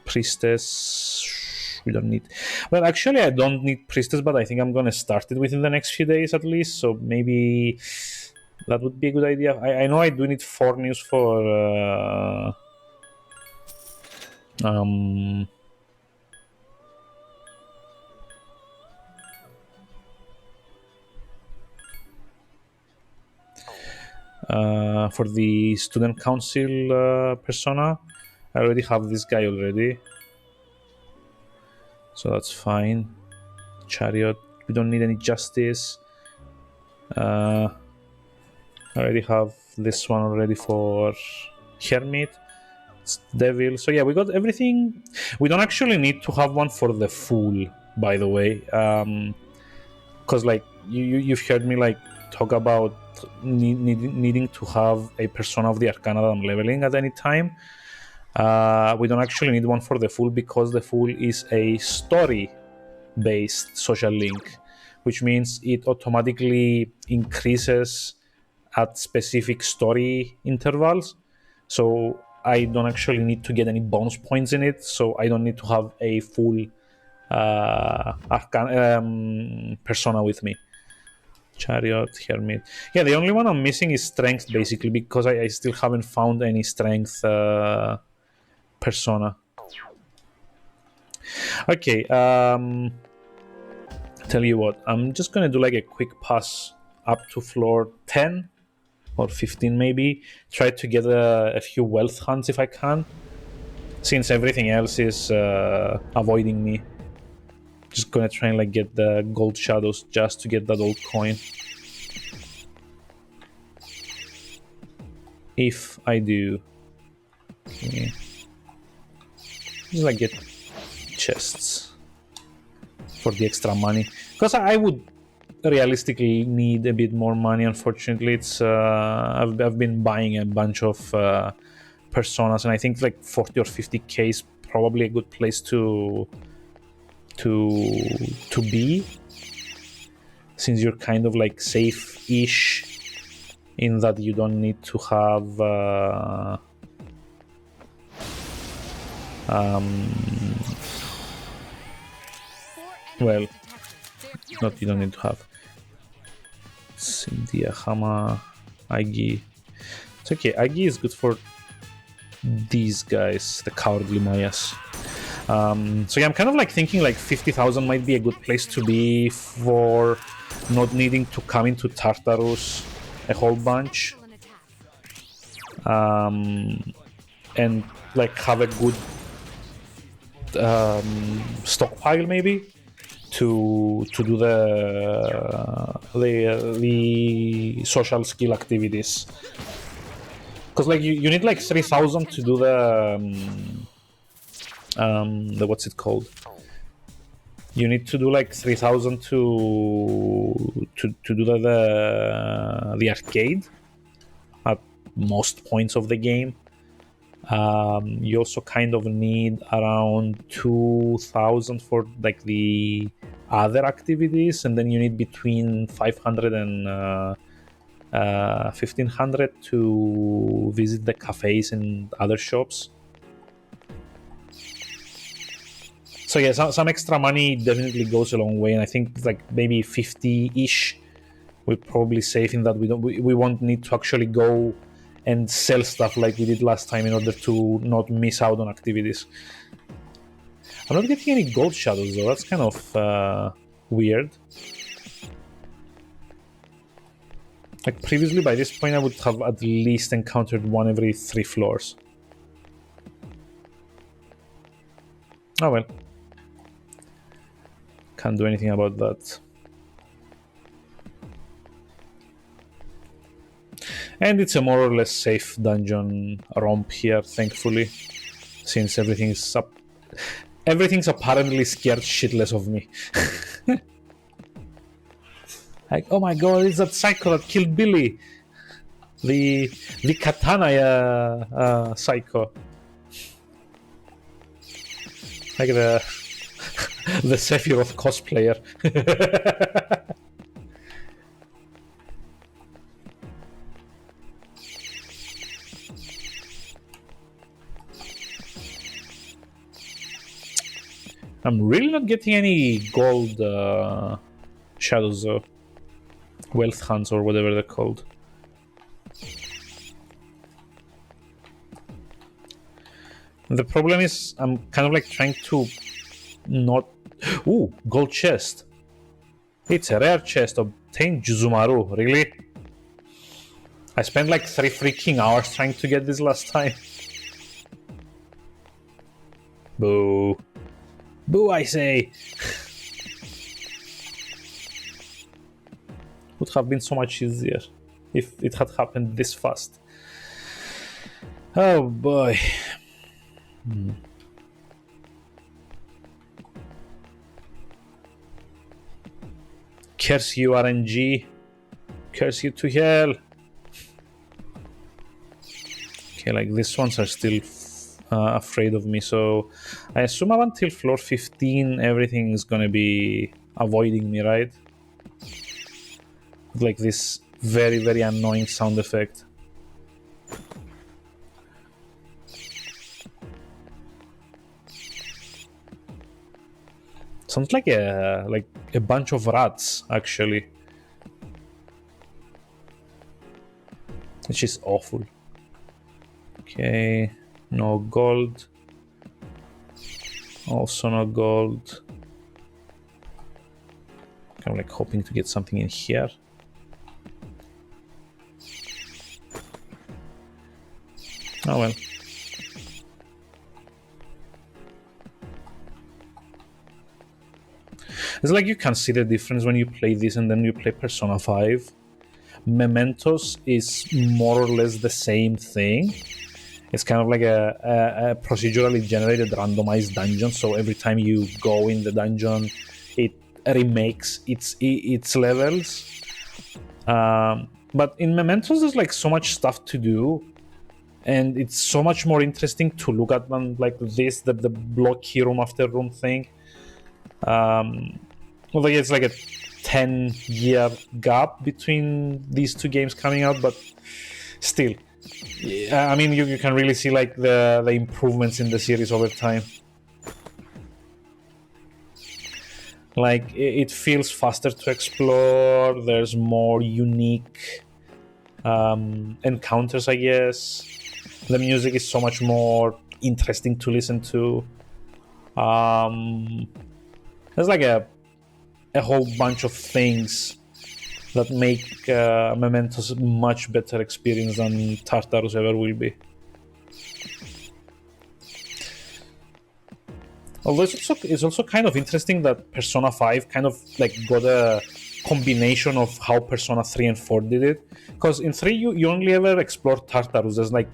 Priestess. We don't need. Well, actually, I don't need priestess, but I think I'm gonna start it within the next few days at least. So maybe that would be a good idea. I know I do need 4 news for. For the student council persona, I already have this guy already, so that's fine. Chariot, we don't need any justice. I already have this one already for Hermit. It's Devil. So yeah, we got everything. We don't actually need to have one for the Fool, by the way, because like you've heard me like talk about needing to have a persona of the Arcana that I'm leveling at any time. We don't actually need one for the Fool because the Fool is a story-based social link, which means it automatically increases at specific story intervals. So I don't actually need to get any bonus points in it, so I don't need to have a full persona with me. Chariot, Hermit. Yeah, the only one I'm missing is Strength, basically, because I still haven't found any Strength persona. Okay, tell you what, I'm just gonna do like a quick pass up to floor 10 or 15 maybe. Try to get a few wealth hunts if I can, since everything else is avoiding me. Just gonna try and like get the gold shadows just to get that old coin. If I do, yeah. Just like get chests for the extra money, because I would realistically need a bit more money. Unfortunately, it's I've been buying a bunch of personas, and I think like 40 or 50k is probably a good place to be, since you're kind of like safe-ish in that you don't need to have well, not you don't need to have Cynthia, Hama, Agi. It's okay, Agi is good for these guys, the cowardly Mayas. So yeah, I'm kind of like thinking like 50,000 might be a good place to be for not needing to come into Tartarus a whole bunch, and like have a good stockpile maybe to do the social skill activities, because like you need like 3,000 to do the what's it called? You need to do like 3,000 to do the arcade at most points of the game. You also kind of need around 2,000 for like the other activities, and then you need between 500 and 1500 to visit the cafes and other shops. So yeah, some extra money definitely goes a long way, and I think like maybe 50-ish we're probably safe in that we won't need to actually go and sell stuff like we did last time in order to not miss out on activities. I'm not getting any gold shadows though, that's kind of weird. Like previously by this point I would have at least encountered one every 3 floors. Oh well. Can't do anything about that. And it's a more or less safe dungeon romp here, thankfully, since everything's apparently scared shitless of me. Like, oh my god, it's that psycho that killed Billy, the katana psycho, like the Sephiroth cosplayer. I'm really not getting any gold shadows though. Wealth hunts or whatever they're called. The problem is I'm kind of like trying to not... Ooh, gold chest. It's a rare chest. Obtained Juzumaru. Really? I spent like 3 freaking hours trying to get this last time. Boo. Boo, I say. Would have been so much easier if it had happened this fast. Oh boy. Curse you, RNG. Curse you to hell. Okay, like these ones are still afraid of me, so I assume up until floor 15 everything is gonna be avoiding me, right? Like this very, very annoying sound effect. Sounds like a bunch of rats, actually. Which is awful. Okay, no gold. Also no gold. I'm like hoping to get something in here. Oh well. It's like you can see the difference when you play this and then you play Persona 5. Mementos is more or less the same thing. It's kind of like a procedurally generated randomized dungeon, so every time you go in the dungeon it remakes its levels. But in Mementos there's like so much stuff to do, and it's so much more interesting to look at than like this, the blocky room after room thing. Although it's like a 10-year gap between these two games coming out, but still, I mean, you can really see like the improvements in the series over time. Like it feels faster to explore. There's more unique encounters, I guess. The music is so much more interesting to listen to. There's like a whole bunch of things that make Mementos a much better experience than Tartarus ever will be. Although it's also kind of interesting that Persona 5 kind of like got a combination of how Persona 3 and 4 did it. Because in 3 you only ever explore Tartarus, there's like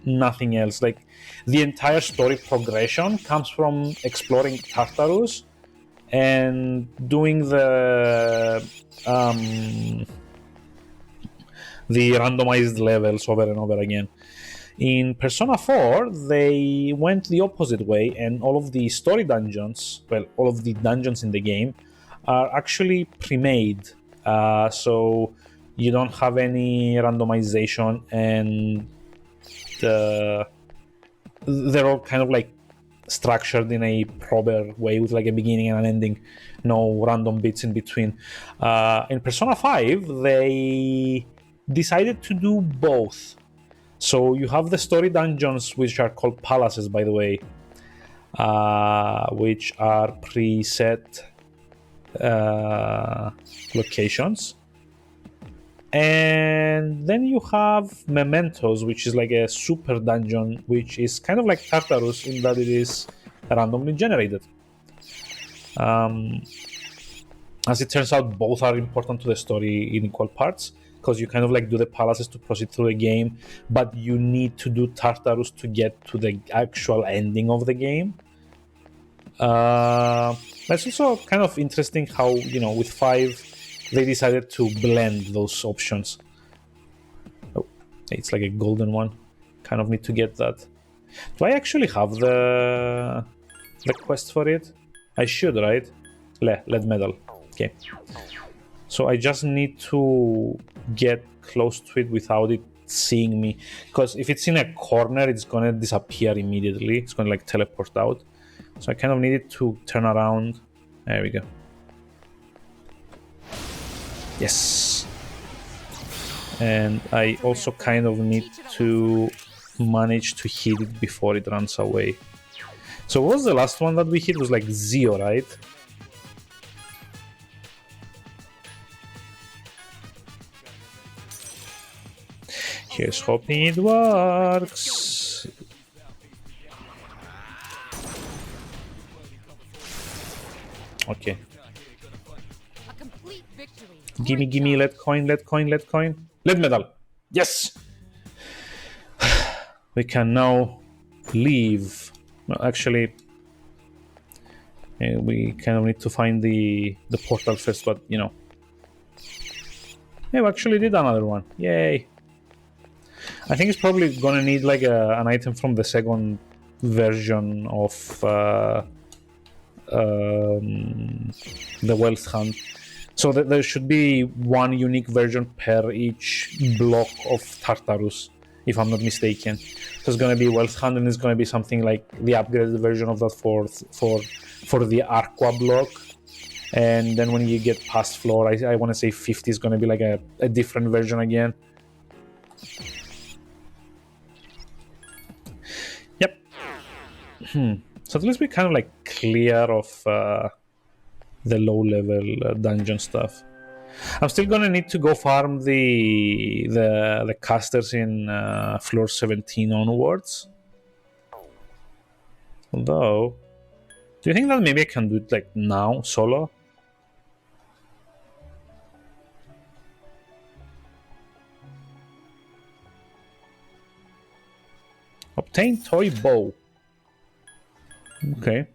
nothing else. Like the entire story progression comes from exploring Tartarus and doing the randomized levels over and over again. In Persona 4, they went the opposite way, and all of the story dungeons, well, all of the dungeons in the game are actually pre-made, so you don't have any randomization, and they're all kind of like structured in a proper way with like a beginning and an ending, no random bits in between. In Persona 5, they decided to do both. So you have the story dungeons, which are called palaces, by the way, which are preset locations. And then you have Mementos, which is like a super dungeon, which is kind of like Tartarus in that it is randomly generated. As it turns out, both are important to the story in equal parts, because you kind of like do the palaces to proceed through the game, but you need to do Tartarus to get to the actual ending of the game. That's also kind of interesting how, you know, with 5 they decided to blend those options. Oh, it's like a golden one. Kind of need to get that. Do I actually have the quest for it? I should, right? Lead medal. Okay. So I just need to get close to it without it seeing me. Because if it's in a corner, it's gonna disappear immediately. It's gonna like teleport out. So I kind of needed to turn around. There we go. Yes. And I also kind of need to manage to hit it before it runs away. So what was the last one that we hit? It was like Zio, right? Here's hoping it works. Okay. Gimme, lead coin. Lead medal. Yes! We can now leave. Well, actually, we kind of need to find the portal first, but, you know. Yeah, we actually did another one. Yay! I think it's probably gonna need like an item from the second version of the wealth hunt. So there should be one unique version per each block of Tartarus, if I'm not mistaken. So it's going to be Wealth Hunt, and it's going to be something like the upgraded version of that for the Arqua block. And then when you get past floor, I want to say 50 is going to be like a different version again. Yep. So at least we kind of like clear of the low-level dungeon stuff. I'm still gonna need to go farm the casters in floor 17 onwards. Although, do you think that maybe I can do it like now, solo? Obtain toy bow. Okay.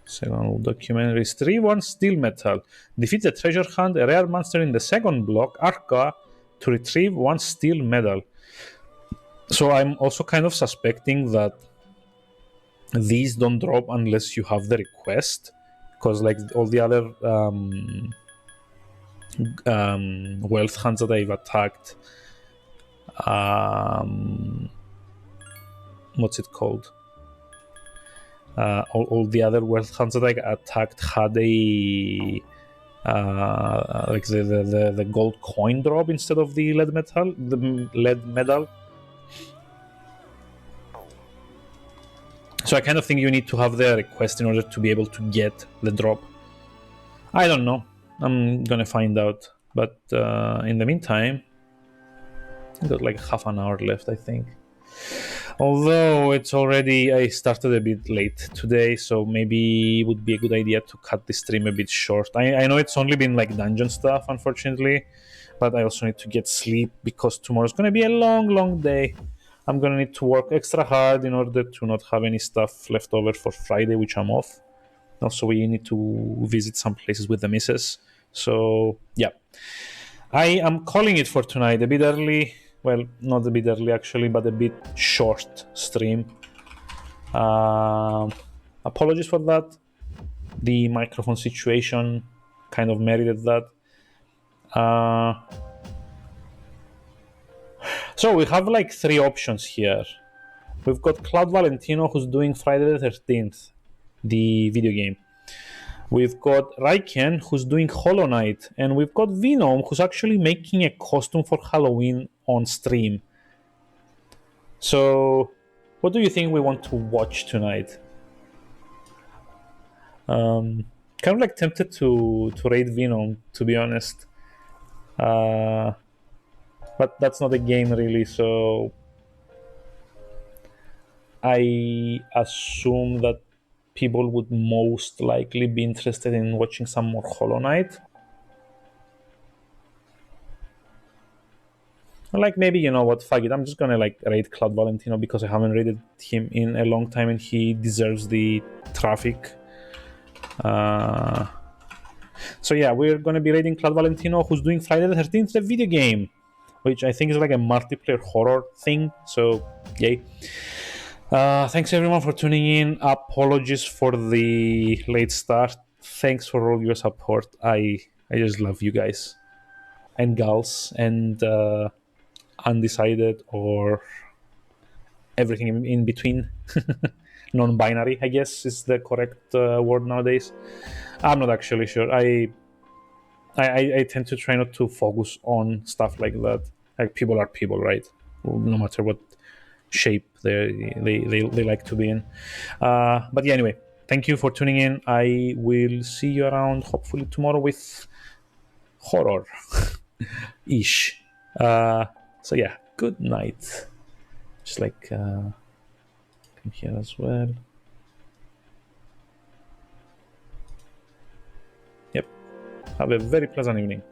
Second document. Retrieve 1 steel metal. Defeat the treasure hunt, a rare monster in the second block, Arca, to retrieve 1 steel medal. So I'm also kind of suspecting that these don't drop unless you have the request, because like all the other wealth hunts that I've attacked, what's it called? All the other wealth hunts that I attacked had a like the gold coin drop instead of the lead medal. So I kind of think you need to have the request in order to be able to get the drop. I don't know. I'm gonna find out. But in the meantime, I've got like half an hour left, I think. Although it's already, I started a bit late today, so maybe it would be a good idea to cut the stream a bit short. I know it's only been like dungeon stuff, unfortunately, but I also need to get sleep because tomorrow's going to be a long day. I'm going to need to work extra hard in order to not have any stuff left over for Friday, which I'm off. Also, we need to visit some places with the missus. So, yeah. I am calling it for tonight, a bit early. Well, not a bit early actually, but a bit short stream. Apologies for that. the microphone situation kind of merited that. So we have like 3 options here. We've got Cloud Valentino, who's doing Friday the 13th, the video game. We've got Raiken, who's doing Hollow Knight, and we've got Venom, who's actually making a costume for Halloween on stream. So, what do you think we want to watch tonight? Kind of like tempted to raid Venom, to be honest. But that's not a game really, so I assume that people would most likely be interested in watching some more Hollow Knight. Like maybe, you know what, fuck it, I'm just gonna like raid Cloud Valentino because I haven't raided him in a long time and he deserves the traffic. So yeah, we're gonna be raiding Cloud Valentino, who's doing Friday the 13th, the video game, which I think is like a multiplayer horror thing, so yay. Thanks everyone for tuning in. Apologies for the late start. Thanks for all your support. I just love you guys and gals and undecided or everything in between. Non-binary, I guess, is the correct word nowadays. I'm not actually sure. I tend to try not to focus on stuff like that. Like, people are people, right? No matter what shape they like to be in. But yeah, anyway, thank you for tuning in. I will see you around hopefully tomorrow with horror ish. So yeah, good night. Just like come here as well. Yep, have a very pleasant evening.